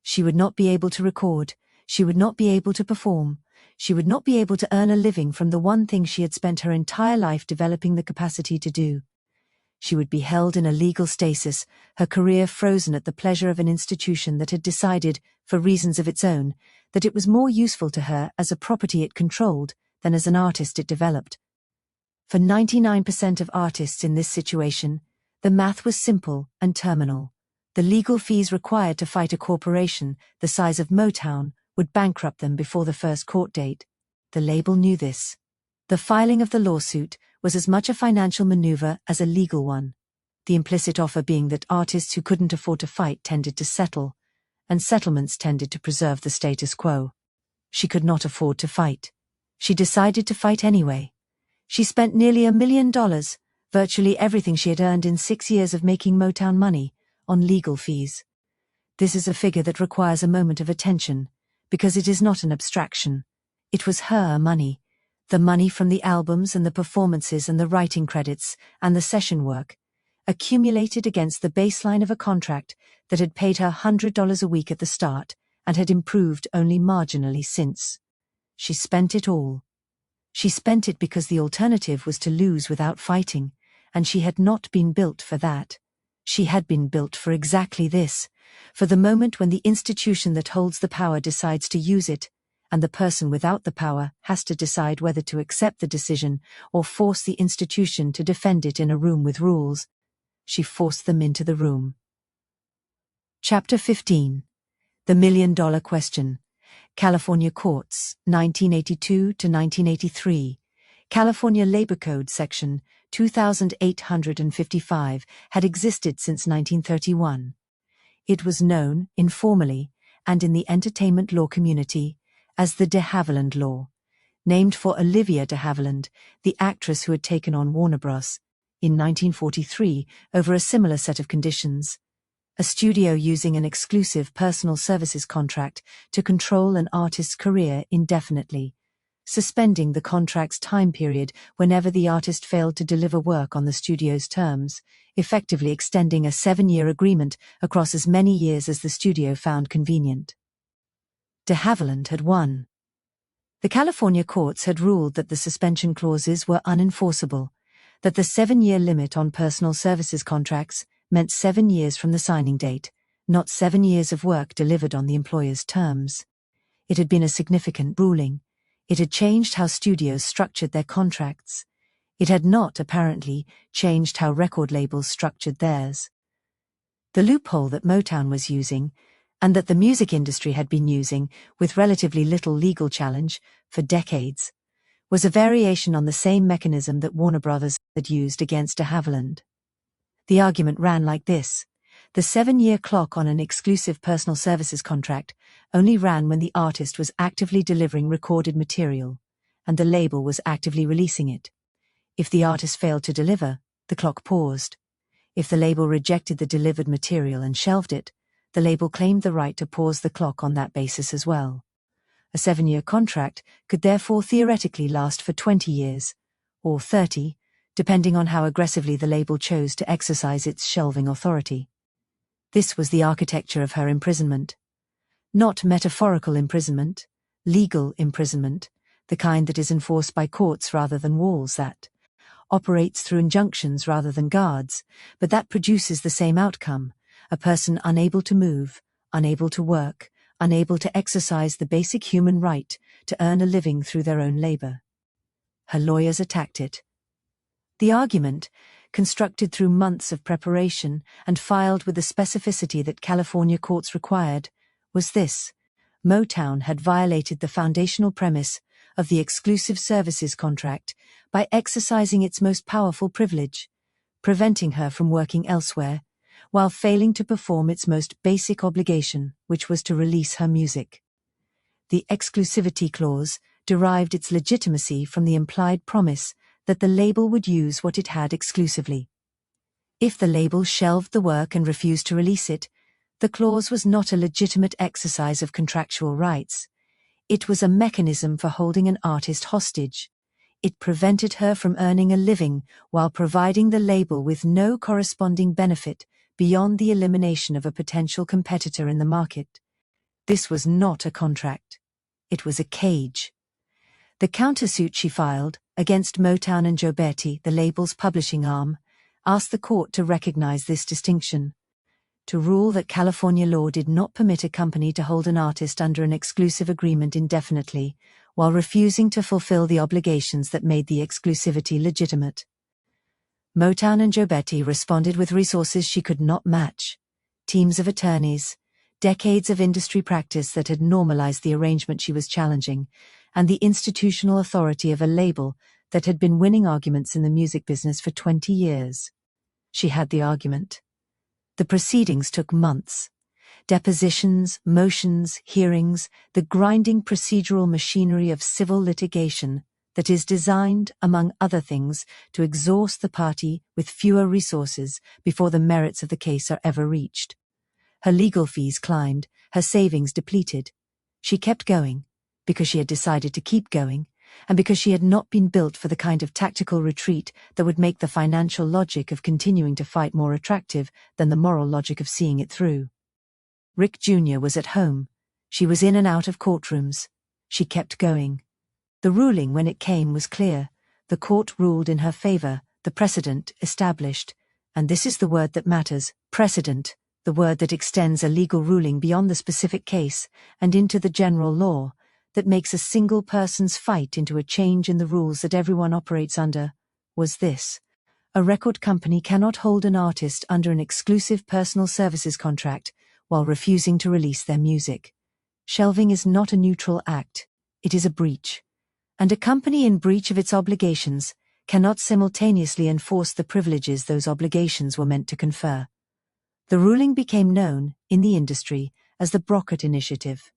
She would not be able to record, she would not be able to perform, she would not be able to earn a living from the one thing she had spent her entire life developing the capacity to do. She would be held in a legal stasis, her career frozen at the pleasure of an institution that had decided, for reasons of its own, that it was more useful to her as a property it controlled than as an artist it developed. For 99% of artists in this situation, the math was simple and terminal. The legal fees required to fight a corporation the size of Motown would bankrupt them before the first court date. The label knew this. The filing of the lawsuit was as much a financial maneuver as a legal one. The implicit offer being that artists who couldn't afford to fight tended to settle, and settlements tended to preserve the status quo. She could not afford to fight. She decided to fight anyway. She spent nearly $1 million, virtually everything she had earned in 6 years of making Motown money, on legal fees. This is a figure that requires a moment of attention, because it is not an abstraction. It was her money, the money from the albums and the performances and the writing credits and the session work, accumulated against the baseline of a contract that had paid her $100 a week at the start and had improved only marginally since. She spent it all. She spent it because the alternative was to lose without fighting, and she had not been built for that. She had been built for exactly this, for the moment when the institution that holds the power decides to use it, and the person without the power has to decide whether to accept the decision or force the institution to defend it in a room with rules. She forced them into the room. Chapter 15. The $1 Million Question. California Courts, 1982 to 1983. California Labor Code Section 2855 had existed since 1931. It was known, informally, and in the entertainment law community, as the de Havilland Law, named for Olivia de Havilland, the actress who had taken on Warner Bros. In 1943 over a similar set of conditions. A studio using an exclusive personal services contract to control an artist's career indefinitely, suspending the contract's time period whenever the artist failed to deliver work on the studio's terms, effectively extending a 7-year agreement across as many years as the studio found convenient. De Havilland had won. The California courts had ruled that the suspension clauses were unenforceable, that the 7-year limit on personal services contracts meant 7 years from the signing date, not 7 years of work delivered on the employer's terms. It had been a significant ruling. It had changed how studios structured their contracts. It had not, apparently, changed how record labels structured theirs. The loophole that Motown was using, and that the music industry had been using, with relatively little legal challenge, for decades, was a variation on the same mechanism that Warner Bros. Had used against de Havilland. The argument ran like this. The 7-year clock on an exclusive personal services contract only ran when the artist was actively delivering recorded material, and the label was actively releasing it. If the artist failed to deliver, the clock paused. If the label rejected the delivered material and shelved it, the label claimed the right to pause the clock on that basis as well. A 7-year contract could therefore theoretically last for 20 years, or 30, depending on how aggressively the label chose to exercise its shelving authority. This was the architecture of her imprisonment. Not metaphorical imprisonment, legal imprisonment, the kind that is enforced by courts rather than walls that, operates through injunctions rather than guards, but that produces the same outcome: a person unable to move, unable to work, unable to exercise the basic human right to earn a living through their own labor. Her lawyers attacked it. The argument, constructed through months of preparation and filed with the specificity that California courts required, was this: Motown had violated the foundational premise of the exclusive services contract by exercising its most powerful privilege, preventing her from working elsewhere, while failing to perform its most basic obligation, which was to release her music. The exclusivity clause derived its legitimacy from the implied promise that the label would use what it had exclusively. If the label shelved the work and refused to release it, the clause was not a legitimate exercise of contractual rights. It was a mechanism for holding an artist hostage. It prevented her from earning a living while providing the label with no corresponding benefit beyond the elimination of a potential competitor in the market. This was not a contract. It was a cage. The countersuit she filed, against Motown and Brockert, the label's publishing arm, asked the court to recognize this distinction, to rule that California law did not permit a company to hold an artist under an exclusive agreement indefinitely, while refusing to fulfill the obligations that made the exclusivity legitimate. Motown and Brockert responded with resources she could not match: teams of attorneys, decades of industry practice that had normalized the arrangement she was challenging, and the institutional authority of a label that had been winning arguments in the music business for 20 years. She had the argument. The proceedings took months. Depositions, motions, hearings, the grinding procedural machinery of civil litigation that is designed, among other things, to exhaust the party with fewer resources before the merits of the case are ever reached. Her legal fees climbed, her savings depleted. She kept going, because she had decided to keep going, and because she had not been built for the kind of tactical retreat that would make the financial logic of continuing to fight more attractive than the moral logic of seeing it through. Rick Jr. was at home. She was in and out of courtrooms. She kept going. The ruling, when it came, was clear. The court ruled in her favor, the precedent established. And this is the word that matters: precedent, the word that extends a legal ruling beyond the specific case and into the general law, that makes a single person's fight into a change in the rules that everyone operates under, was this: a record company cannot hold an artist under an exclusive personal services contract while refusing to release their music. Shelving is not a neutral act, it is a breach. And a company in breach of its obligations cannot simultaneously enforce the privileges those obligations were meant to confer. The ruling became known, in the industry, as the Brockert Initiative.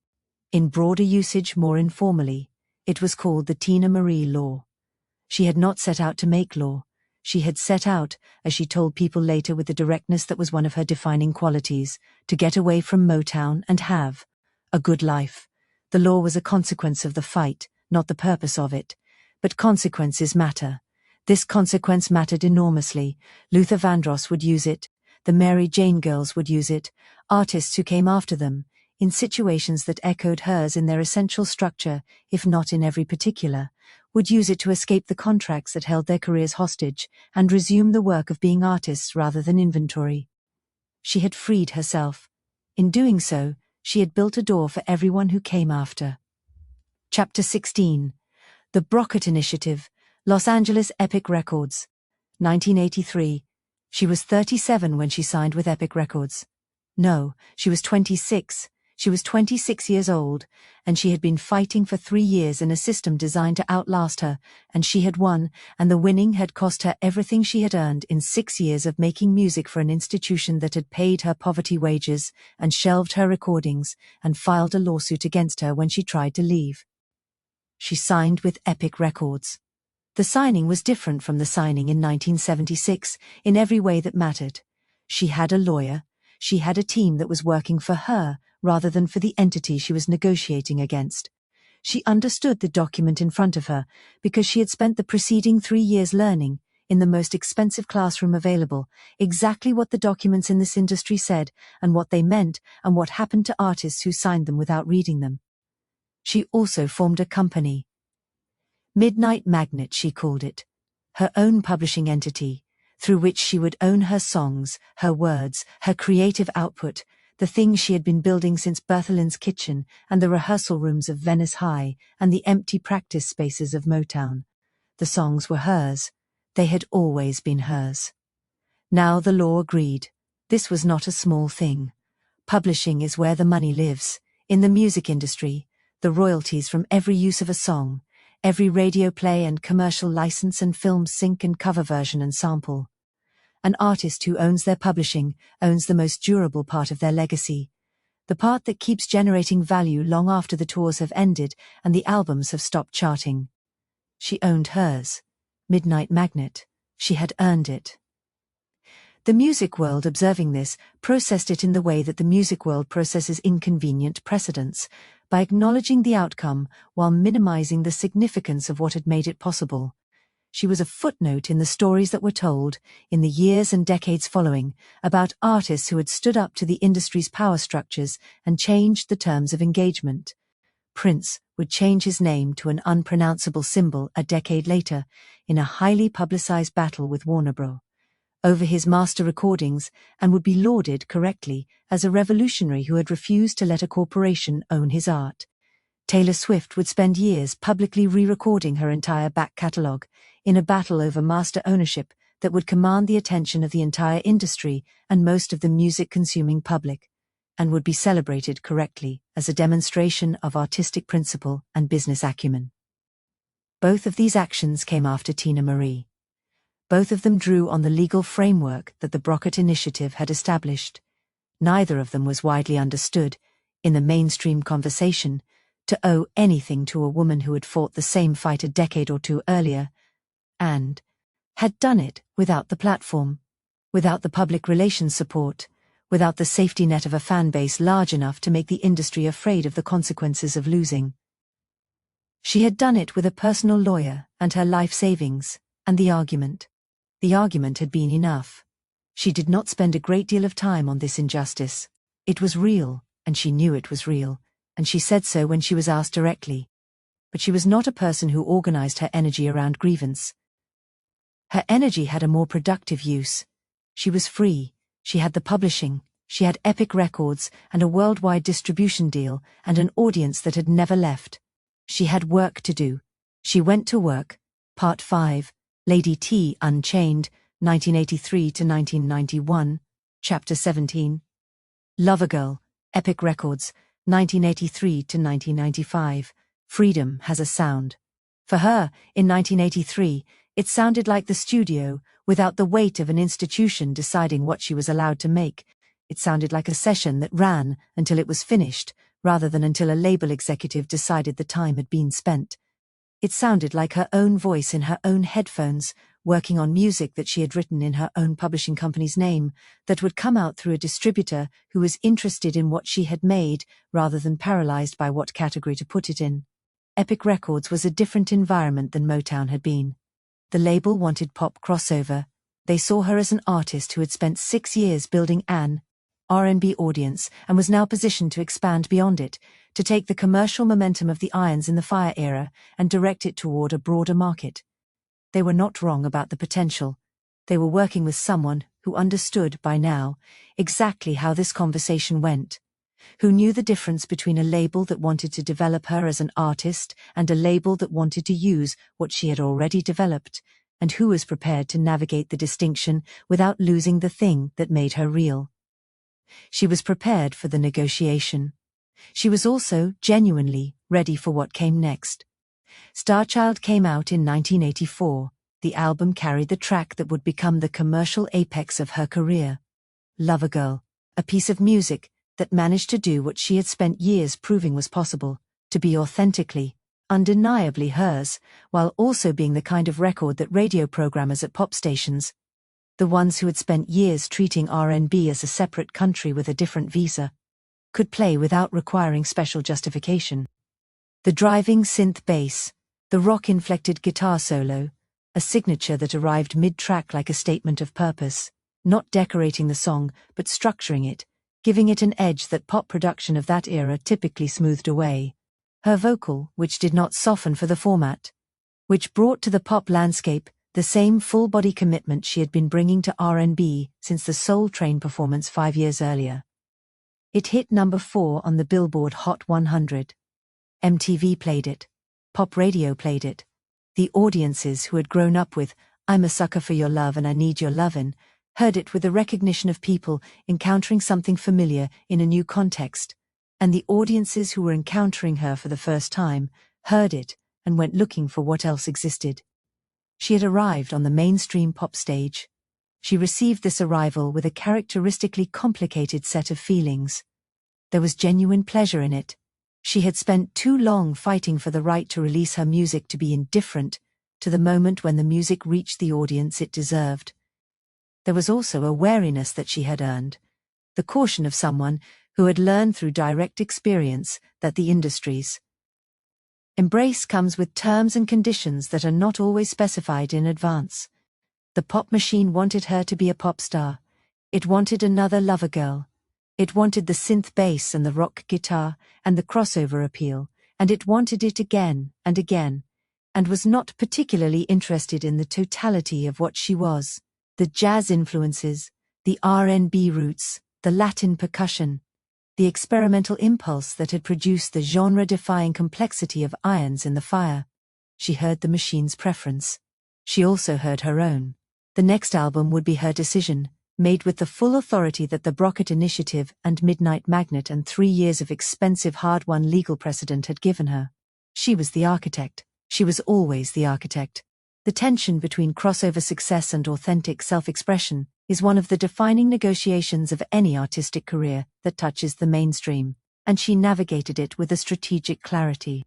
In broader usage, more informally, it was called the Teena Marie law. She had not set out to make law. She had set out, as she told people later with the directness that was one of her defining qualities, to get away from Motown and have a good life. The law was a consequence of the fight, not the purpose of it. But consequences matter. This consequence mattered enormously. Luther Vandross would use it. The Mary Jane girls would use it. Artists who came after them, in situations that echoed hers in their essential structure, if not in every particular, would use it to escape the contracts that held their careers hostage and resume the work of being artists rather than inventory. She had freed herself. In doing so, she had built a door for everyone who came after. Chapter 16. The Brockert Initiative, Los Angeles Epic Records. 1983. She was 37 when she signed with Epic Records. No, she was 26. She was 26 years old, and she had been fighting for 3 years in a system designed to outlast her, and she had won, and the winning had cost her everything she had earned in 6 years of making music for an institution that had paid her poverty wages, and shelved her recordings, and filed a lawsuit against her when she tried to leave. She signed with Epic Records. The signing was different from the signing in 1976 in every way that mattered. She had a lawyer. She had a team that was working for her rather than for the entity she was negotiating against. She understood the document in front of her because she had spent the preceding 3 years learning, in the most expensive classroom available, exactly what the documents in this industry said and what they meant and what happened to artists who signed them without reading them. She also formed a company. Midnight Magnet, she called it. her own publishing entity, through which she would own her songs, her words, her creative output, the things she had been building since Bertholin's kitchen and the rehearsal rooms of Venice High and the empty practice spaces of Motown. The songs were hers. They had always been hers. Now the law agreed. This was not a small thing. Publishing is where the money lives. In the music industry, the royalties from every use of a song, every radio play and commercial license and film sync and cover version and sample. An artist who owns their publishing owns the most durable part of their legacy, the part that keeps generating value long after the tours have ended and the albums have stopped charting. She owned hers. Midnight Magnet. She had earned it. The music world, observing this, processed it in the way that the music world processes inconvenient precedents, by acknowledging the outcome while minimizing the significance of what had made it possible. She was a footnote in the stories that were told, in the years and decades following, about artists who had stood up to the industry's power structures and changed the terms of engagement. Prince would change his name to an unpronounceable symbol a decade later, in a highly publicized battle with Warner Bros. Over his master recordings, and would be lauded correctly as a revolutionary who had refused to let a corporation own his art. Taylor Swift would spend years publicly re-recording her entire back catalogue, in a battle over master ownership that would command the attention of the entire industry and most of the music-consuming public, and would be celebrated correctly as a demonstration of artistic principle and business acumen. Both of these actions came after Teena Marie. Both of them drew on the legal framework that the Brockert Initiative had established. Neither of them was widely understood, in the mainstream conversation, to owe anything to a woman who had fought the same fight a decade or two earlier, and had done it without the platform, without the public relations support, without the safety net of a fan base large enough to make the industry afraid of the consequences of losing. She had done it with a personal lawyer and her life savings, and the argument. The argument had been enough. She did not spend a great deal of time on this injustice. It was real, and she knew it was real, and she said so when she was asked directly. But she was not a person who organized her energy around grievance. Her energy had a more productive use. She was free, she had the publishing, she had Epic Records and a worldwide distribution deal and an audience that had never left. She had work to do. She went to work. Part 5. Lady T Unchained, 1983 to 1991, Chapter 17. Lover Girl, Epic Records, 1983 to 1995, Freedom Has a Sound. For her, in 1983, it sounded like the studio, without the weight of an institution deciding what she was allowed to make. It sounded like a session that ran until it was finished, rather than until a label executive decided the time had been spent. It sounded like her own voice in her own headphones, working on music that she had written in her own publishing company's name, that would come out through a distributor who was interested in what she had made, rather than paralyzed by what category to put it in. Epic Records was a different environment than Motown had been. The label wanted pop crossover. They saw her as an artist who had spent 6 years building an R&B audience and was now positioned to expand beyond it, to take the commercial momentum of the irons in the fire era and direct it toward a broader market. They were not wrong about the potential. They were working with someone who understood, by now, exactly how this conversation went, who knew the difference between a label that wanted to develop her as an artist and a label that wanted to use what she had already developed, and who was prepared to navigate the distinction without losing the thing that made her real. She was prepared for the negotiation. She was also genuinely ready for what came next. Starchild came out in 1984. The album carried the track that would become the commercial apex of her career. Lover Girl, a piece of music that managed to do what she had spent years proving was possible, to be authentically, undeniably hers, while also being the kind of record that radio programmers at pop stations, the ones who had spent years treating R&B as a separate country with a different visa, could play without requiring special justification. The driving synth bass, the rock-inflected guitar solo, a signature that arrived mid-track like a statement of purpose, not decorating the song but structuring it, giving it an edge that pop production of that era typically smoothed away. Her vocal, which did not soften for the format, which brought to the pop landscape the same full-body commitment she had been bringing to R&B since the Soul Train performance 5 years earlier. It hit number 4 on the Billboard Hot 100. MTV played it. Pop radio played it. The audiences who had grown up with "I'm a Sucker for Your Love and I Need Your Lovin'" heard it with the recognition of people encountering something familiar in a new context, and the audiences who were encountering her for the first time heard it and went looking for what else existed. She had arrived on the mainstream pop stage. She received this arrival with a characteristically complicated set of feelings. There was genuine pleasure in it. She had spent too long fighting for the right to release her music to be indifferent to the moment when the music reached the audience it deserved. There was also a wariness that she had earned, the caution of someone who had learned through direct experience that the industry's embrace comes with terms and conditions that are not always specified in advance. The pop machine wanted her to be a pop star. It wanted another Lover Girl. It wanted the synth bass and the rock guitar and the crossover appeal, and it wanted it again, and was not particularly interested in the totality of what she was. The jazz influences, the R&B roots, the Latin percussion, the experimental impulse that had produced the genre-defying complexity of irons in the fire. She heard the machine's preference. She also heard her own. The next album would be her decision, made with the full authority that the Brockert Initiative and Midnight Magnet and 3 years of expensive hard-won legal precedent had given her. She was the architect. She was always the architect. The tension between crossover success and authentic self-expression is one of the defining negotiations of any artistic career that touches the mainstream, and she navigated it with a strategic clarity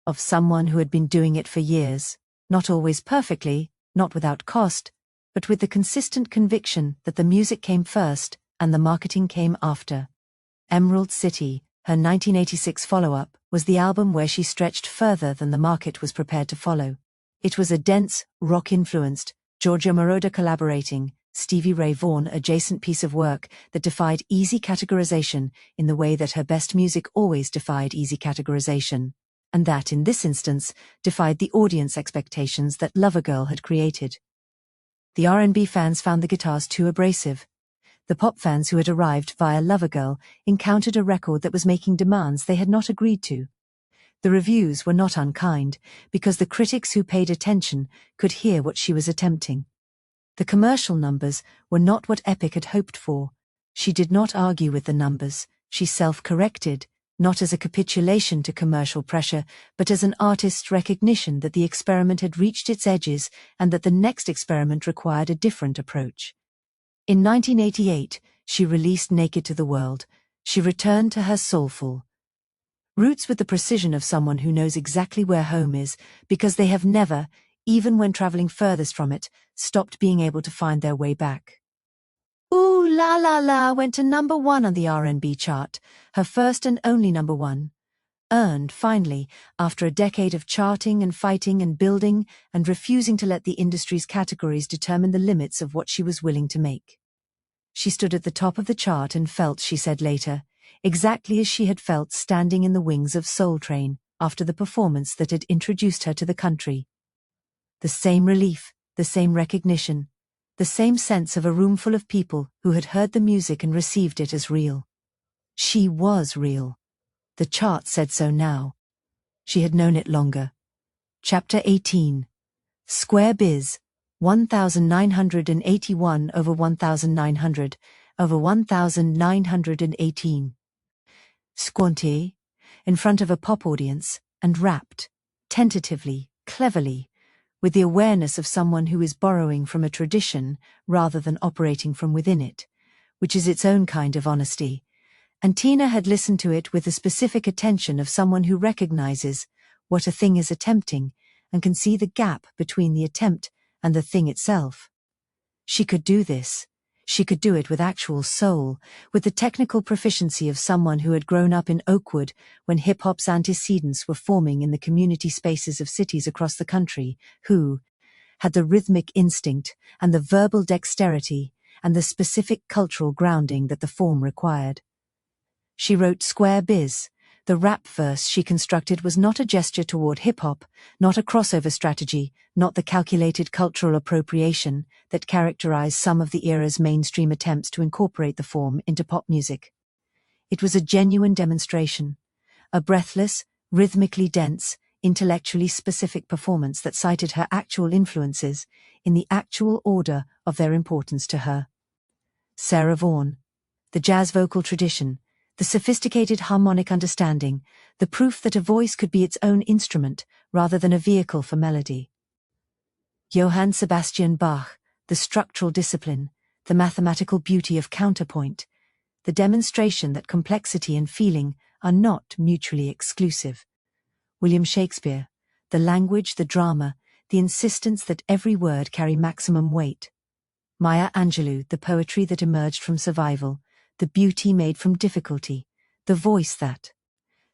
of someone who had been doing it for years, not always perfectly, not without cost, but with the consistent conviction that the music came first and the marketing came after. Emerald City, her 1986 follow-up, was the album where she stretched further than the market was prepared to follow. It was a dense, rock-influenced, Giorgio Moroder collaborating, Stevie Ray Vaughan adjacent piece of work that defied easy categorization in the way that her best music always defied easy categorization, and that, in this instance, defied the audience expectations that Lover Girl had created. The R&B fans found the guitars too abrasive. The pop fans who had arrived via Lover Girl encountered a record that was making demands they had not agreed to. The reviews were not unkind, because the critics who paid attention could hear what she was attempting. The commercial numbers were not what Epic had hoped for. She did not argue with the numbers. She self-corrected, not as a capitulation to commercial pressure, but as an artist's recognition that the experiment had reached its edges and that the next experiment required a different approach. In 1988, she released Naked to the World. She returned to her soulful roots with the precision of someone who knows exactly where home is, because they have never, even when traveling furthest from it, stopped being able to find their way back. Ooh La La La went to number 1 on the R&B chart, her first and only number 1. Earned, finally, after a decade of charting and fighting and building and refusing to let the industry's categories determine the limits of what she was willing to make. She stood at the top of the chart and felt, she said later, exactly as she had felt standing in the wings of Soul Train after the performance that had introduced her to the country. The same relief, the same recognition, the same sense of a room full of people who had heard the music and received it as real. She was real. The chart said so now. She had known it longer. Chapter 18. Square Biz, 1981 over 1900, over 1918. Squanty, in front of a pop audience, and rapped, tentatively, cleverly, with the awareness of someone who is borrowing from a tradition rather than operating from within it, which is its own kind of honesty. And Teena had listened to it with the specific attention of someone who recognizes what a thing is attempting and can see the gap between the attempt and the thing itself. She could do this. She could do it with actual soul, with the technical proficiency of someone who had grown up in Oakwood when hip-hop's antecedents were forming in the community spaces of cities across the country, who had the rhythmic instinct and the verbal dexterity and the specific cultural grounding that the form required. She wrote Square Biz, The rap verse she constructed was not a gesture toward hip-hop, not a crossover strategy, not the calculated cultural appropriation that characterized some of the era's mainstream attempts to incorporate the form into pop music. It was a genuine demonstration, a breathless, rhythmically dense, intellectually specific performance that cited her actual influences in the actual order of their importance to her. Sarah Vaughan. The jazz vocal tradition, the sophisticated harmonic understanding, the proof that a voice could be its own instrument rather than a vehicle for melody. Johann Sebastian Bach, the structural discipline, the mathematical beauty of counterpoint, the demonstration that complexity and feeling are not mutually exclusive. William Shakespeare, the language, the drama, the insistence that every word carry maximum weight. Maya Angelou, the poetry that emerged from survival, the beauty made from difficulty, the voice that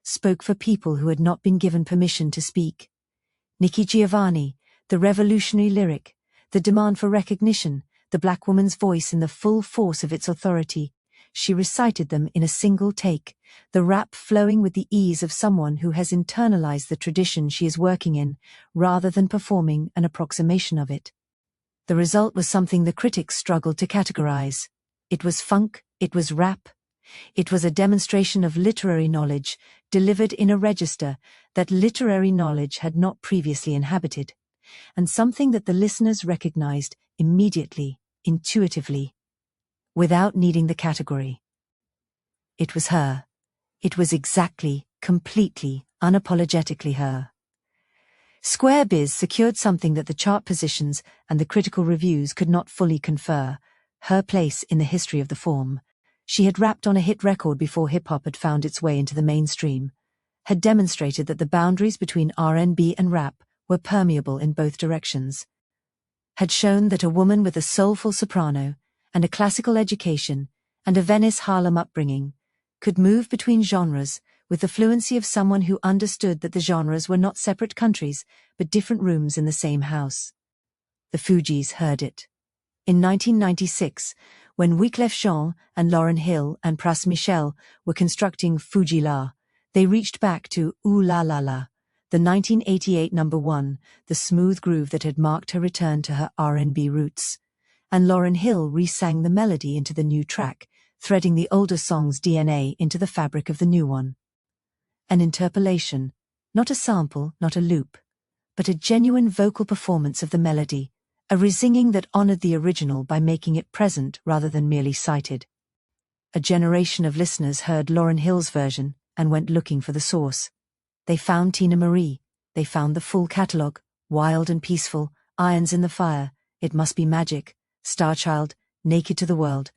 spoke for people who had not been given permission to speak. Nikki Giovanni, the revolutionary lyric, the demand for recognition, the black woman's voice in the full force of its authority. She recited them in a single take, the rap flowing with the ease of someone who has internalized the tradition she is working in, rather than performing an approximation of it. The result was something the critics struggled to categorize. It was funk, it was rap. It was a demonstration of literary knowledge, delivered in a register that literary knowledge had not previously inhabited, and something that the listeners recognized immediately, intuitively, without needing the category. It was her. It was exactly, completely, unapologetically her. Square Biz secured something that the chart positions and the critical reviews could not fully confer: her place in the history of the form. She had rapped on a hit record before hip-hop had found its way into the mainstream, had demonstrated that the boundaries between R&B and rap were permeable in both directions, had shown that a woman with a soulful soprano and a classical education and a Venice Harlem upbringing could move between genres with the fluency of someone who understood that the genres were not separate countries but different rooms in the same house. The Fugees heard it. In 1996, when Wyclef Jean and Lauryn Hill and Pras Michel were constructing Fuji La, they reached back to Ooh La La La, the 1988 number one, the smooth groove that had marked her return to her R&B roots. And Lauryn Hill re-sang the melody into the new track, threading the older song's DNA into the fabric of the new one. An interpolation, not a sample, not a loop, but a genuine vocal performance of the melody, a resinging that honored the original by making it present rather than merely cited. A generation of listeners heard Lauryn Hill's version and went looking for the source. They found Teena Marie, they found the full catalogue, Wild and Peaceful, Irons in the Fire, It Must Be Magic, Starchild, Naked to the World,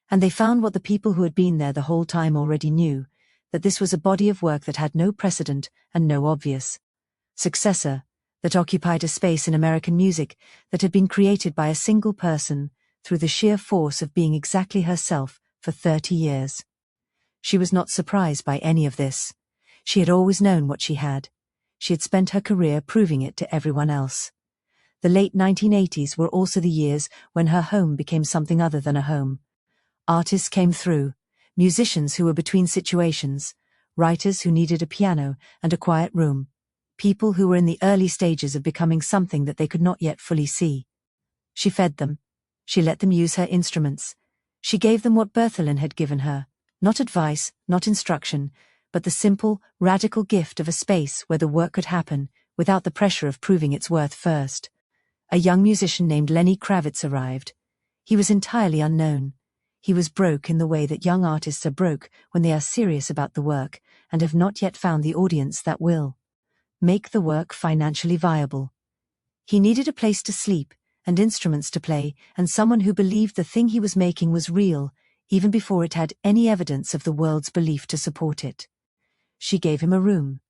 and they found what the people who had been there the whole time already knew, that this was a body of work that had no precedent and no obvious successor, that occupied a space in American music that had been created by a single person through the sheer force of being exactly herself for 30 years. She was not surprised by any of this. She had always known what she had. She had spent her career proving it to everyone else. The late 1980s were also the years when her home became something other than a home. Artists came through, musicians who were between situations, writers who needed a piano and a quiet room, people who were in the early stages of becoming something that they could not yet fully see. She fed them. She let them use her instruments. She gave them what Berthelin had given her, not advice, not instruction, but the simple, radical gift of a space where the work could happen without the pressure of proving its worth first. A young musician named Lenny Kravitz arrived. He was entirely unknown. He was broke in the way that young artists are broke when they are serious about the work and have not yet found the audience that will make the work financially viable. He needed a place to sleep, and instruments to play, and someone who believed the thing he was making was real, even before it had any evidence of the world's belief to support it. She gave him a room.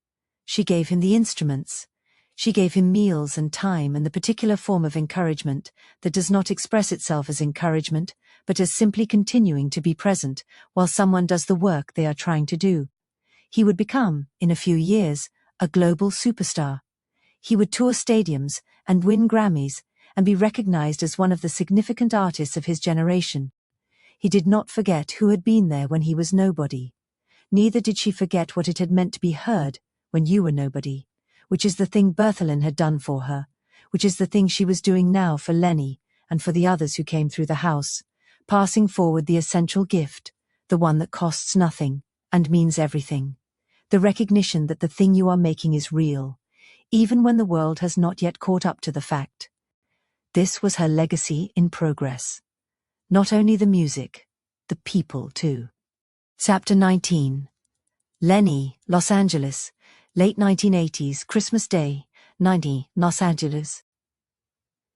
She gave him the instruments. She gave him meals and time and the particular form of encouragement that does not express itself as encouragement, but as simply continuing to be present while someone does the work they are trying to do. He would become, in a few years, a global superstar. He would tour stadiums and win Grammys and be recognized as one of the significant artists of his generation. He did not forget who had been there when he was nobody. neither did she forget what it had meant to be heard when you were nobody, which is the thing Berthelin had done for her, which is the thing she was doing now for Lenny and for the others who came through the house, passing forward the essential gift, the one that costs nothing and means everything, the recognition that the thing you are making is real, even when the world has not yet caught up to the fact. This was her legacy in progress. Not only the music, the people too. Chapter 19. Lenny, Los Angeles, late 1980s, Christmas Day, 90, Los Angeles.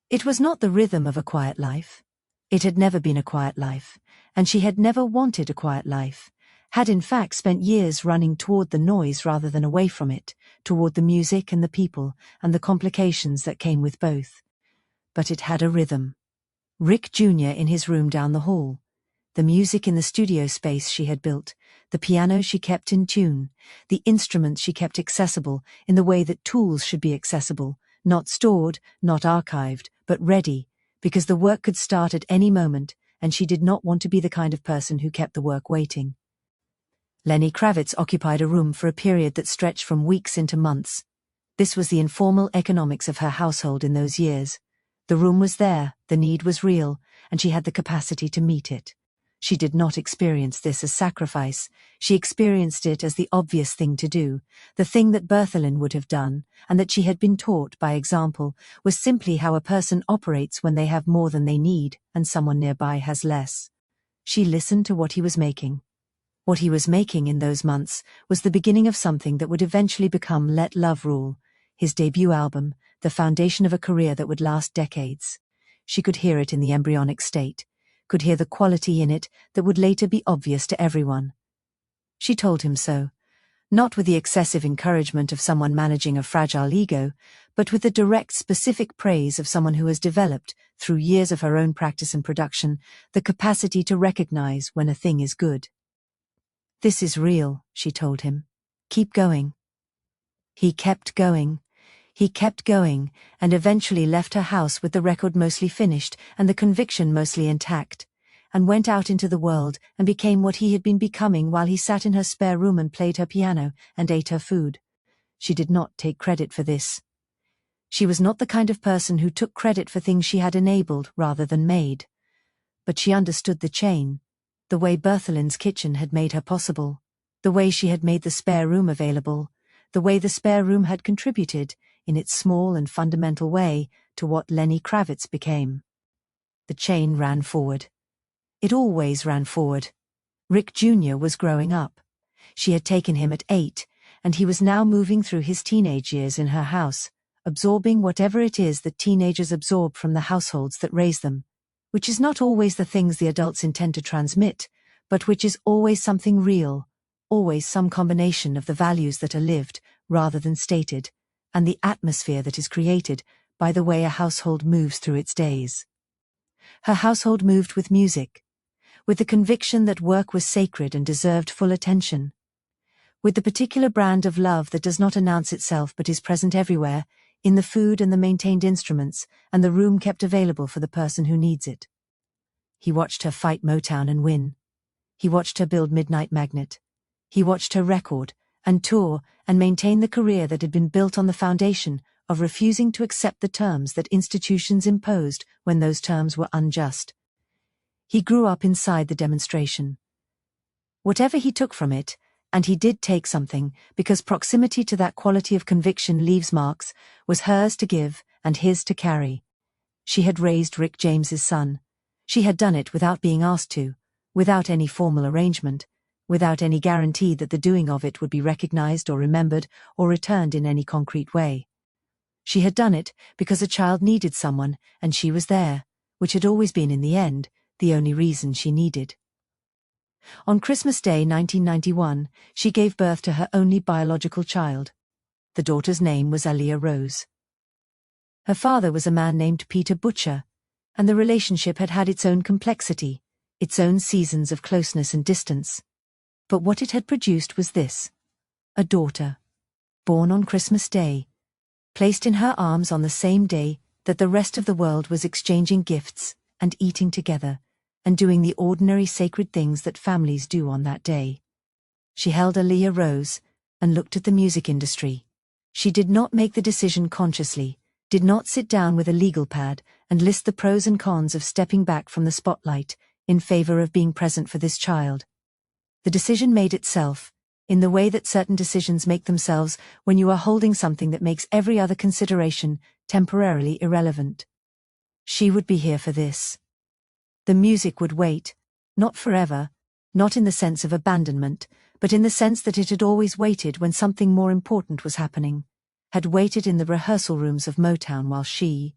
It was not the rhythm of a quiet life. It had never been a quiet life, and she had never wanted a quiet life, had in fact spent years running toward the noise rather than away from it, toward the music and the people and the complications that came with both. But it had a rhythm. Rick Jr. in his room down the hall, the music in the studio space she had built, the piano she kept in tune, the instruments she kept accessible in the way that tools should be accessible, not stored, not archived, but ready, because the work could start at any moment, and she did not want to be the kind of person who kept the work waiting. Lenny Kravitz occupied a room for a period that stretched from weeks into months. This was the informal economics of her household in those years. The room was there, the need was real, and she had the capacity to meet it. She did not experience this as sacrifice, she experienced it as the obvious thing to do, the thing that Berthelin would have done, and that she had been taught by example, was simply how a person operates when they have more than they need and someone nearby has less. She listened to what he was making. What he was making in those months was the beginning of something that would eventually become Let Love Rule, his debut album, the foundation of a career that would last decades. She could hear it in the embryonic state, could hear the quality in it that would later be obvious to everyone. She told him so, not with the excessive encouragement of someone managing a fragile ego, but with the direct, specific praise of someone who has developed, through years of her own practice and production, the capacity to recognize when a thing is good. This is real, she told him. Keep going. He kept going. He kept going, and eventually left her house with the record mostly finished and the conviction mostly intact, and went out into the world and became what he had been becoming while he sat in her spare room and played her piano and ate her food. She did not take credit for this. She was not the kind of person who took credit for things she had enabled rather than made. But she understood the chain, the way Berthelin's kitchen had made her possible, the way she had made the spare room available, the way the spare room had contributed, in its small and fundamental way, to what Lenny Kravitz became. The chain ran forward. It always ran forward. Rick Jr. was growing up. She had taken him at 8, and he was now moving through his teenage years in her house, absorbing whatever it is that teenagers absorb from the households that raise them, which is not always the things the adults intend to transmit, but which is always something real, always some combination of the values that are lived, rather than stated, and the atmosphere that is created by the way a household moves through its days. Her household moved with music, with the conviction that work was sacred and deserved full attention, with the particular brand of love that does not announce itself but is present everywhere, in the food and the maintained instruments, and the room kept available for the person who needs it. He watched her fight Motown and win. He watched her build Midnight Magnet. He watched her record and tour and maintain the career that had been built on the foundation of refusing to accept the terms that institutions imposed when those terms were unjust. He grew up inside the demonstration. Whatever he took from it, and he did take something, because proximity to that quality of conviction leaves marks, was hers to give and his to carry. She had raised Rick James's son. She had done it without being asked to, without any formal arrangement, without any guarantee that the doing of it would be recognized or remembered or returned in any concrete way. She had done it because a child needed someone, and she was there, which had always been in the end the only reason she needed. On Christmas Day 1991, she gave birth to her only biological child. The daughter's name was Aliyah Rose. Her father was a man named Peter Butcher, and the relationship had had its own complexity, its own seasons of closeness and distance. But what it had produced was this: a daughter, born on Christmas Day, placed in her arms on the same day that the rest of the world was exchanging gifts and eating together, and doing the ordinary sacred things that families do on that day. She held a Leah rose and looked at the music industry. She did not make the decision consciously, did not sit down with a legal pad and list the pros and cons of stepping back from the spotlight in favor of being present for this child. The decision made itself, in the way that certain decisions make themselves when you are holding something that makes every other consideration temporarily irrelevant. She would be here for this. The music would wait, not forever, not in the sense of abandonment, but in the sense that it had always waited when something more important was happening, had waited in the rehearsal rooms of Motown while she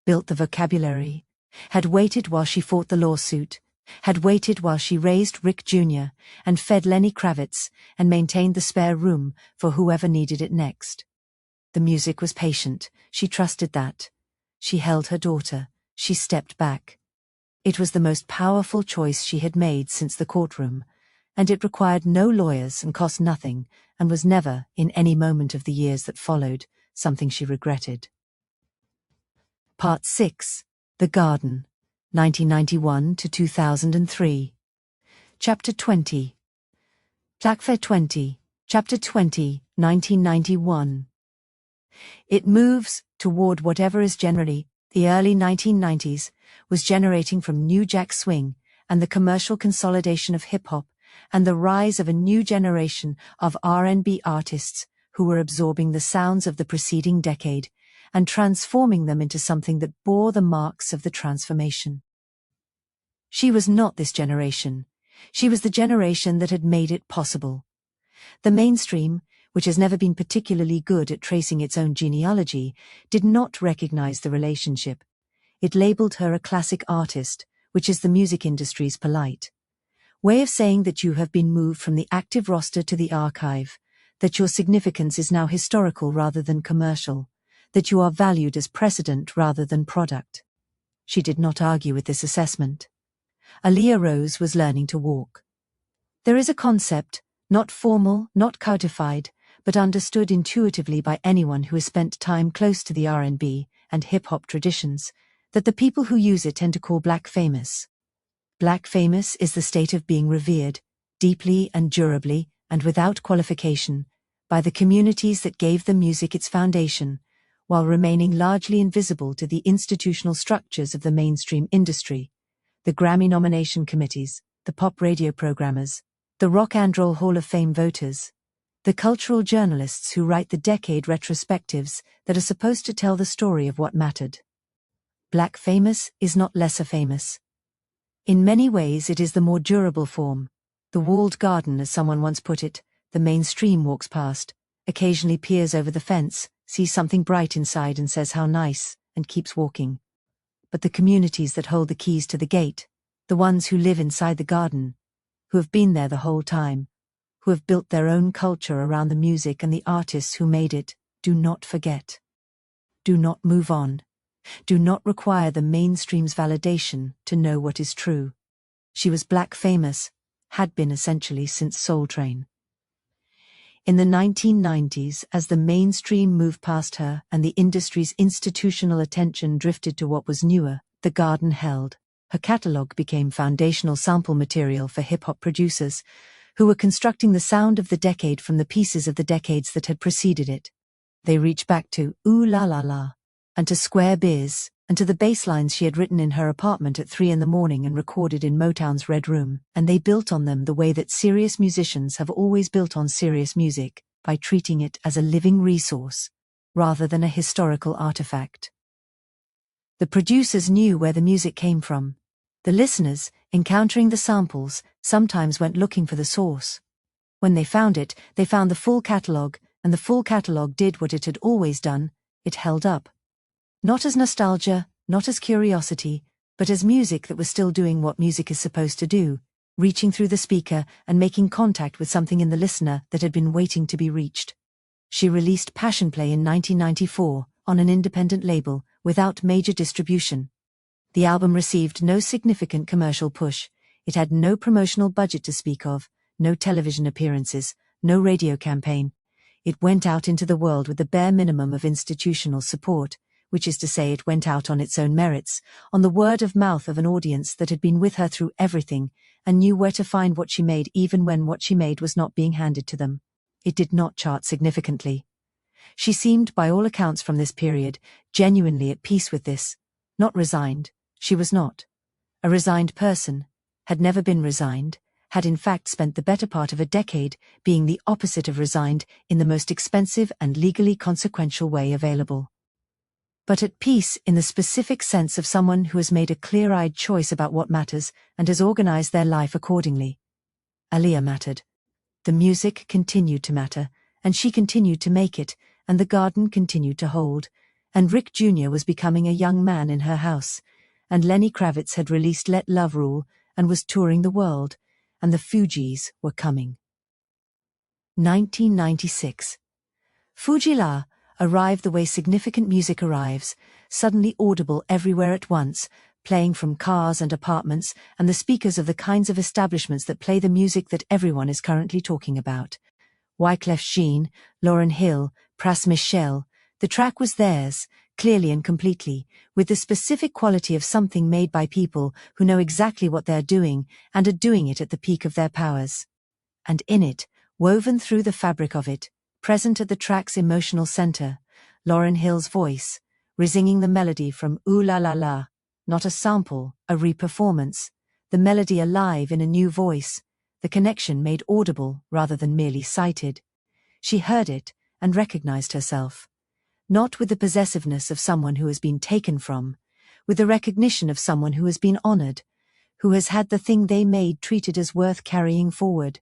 built the vocabulary, had waited while she fought the lawsuit, had waited while she raised Rick Jr. and fed Lenny Kravitz and maintained the spare room for whoever needed it next. The music was patient, she trusted that. She held her daughter, she stepped back. It was the most powerful choice she had made since the courtroom, and it required no lawyers and cost nothing, and was never, in any moment of the years that followed, something she regretted. Part 6. The Garden, 1991 to 2003. Chapter 20. Plaque 20, Chapter 20, 1991. It moves toward whatever is generally, the early 1990s, was generating from New Jack Swing and the commercial consolidation of hip-hop and the rise of a new generation of R&B artists who were absorbing the sounds of the preceding decade and transforming them into something that bore the marks of the transformation. She was not this generation. She was the generation that had made it possible. The mainstream, which has never been particularly good at tracing its own genealogy, did not recognize the relationship. It labeled her a classic artist, which is the music industry's polite way of saying that you have been moved from the active roster to the archive, that your significance is now historical rather than commercial, that you are valued as precedent rather than product. She did not argue with this assessment. Aaliyah Rose was learning to walk. There is a concept, not formal, not codified, but understood intuitively by anyone who has spent time close to the R&B and hip-hop traditions, that the people who use it tend to call Black famous. Black famous is the state of being revered, deeply and durably, and without qualification, by the communities that gave the music its foundation, while remaining largely invisible to the institutional structures of the mainstream industry, the Grammy nomination committees, the pop radio programmers, the Rock and Roll Hall of Fame voters, the cultural journalists who write the decade retrospectives that are supposed to tell the story of what mattered. Black famous is not lesser famous. In many ways it is the more durable form. The walled garden, as someone once put it, the mainstream walks past, occasionally peers over the fence, sees something bright inside and says how nice, and keeps walking. But the communities that hold the keys to the gate, the ones who live inside the garden, who have been there the whole time, who have built their own culture around the music and the artists who made it, do not forget. Do not move on. Do not require the mainstream's validation to know what is true. She was Black famous, had been essentially since Soul Train. In the 1990s, as the mainstream moved past her and the industry's institutional attention drifted to what was newer, the garden held. Her catalogue became foundational sample material for hip-hop producers, who were constructing the sound of the decade from the pieces of the decades that had preceded it. They reached back to Ooh La La La, and to Square Biz, and to the bass lines she had written in her apartment at 3 a.m. and recorded in Motown's Red Room, and they built on them the way that serious musicians have always built on serious music, by treating it as a living resource, rather than a historical artifact. The producers knew where the music came from. The listeners, encountering the samples, sometimes went looking for the source. When they found it, they found the full catalogue, and the full catalogue did what it had always done, it held up. Not as nostalgia, not as curiosity, but as music that was still doing what music is supposed to do, reaching through the speaker and making contact with something in the listener that had been waiting to be reached. She released Passion Play in 1994, on an independent label, without major distribution. The album received no significant commercial push, it had no promotional budget to speak of, no television appearances, no radio campaign. It went out into the world with the bare minimum of institutional support, which is to say it went out on its own merits, on the word of mouth of an audience that had been with her through everything, and knew where to find what she made even when what she made was not being handed to them. It did not chart significantly. She seemed, by all accounts from this period, genuinely at peace with this. Not resigned, she was not. A resigned person, had never been resigned, had in fact spent the better part of a decade being the opposite of resigned in the most expensive and legally consequential way available. But at peace in the specific sense of someone who has made a clear-eyed choice about what matters and has organized their life accordingly. Aaliyah mattered. The music continued to matter, and she continued to make it, and the garden continued to hold, and Rick Jr. was becoming a young man in her house, and Lenny Kravitz had released Let Love Rule and was touring the world, and the Fugees were coming. 1996. Fuji-la arrived the way significant music arrives, suddenly audible everywhere at once, playing from cars and apartments and the speakers of the kinds of establishments that play the music that everyone is currently talking about. Wyclef Jean, Lauryn Hill, Pras Michel, the track was theirs, clearly and completely, with the specific quality of something made by people who know exactly what they're doing and are doing it at the peak of their powers. And in it, woven through the fabric of it, present at the track's emotional center, Lauryn Hill's voice, resinging the melody from Ooh La La La, not a sample, a re-performance, the melody alive in a new voice, the connection made audible rather than merely cited. She heard it and recognized herself. Not with the possessiveness of someone who has been taken from, with the recognition of someone who has been honored, who has had the thing they made treated as worth carrying forward,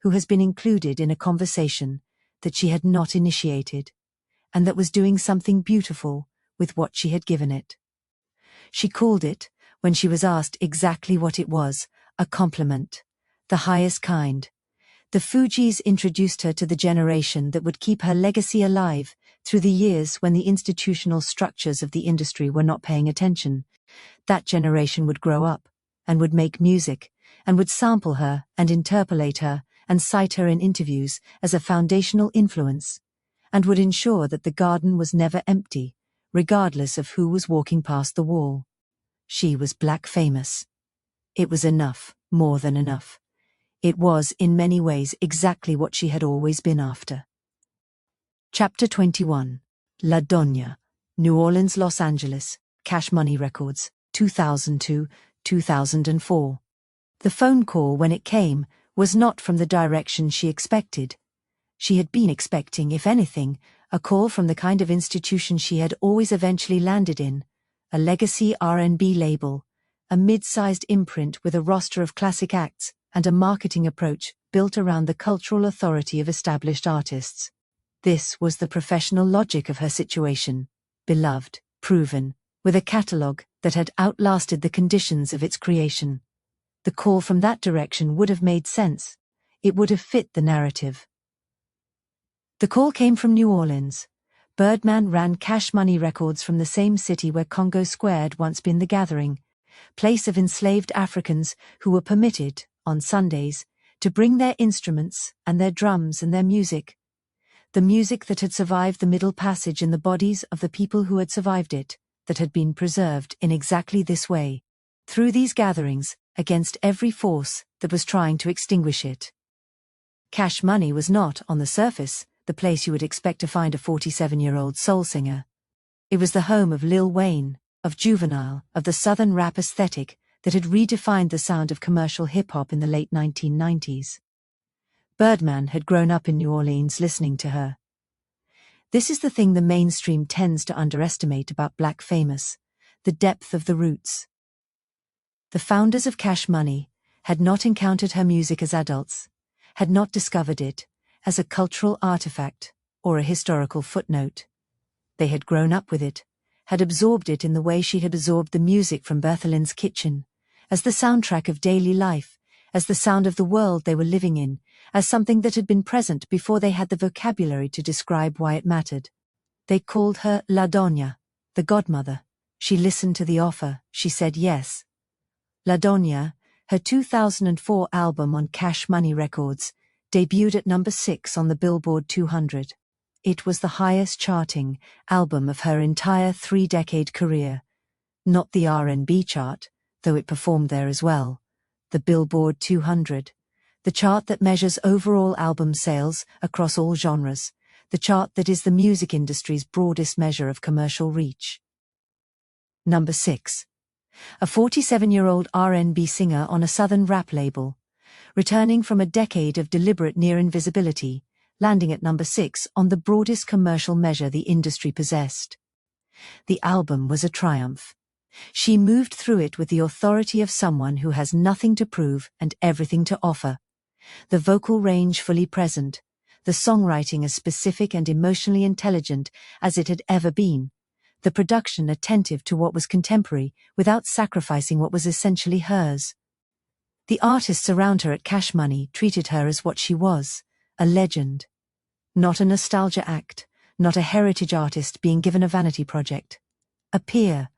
who has been included in a conversation that she had not initiated, and that was doing something beautiful with what she had given it. She called it, when she was asked exactly what it was, a compliment, the highest kind. The Fugees introduced her to the generation that would keep her legacy alive through the years when the institutional structures of the industry were not paying attention. That generation would grow up, and would make music, and would sample her and interpolate her and cite her in interviews as a foundational influence, and would ensure that the garden was never empty, regardless of who was walking past the wall. She was black famous. It was enough, more than enough. It was, in many ways, exactly what she had always been after. Chapter 21. La Doña, New Orleans, Los Angeles, Cash Money Records, 2002-2004. The phone call, when it came, was not from the direction she expected. She had been expecting, if anything, a call from the kind of institution she had always eventually landed in, a legacy R&B label, a mid-sized imprint with a roster of classic acts, and a marketing approach built around the cultural authority of established artists. This was the professional logic of her situation, beloved, proven, with a catalogue that had outlasted the conditions of its creation. The call from that direction would have made sense. It would have fit the narrative. The call came from New Orleans. Birdman ran Cash Money Records from the same city where Congo Square had once been the gathering, place of enslaved Africans who were permitted, on Sundays, to bring their instruments and their drums and their music. The music that had survived the Middle Passage in the bodies of the people who had survived it, that had been preserved in exactly this way, through these gatherings, against every force that was trying to extinguish it. Cash Money was not, on the surface, the place you would expect to find a 47-year-old soul singer. It was the home of Lil Wayne, of Juvenile, of the Southern rap aesthetic that had redefined the sound of commercial hip-hop in the late 1990s. Birdman had grown up in New Orleans listening to her. This is the thing the mainstream tends to underestimate about Black famous, the depth of the roots. The founders of Cash Money had not encountered her music as adults, had not discovered it as a cultural artifact or a historical footnote. They had grown up with it, had absorbed it in the way she had absorbed the music from Berthalin's kitchen, as the soundtrack of daily life, as the sound of the world they were living in, as something that had been present before they had the vocabulary to describe why it mattered. They called her La Doña, the godmother. She listened to the offer, she said yes. La Doña, her 2004 album on Cash Money Records, debuted at number 6 on the Billboard 200. It was the highest charting album of her entire 3-decade career. Not the R&B chart, though it performed there as well. the Billboard 200, the chart that measures overall album sales across all genres, the chart that is the music industry's broadest measure of commercial reach. Number 6. A 47-year-old R&B singer on a southern rap label, returning from a decade of deliberate near-invisibility, landing at number 6 on the broadest commercial measure the industry possessed. The album was a triumph. She moved through it with the authority of someone who has nothing to prove and everything to offer. The vocal range fully present, the songwriting as specific and emotionally intelligent as it had ever been, the production attentive to what was contemporary without sacrificing what was essentially hers. The artists around her at Cash Money treated her as what she was, a legend. Not a nostalgia act, not a heritage artist being given a vanity project. A peer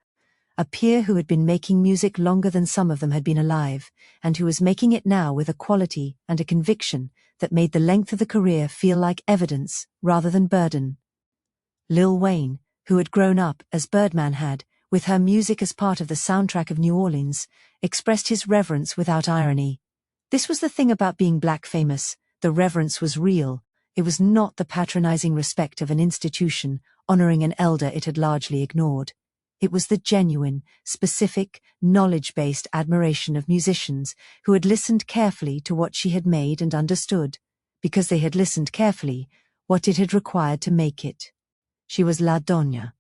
who had been making music longer than some of them had been alive, and who was making it now with a quality and a conviction that made the length of the career feel like evidence rather than burden. Lil Wayne, who had grown up, as Birdman had, with her music as part of the soundtrack of New Orleans, expressed his reverence without irony. This was the thing about being black famous, the reverence was real. It was not the patronizing respect of an institution honoring an elder it had largely ignored. It was the genuine, specific, knowledge-based admiration of musicians who had listened carefully to what she had made and understood, because they had listened carefully, what it had required to make it. She was La Donna.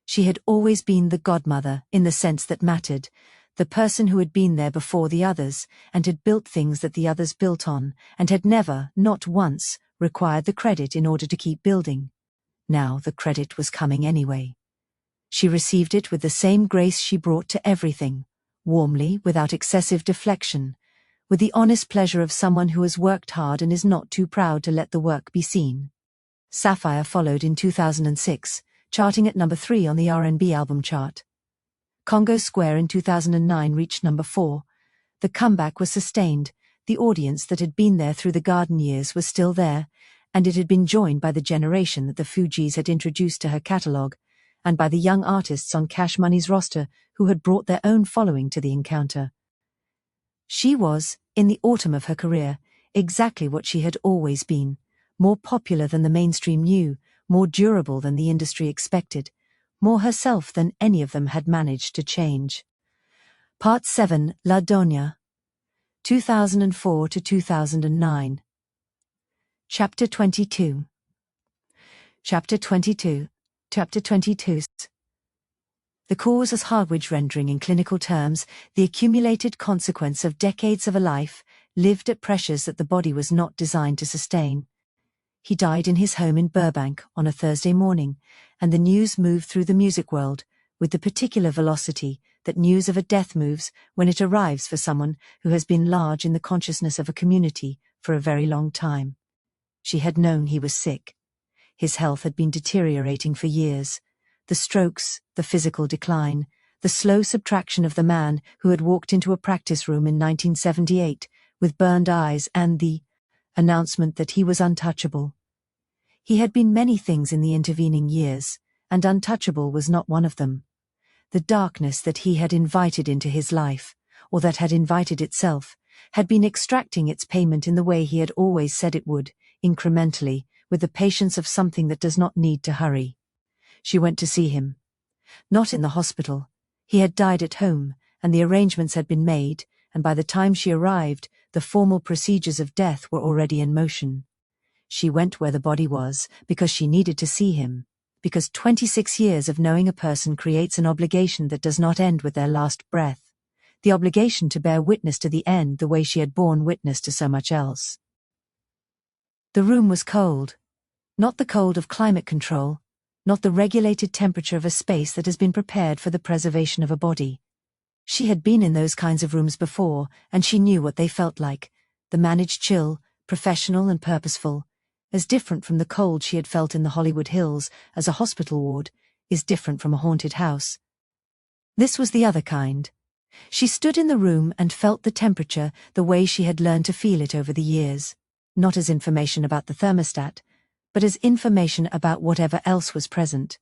She had always been the godmother, in the sense that mattered, the person who had been there before the others, and had built things that the others built on, and had never, not once, required the credit in order to keep building. Now the credit was coming anyway. She received it with the same grace she brought to everything, warmly, without excessive deflection, with the honest pleasure of someone who has worked hard and is not too proud to let the work be seen. Sapphire followed in 2006, charting at number 3 on the R&B album chart. Congo Square in 2009 reached number 4. The comeback was sustained, the audience that had been there through the Garden years was still there, and it had been joined by the generation that the Fugees had introduced to her catalogue, and by the young artists on Cash Money's roster who had brought their own following to the encounter. She was, in the autumn of her career, exactly what she had always been, more popular than the mainstream knew, more durable than the industry expected, more herself than any of them had managed to change. Part 7, La Donna, 2004 to 2009. Chapter 22. Chapter 22. Chapter 22. The cause as Harwich rendering in clinical terms, the accumulated consequence of decades of a life, lived at pressures that the body was not designed to sustain. He died in his home in Burbank on a Thursday morning, and the news moved through the music world, with the particular velocity that news of a death moves when it arrives for someone who has been large in the consciousness of a community for a very long time. She had known he was sick. His health had been deteriorating for years. The strokes, the physical decline, the slow subtraction of the man who had walked into a practice room in 1978 with burned eyes, and the announcement that he was untouchable. He had been many things in the intervening years, and untouchable was not one of them. The darkness that he had invited into his life, or that had invited itself, had been extracting its payment in the way he had always said it would, incrementally, with the patience of something that does not need to hurry. She went to see him. Not in the hospital. He had died at home, and the arrangements had been made, and by the time she arrived, the formal procedures of death were already in motion. She went where the body was, because she needed to see him, because 26 years of knowing a person creates an obligation that does not end with their last breath, the obligation to bear witness to the end the way she had borne witness to so much else. The room was cold. Not the cold of climate control, not the regulated temperature of a space that has been prepared for the preservation of a body. She had been in those kinds of rooms before, and she knew what they felt like, the managed chill, professional and purposeful, as different from the cold she had felt in the Hollywood Hills as a hospital ward is different from a haunted house. This was the other kind. She stood in the room and felt the temperature the way she had learned to feel it over the years, not as information about the thermostat, but as information about whatever else was present.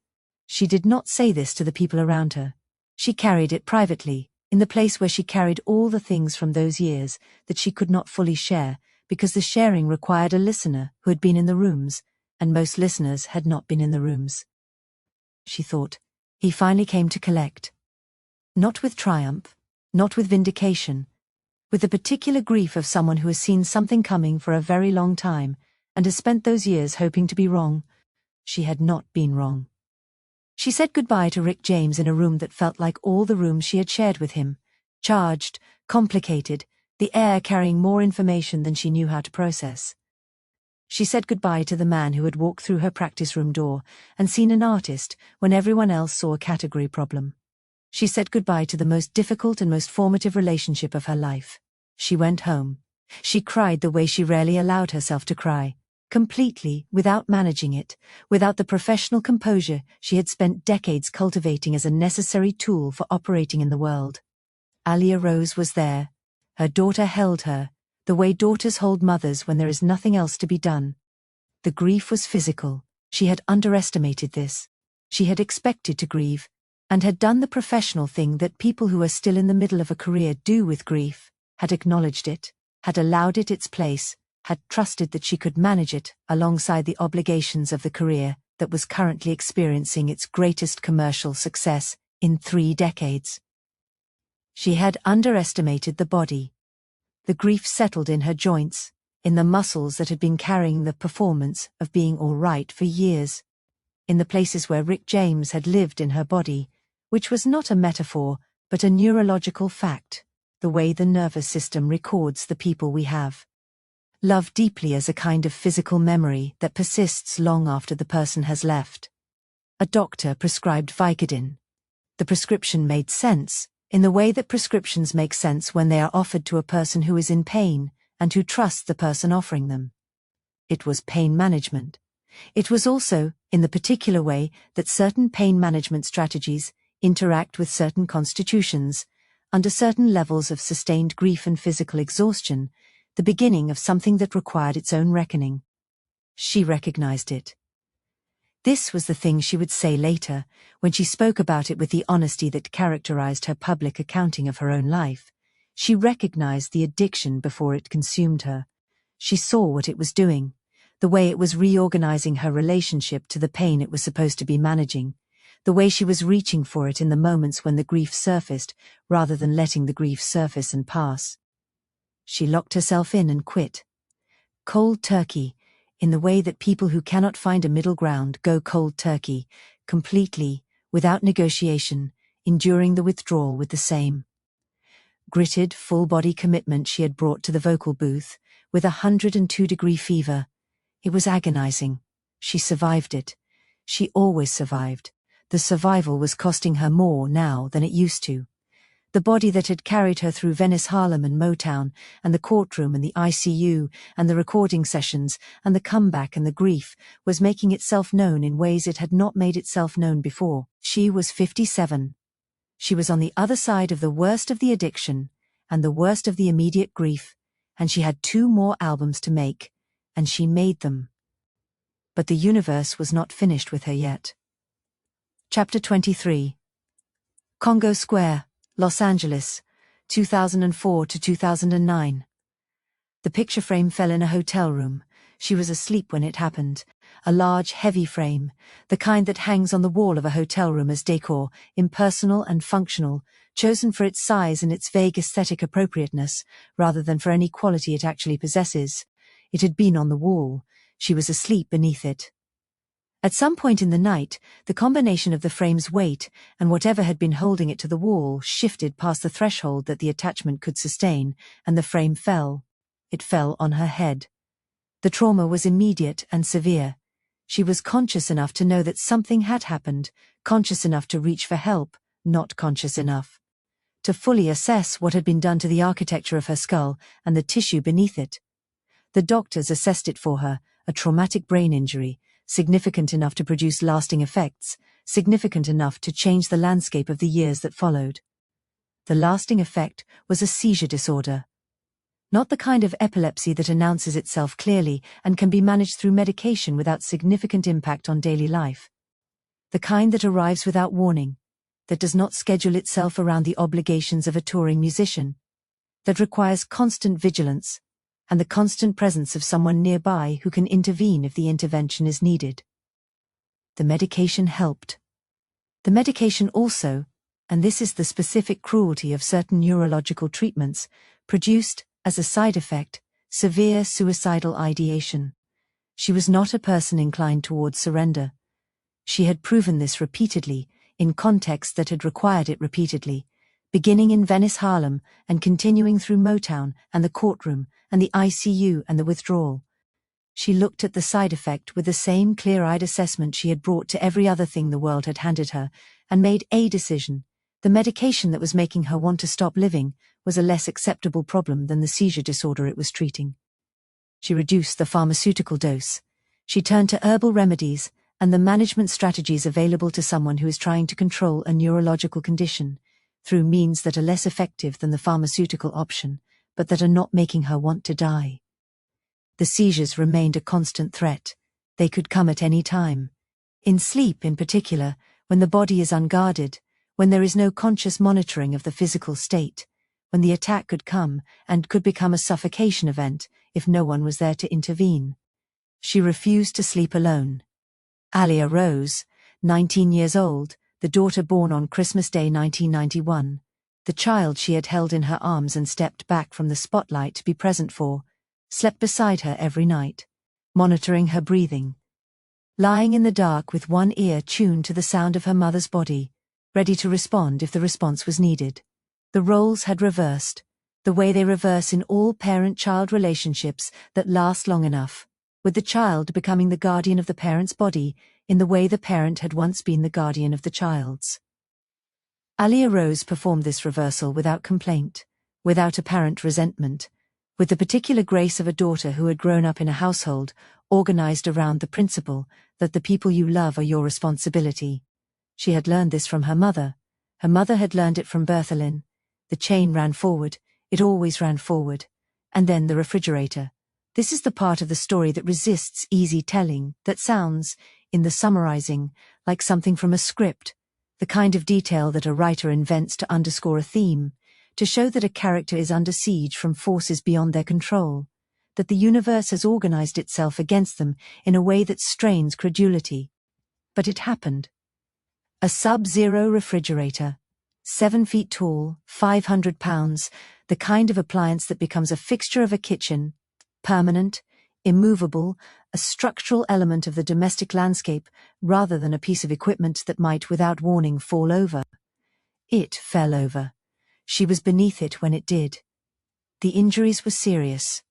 She did not say this to the people around her. She carried it privately, in the place where she carried all the things from those years that she could not fully share, because the sharing required a listener who had been in the rooms, and most listeners had not been in the rooms. She thought, he finally came to collect. Not with triumph, not with vindication, with the particular grief of someone who has seen something coming for a very long time, and has spent those years hoping to be wrong. She had not been wrong. She said goodbye to Rick James in a room that felt like all the rooms she had shared with him, charged, complicated, the air carrying more information than she knew how to process. She said goodbye to the man who had walked through her practice room door and seen an artist when everyone else saw a category problem. She said goodbye to the most difficult and most formative relationship of her life. She went home. She cried the way she rarely allowed herself to cry, completely, without managing it, without the professional composure she had spent decades cultivating as a necessary tool for operating in the world. Alia Rose was there. Her daughter held her, the way daughters hold mothers when there is nothing else to be done. The grief was physical. She had underestimated this. She had expected to grieve, and had done the professional thing that people who are still in the middle of a career do with grief, had acknowledged it, had allowed it its place, had trusted that she could manage it alongside the obligations of the career that was currently experiencing its greatest commercial success in 3 decades. She had underestimated the body. The grief settled in her joints, in the muscles that had been carrying the performance of being all right for years, in the places where Rick James had lived in her body, which was not a metaphor but a neurological fact, the way the nervous system records the people we have. Love deeply as a kind of physical memory that persists long after the person has left. A doctor prescribed Vicodin. The prescription made sense, in the way that prescriptions make sense when they are offered to a person who is in pain and who trusts the person offering them. It was pain management. It was also, in the particular way that certain pain management strategies interact with certain constitutions, under certain levels of sustained grief and physical exhaustion, the beginning of something that required its own reckoning. She recognized it. This was the thing she would say later, when she spoke about it with the honesty that characterized her public accounting of her own life. She recognized the addiction before it consumed her. She saw what it was doing, the way it was reorganizing her relationship to the pain it was supposed to be managing, the way she was reaching for it in the moments when the grief surfaced, rather than letting the grief surface and pass. She locked herself in and quit. Cold turkey, in the way that people who cannot find a middle ground go cold turkey, completely, without negotiation, enduring the withdrawal with the same gritted, full-body commitment she had brought to the vocal booth, with 102-degree fever. It was agonizing. She survived it. She always survived. The survival was costing her more now than it used to. The body that had carried her through Venice, Harlem and Motown, and the courtroom and the ICU, and the recording sessions, and the comeback and the grief, was making itself known in ways it had not made itself known before. She was 57. She was on the other side of the worst of the addiction, and the worst of the immediate grief, and she had 2 more albums to make, and she made them. But the universe was not finished with her yet. Chapter 23. Congo Square, Los Angeles, 2004 to 2009. The picture frame fell in a hotel room. She was asleep when it happened. A large, heavy frame, the kind that hangs on the wall of a hotel room as decor, impersonal and functional, chosen for its size and its vague aesthetic appropriateness, rather than for any quality it actually possesses. It had been on the wall. She was asleep beneath it. At some point in the night, the combination of the frame's weight and whatever had been holding it to the wall shifted past the threshold that the attachment could sustain, and the frame fell. It fell on her head. The trauma was immediate and severe. She was conscious enough to know that something had happened, conscious enough to reach for help, not conscious enough to fully assess what had been done to the architecture of her skull and the tissue beneath it. The doctors assessed it for her, a traumatic brain injury, significant enough to produce lasting effects, significant enough to change the landscape of the years that followed. The lasting effect was a seizure disorder. Not the kind of epilepsy that announces itself clearly and can be managed through medication without significant impact on daily life. The kind that arrives without warning. that does not schedule itself around the obligations of a touring musician, that requires constant vigilance and the constant presence of someone nearby who can intervene if the intervention is needed. The medication helped. The medication also, and this is the specific cruelty of certain neurological treatments, produced, as a side effect, severe suicidal ideation. She was not a person inclined towards surrender. She had proven this repeatedly, in contexts that had required it repeatedly, beginning in Venice, Harlem, and continuing through Motown and the courtroom and the ICU and the withdrawal. She looked at the side effect with the same clear-eyed assessment she had brought to every other thing the world had handed her, and made a decision. The medication that was making her want to stop living was a less acceptable problem than the seizure disorder it was treating. She reduced the pharmaceutical dose. She turned to herbal remedies and the management strategies available to someone who is trying to control a neurological condition, through means that are less effective than the pharmaceutical option, but that are not making her want to die. The seizures remained a constant threat. They could come at any time. In sleep in particular, when the body is unguarded, when there is no conscious monitoring of the physical state, when the attack could come and could become a suffocation event if no one was there to intervene. She refused to sleep alone. Alia Rose, 19 years old, the daughter born on Christmas Day 1991, the child she had held in her arms and stepped back from the spotlight to be present for, slept beside her every night, monitoring her breathing. Lying in the dark with one ear tuned to the sound of her mother's body, ready to respond if the response was needed. The roles had reversed, the way they reverse in all parent-child relationships that last long enough, with the child becoming the guardian of the parent's body in the way the parent had once been the guardian of the child's. Alia Rose performed this reversal without complaint, without apparent resentment, with the particular grace of a daughter who had grown up in a household organized around the principle that the people you love are your responsibility. She had learned this from her mother. Her mother had learned it from Berthelin. The chain ran forward, it always ran forward. And then the refrigerator. This is the part of the story that resists easy telling, that sounds, in the summarizing, like something from a script, the kind of detail that a writer invents to underscore a theme, to show that a character is under siege from forces beyond their control, that the universe has organized itself against them in a way that strains credulity. But it happened. A sub-zero refrigerator, 7 feet tall, 500 pounds, the kind of appliance that becomes a fixture of a kitchen, permanent, immovable, a structural element of the domestic landscape rather than a piece of equipment that might without warning fall over. It fell over. She was beneath it when it did. The injuries were serious.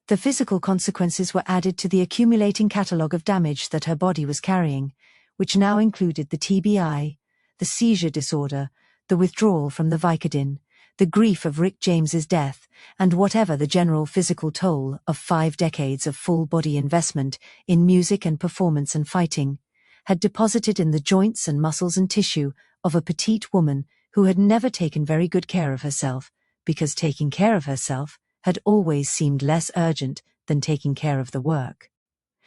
The physical consequences were added to the accumulating catalogue of damage that her body was carrying, which now included the TBI, the seizure disorder, the withdrawal from the Vicodin, the grief of Rick James's death, and whatever the general physical toll of 5 decades of full-body investment in music and performance and fighting, had deposited in the joints and muscles and tissue of a petite woman who had never taken very good care of herself, because taking care of herself had always seemed less urgent than taking care of the work.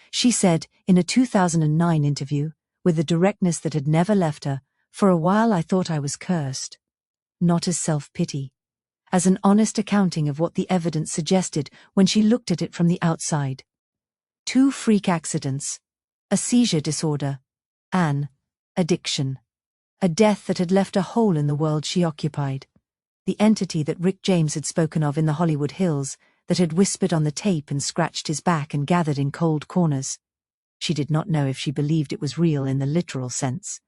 She said, in a 2009 interview, with a directness that had never left her, "For a while I thought I was cursed." Not as self-pity, as an honest accounting of what the evidence suggested when she looked at it from the outside. 2 freak accidents, a seizure disorder, an addiction, a death that had left a hole in the world she occupied, the entity that Rick James had spoken of in the Hollywood Hills, that had whispered on the tape and scratched his back and gathered in cold corners. She did not know if she believed it was real in the literal sense.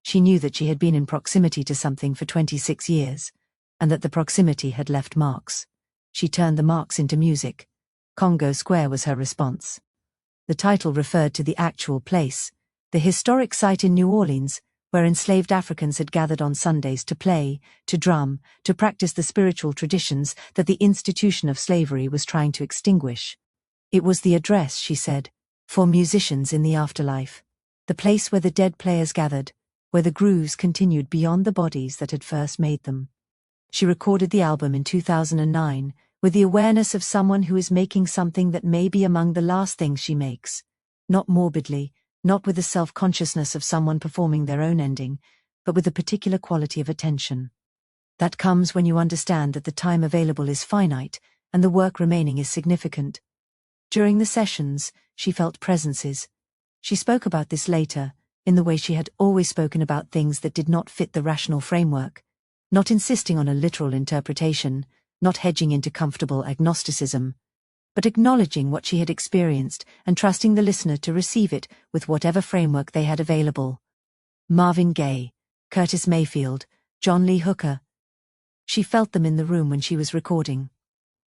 She knew that she had been in proximity to something for 26 years, and that the proximity had left marks. She turned the marks into music. Congo Square was her response. The title referred to the actual place, the historic site in New Orleans, where enslaved Africans had gathered on Sundays to play, to drum, to practice the spiritual traditions that the institution of slavery was trying to extinguish. It was the address, she said, for musicians in the afterlife, the place where the dead players gathered, where the grooves continued beyond the bodies that had first made them. She recorded the album in 2009, with the awareness of someone who is making something that may be among the last things she makes. Not morbidly, not with the self-consciousness of someone performing their own ending, but with a particular quality of attention. That comes when you understand that the time available is finite and the work remaining is significant. During the sessions, she felt presences. She spoke about this later, in the way she had always spoken about things that did not fit the rational framework, not insisting on a literal interpretation, not hedging into comfortable agnosticism, but acknowledging what she had experienced and trusting the listener to receive it with whatever framework they had available. Marvin Gaye, Curtis Mayfield, John Lee Hooker. She felt them in the room when she was recording.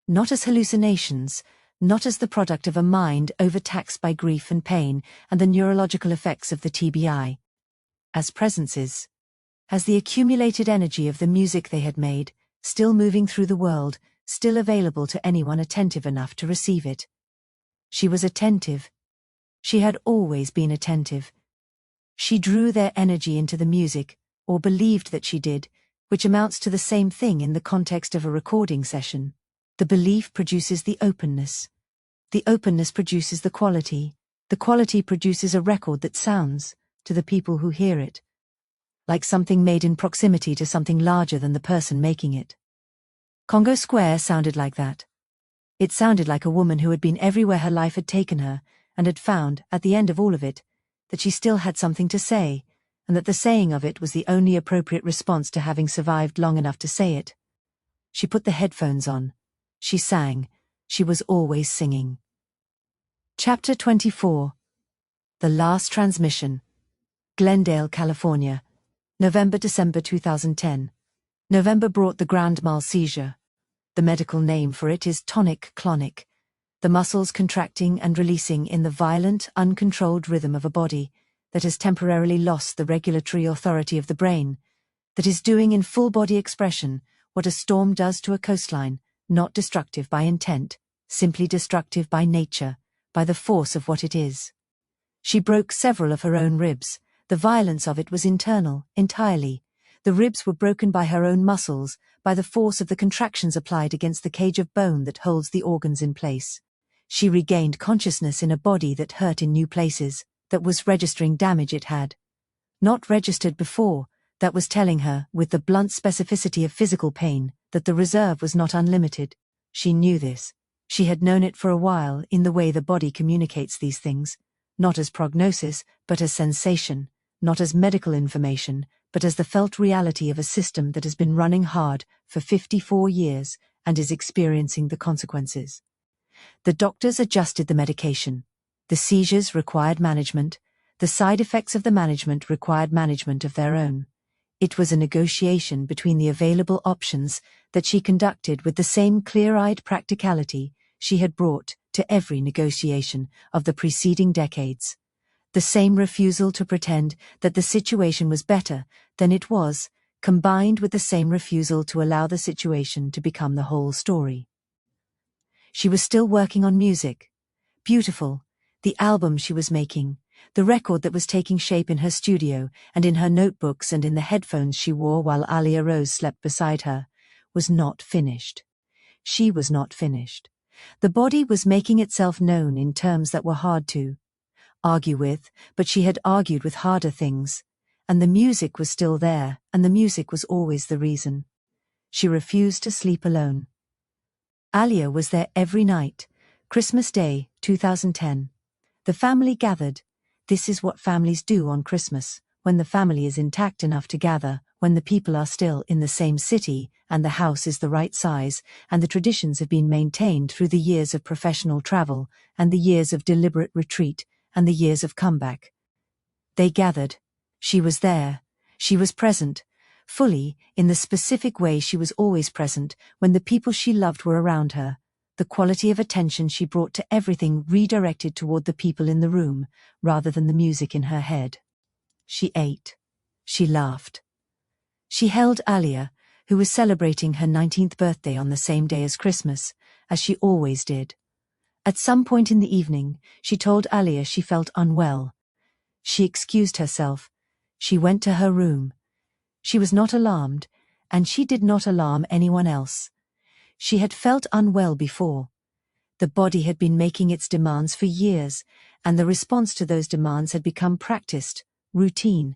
Not as hallucinations, not as the product of a mind overtaxed by grief and pain and the neurological effects of the TBI. As presences. As the accumulated energy of the music they had made, still moving through the world, still available to anyone attentive enough to receive it. She was attentive. She had always been attentive. She drew their energy into the music, or believed that she did, which amounts to the same thing in the context of a recording session. The belief produces the openness. The openness produces the quality produces a record that sounds, to the people who hear it, like something made in proximity to something larger than the person making it. Congo Square sounded like that. It sounded like a woman who had been everywhere her life had taken her, and had found, at the end of all of it, that she still had something to say, and that the saying of it was the only appropriate response to having survived long enough to say it. She put the headphones on. She sang. She was always singing. Chapter 24. The Last Transmission. Glendale, California. November-December 2010. November brought the grand mal seizure. The medical name for it is tonic-clonic. The muscles contracting and releasing in the violent, uncontrolled rhythm of a body that has temporarily lost the regulatory authority of the brain, that is doing in full body expression what a storm does to a coastline, not destructive by intent, simply destructive by nature, by the force of what it is. She broke several of her own ribs. The violence of it was internal, entirely. The ribs were broken by her own muscles, by the force of the contractions applied against the cage of bone that holds the organs in place. She regained consciousness in a body that hurt in new places, that was registering damage it had not registered before, that was telling her, with the blunt specificity of physical pain, that the reserve was not unlimited. She knew this. She had known it for a while in the way the body communicates these things, not as prognosis, but as sensation, not as medical information, but as the felt reality of a system that has been running hard for 54 years and is experiencing the consequences. The doctors adjusted the medication. The seizures required management. The side effects of the management required management of their own. It was a negotiation between the available options that she conducted with the same clear-eyed practicality she had brought to every negotiation of the preceding decades. The same refusal to pretend that the situation was better than it was, combined with the same refusal to allow the situation to become the whole story. She was still working on music. Beautiful, the album she was making, the record that was taking shape in her studio and in her notebooks and in the headphones she wore while Alia Rose slept beside her, was not finished. She was not finished. The body was making itself known in terms that were hard to argue with, but she had argued with harder things, and the music was still there, and the music was always the reason. She refused to sleep alone. Alia was there every night. Christmas Day, 2010. The family gathered. This is what families do on Christmas, when the family is intact enough to gather, when the people are still in the same city, and the house is the right size, and the traditions have been maintained through the years of professional travel, and the years of deliberate retreat, and the years of comeback. They gathered. She was there. She was present, fully, in the specific way she was always present when the people she loved were around her. The quality of attention she brought to everything redirected toward the people in the room, rather than the music in her head. She ate. She laughed. She held Alia, who was celebrating her 19th birthday on the same day as Christmas, as she always did. At some point in the evening, she told Alia she felt unwell. She excused herself. She went to her room. She was not alarmed, and she did not alarm anyone else. She had felt unwell before. The body had been making its demands for years, and the response to those demands had become practiced, routine.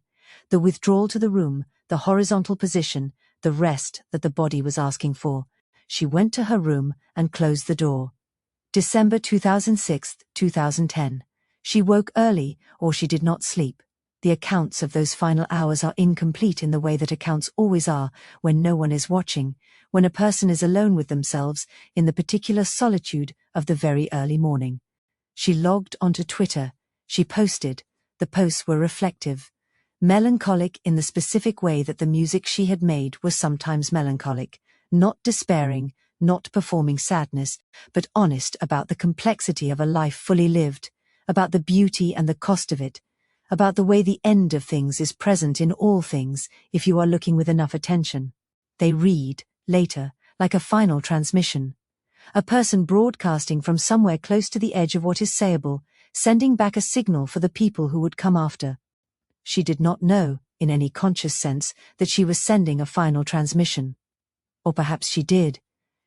the withdrawal to the room, the horizontal position, the rest that the body was asking for. She went to her room and closed the door. December 2006, 2010. She woke early, or she did not sleep. The accounts of those final hours are incomplete in the way that accounts always are when no one is watching, when a person is alone with themselves in the particular solitude of the very early morning. She logged onto Twitter. She posted. The posts were reflective. Melancholic in the specific way that the music she had made was sometimes melancholic, not despairing, not performing sadness, but honest about the complexity of a life fully lived, about the beauty and the cost of it, about the way the end of things is present in all things if you are looking with enough attention. They read, later, like a final transmission. A person broadcasting from somewhere close to the edge of what is sayable, sending back a signal for the people who would come after. She did not know, in any conscious sense, that she was sending a final transmission. Or perhaps she did.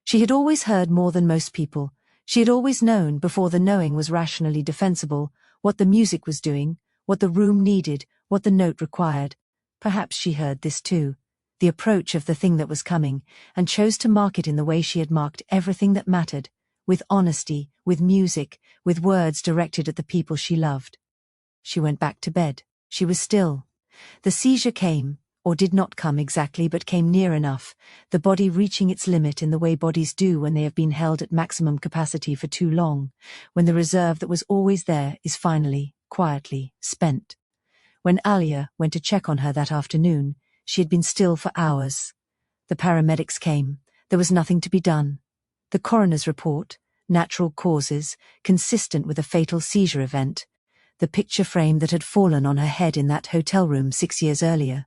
She had always heard more than most people. She had always known, before the knowing was rationally defensible, what the music was doing, what the room needed, what the note required. Perhaps she heard this too, the approach of the thing that was coming, and chose to mark it in the way she had marked everything that mattered, with honesty, with music, with words directed at the people she loved. She went back to bed. She was still. The seizure came, or did not come exactly but came near enough, the body reaching its limit in the way bodies do when they have been held at maximum capacity for too long, when the reserve that was always there is finally, quietly, spent. When Alia went to check on her that afternoon, she had been still for hours. The paramedics came. There was nothing to be done. The coroner's report, natural causes, consistent with a fatal seizure event, the picture frame that had fallen on her head in that hotel room 6 years earlier.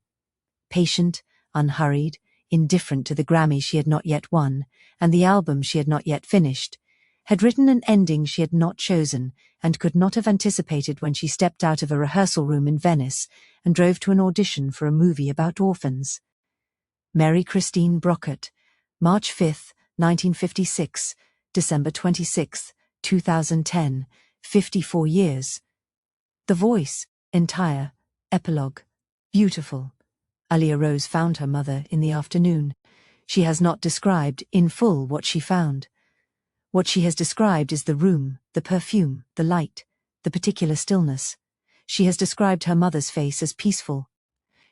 Patient, unhurried, indifferent to the Grammy she had not yet won, and the album she had not yet finished, had written an ending she had not chosen and could not have anticipated when she stepped out of a rehearsal room in Venice and drove to an audition for a movie about orphans. Mary Christine Brockert, March 5, 1956, December 26, 2010, 54 years. The voice, entire, epilogue, beautiful. Alia Rose found her mother in the afternoon. She has not described in full what she found. What she has described is the room, the perfume, the light, the particular stillness. She has described her mother's face as peaceful.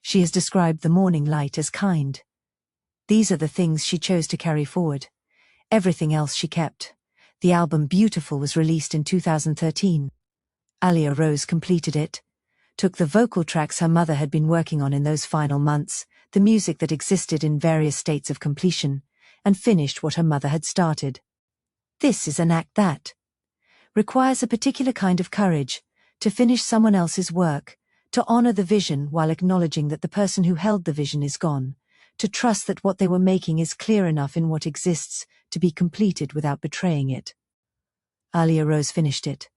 She has described the morning light as kind. These are the things she chose to carry forward. Everything else she kept. The album Beautiful was released in 2013. Alia Rose completed it. Took the vocal tracks her mother had been working on in those final months, the music that existed in various states of completion, and finished what her mother had started. This is an act that requires a particular kind of courage, to finish someone else's work, to honor the vision while acknowledging that the person who held the vision is gone, to trust that what they were making is clear enough in what exists to be completed without betraying it. Alia Rose finished it.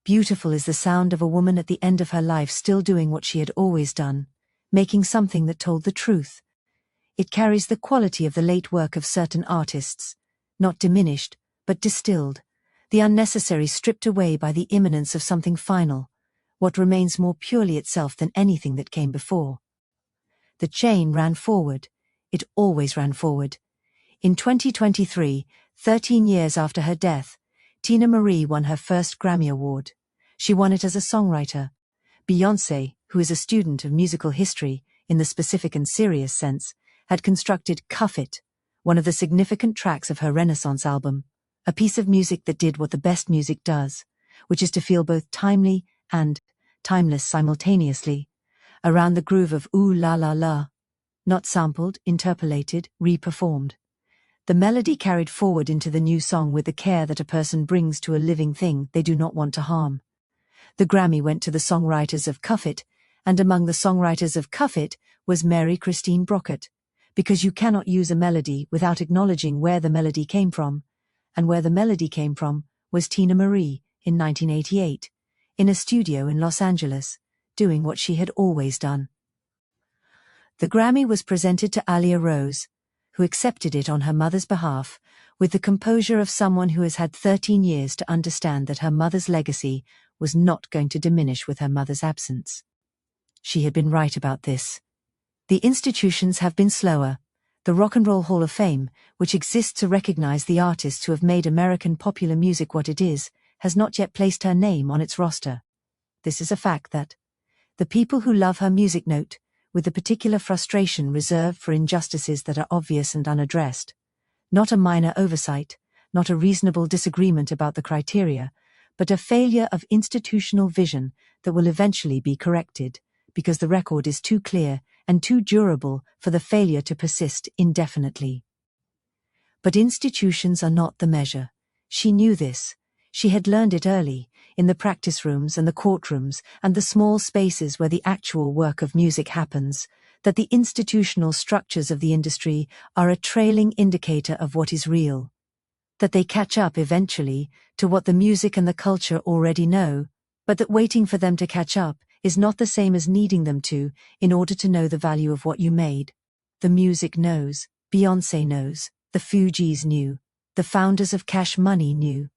Beautiful is the sound of a woman at the end of her life still doing what she had always done, making something that told the truth. It carries the quality of the late work of certain artists, not diminished, but distilled, the unnecessary stripped away by the imminence of something final, what remains more purely itself than anything that came before. The chain ran forward. It always ran forward. In 2023, 13 years after her death, Teena Marie won her first Grammy Award. She won it as a songwriter. Beyoncé, who is a student of musical history, in the specific and serious sense, had constructed Cuff It, one of the significant tracks of her Renaissance album, a piece of music that did what the best music does, which is to feel both timely and timeless simultaneously, around the groove of Ooh La La La, not sampled, interpolated, re-performed. The melody carried forward into the new song with the care that a person brings to a living thing they do not want to harm. The Grammy went to the songwriters of Cuff It, and among the songwriters of Cuff It was Mary Christine Brockert, because you cannot use a melody without acknowledging where the melody came from, and where the melody came from was Teena Marie in 1988, in a studio in Los Angeles, doing what she had always done. The Grammy was presented to Alia Rose, who accepted it on her mother's behalf, with the composure of someone who has had 13 years to understand that her mother's legacy was not going to diminish with her mother's absence. She had been right about this. The institutions have been slower. The Rock and Roll Hall of Fame, which exists to recognize the artists who have made American popular music what it is, has not yet placed her name on its roster. This is a fact that the people who love her music note, with the particular frustration reserved for injustices that are obvious and unaddressed. Not a minor oversight, not a reasonable disagreement about the criteria, but a failure of institutional vision that will eventually be corrected, because the record is too clear and too durable for the failure to persist indefinitely. But institutions are not the measure. She knew this. She had learned it early, in the practice rooms and the courtrooms and the small spaces where the actual work of music happens, that the institutional structures of the industry are a trailing indicator of what is real. That they catch up eventually to what the music and the culture already know, but that waiting for them to catch up is not the same as needing them to in order to know the value of what you made. The music knows, Beyoncé knows, the Fugees knew, the founders of Cash Money knew,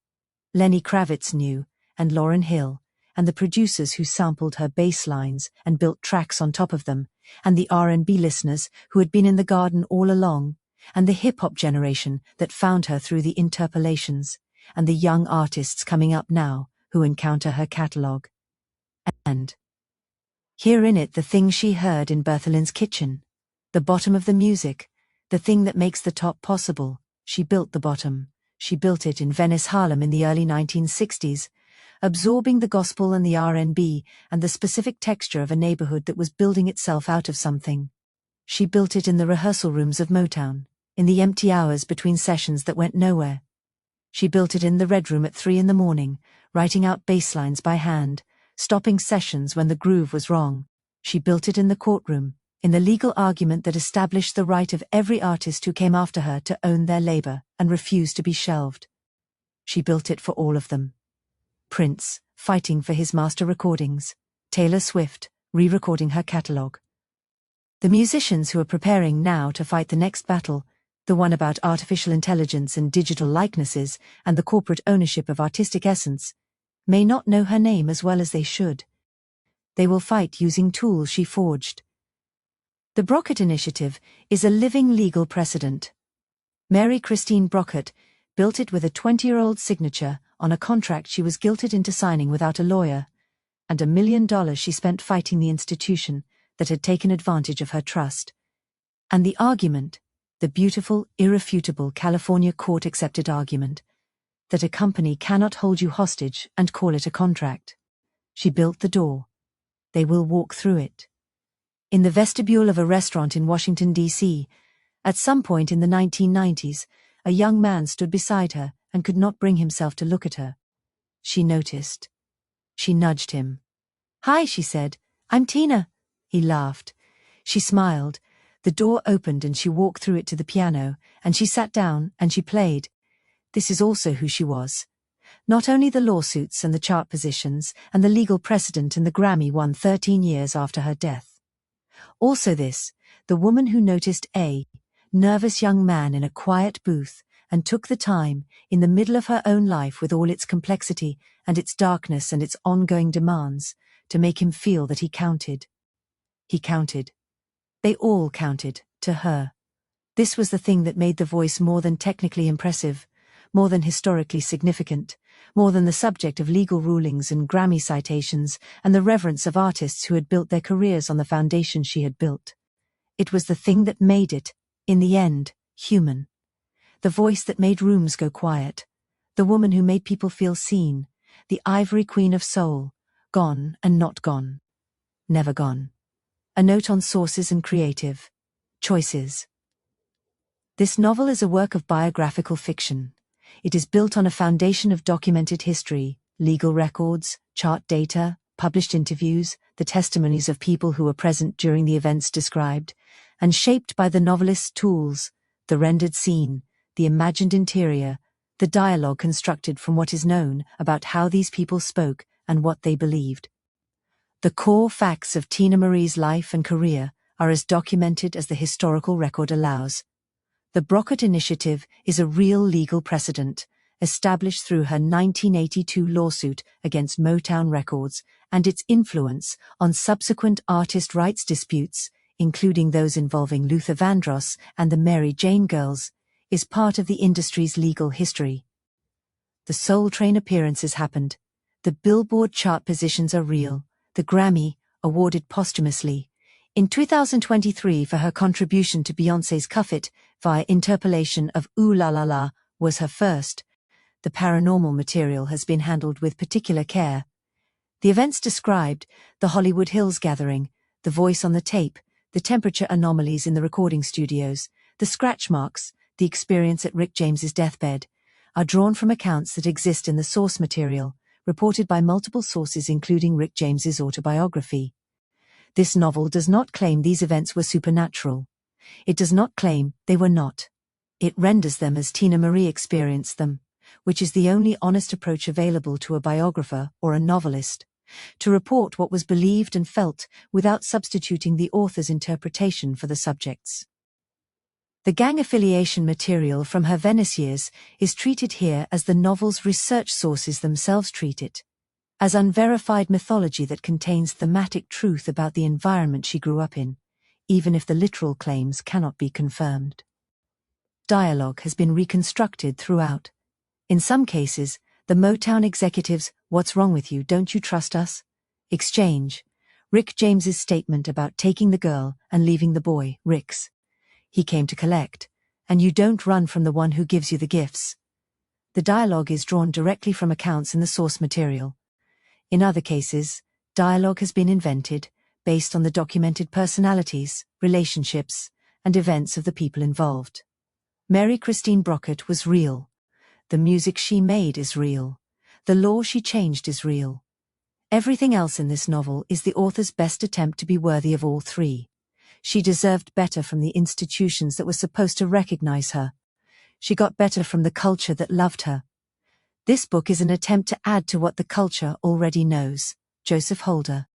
Lenny Kravitz knew, and Lauryn Hill, and the producers who sampled her bass lines and built tracks on top of them, and the R&B listeners who had been in the garden all along, and the hip-hop generation that found her through the interpolations, and the young artists coming up now who encounter her catalogue. And hear in it the thing she heard in Bertholin's kitchen. The bottom of the music, the thing that makes the top possible. She built the bottom. She built it in Venice, Harlem in the early 1960s, absorbing the gospel and the R&B and the specific texture of a neighborhood that was building itself out of something. She built it in the rehearsal rooms of Motown, in the empty hours between sessions that went nowhere. She built it in the Red Room at 3 a.m, writing out bass lines by hand, stopping sessions when the groove was wrong. She built it in the courtroom, in the legal argument that established the right of every artist who came after her to own their labor and refuse to be shelved. She built it for all of them. Prince, fighting for his master recordings. Taylor Swift, re-recording her catalog. The musicians who are preparing now to fight the next battle, the one about artificial intelligence and digital likenesses and the corporate ownership of artistic essence, may not know her name as well as they should. They will fight using tools she forged. The Brockert Initiative is a living legal precedent. Mary Christine Brockert built it with a 20-year-old signature on a contract she was guilted into signing without a lawyer, and $1 million she spent fighting the institution that had taken advantage of her trust. And the argument, the beautiful, irrefutable California court-accepted argument, that a company cannot hold you hostage and call it a contract. She built the door. They will walk through it. In the vestibule of a restaurant in Washington, D.C., at some point in the 1990s, a young man stood beside her and could not bring himself to look at her. She noticed. She nudged him. "Hi," she said. "I'm Teena." He laughed. She smiled. The door opened and she walked through it to the piano, and she sat down and she played. This is also who she was. Not only the lawsuits and the chart positions and the legal precedent and the Grammy won 13 years after her death. Also this, the woman who noticed a nervous young man in a quiet booth and took the time, in the middle of her own life with all its complexity and its darkness and its ongoing demands, to make him feel that he counted. He counted. They all counted, to her. This was the thing that made the voice more than technically impressive, more than historically significant, more than the subject of legal rulings and Grammy citations and the reverence of artists who had built their careers on the foundation she had built. It was the thing that made it, in the end, human. The voice that made rooms go quiet. The woman who made people feel seen. The ivory queen of soul. Gone and not gone. Never gone. A note on sources and creative choices. This novel is a work of biographical fiction. It is built on a foundation of documented history, legal records, chart data, published interviews, the testimonies of people who were present during the events described, and shaped by the novelist's tools, the rendered scene, the imagined interior, the dialogue constructed from what is known about how these people spoke and what they believed. The core facts of Teena Marie's life and career are as documented as the historical record allows. The Brockert Initiative is a real legal precedent, established through her 1982 lawsuit against Motown Records, and its influence on subsequent artist rights disputes, including those involving Luther Vandross and the Mary Jane Girls, is part of the industry's legal history. The Soul Train appearances happened. The Billboard chart positions are real. The Grammy, awarded posthumously in 2023 for her contribution to Beyoncé's Cuff It via interpolation of Ooh La La La, was her first. The paranormal material has been handled with particular care. The events described, the Hollywood Hills gathering, the voice on the tape, the temperature anomalies in the recording studios, the scratch marks, the experience at Rick James's deathbed, are drawn from accounts that exist in the source material, reported by multiple sources including Rick James's autobiography. This novel does not claim these events were supernatural. It does not claim they were not. It renders them as Teena Marie experienced them, which is the only honest approach available to a biographer or a novelist, to report what was believed and felt without substituting the author's interpretation for the subjects. The gang affiliation material from her Venice years is treated here as the novel's research sources themselves treat it, as unverified mythology that contains thematic truth about the environment she grew up in, even if the literal claims cannot be confirmed. Dialogue has been reconstructed throughout. In some cases, the Motown executives' "What's wrong with you, don't you trust us?" exchange, Rick James's statement about taking the girl and leaving the boy, Rick's, "He came to collect, and you don't run from the one who gives you the gifts." The dialogue is drawn directly from accounts in the source material. In other cases, dialogue has been invented, based on the documented personalities, relationships, and events of the people involved. Mary Christine Brockert was real. The music she made is real. The law she changed is real. Everything else in this novel is the author's best attempt to be worthy of all three. She deserved better from the institutions that were supposed to recognize her. She got better from the culture that loved her. This book is an attempt to add to what the culture already knows. Joseph Holder.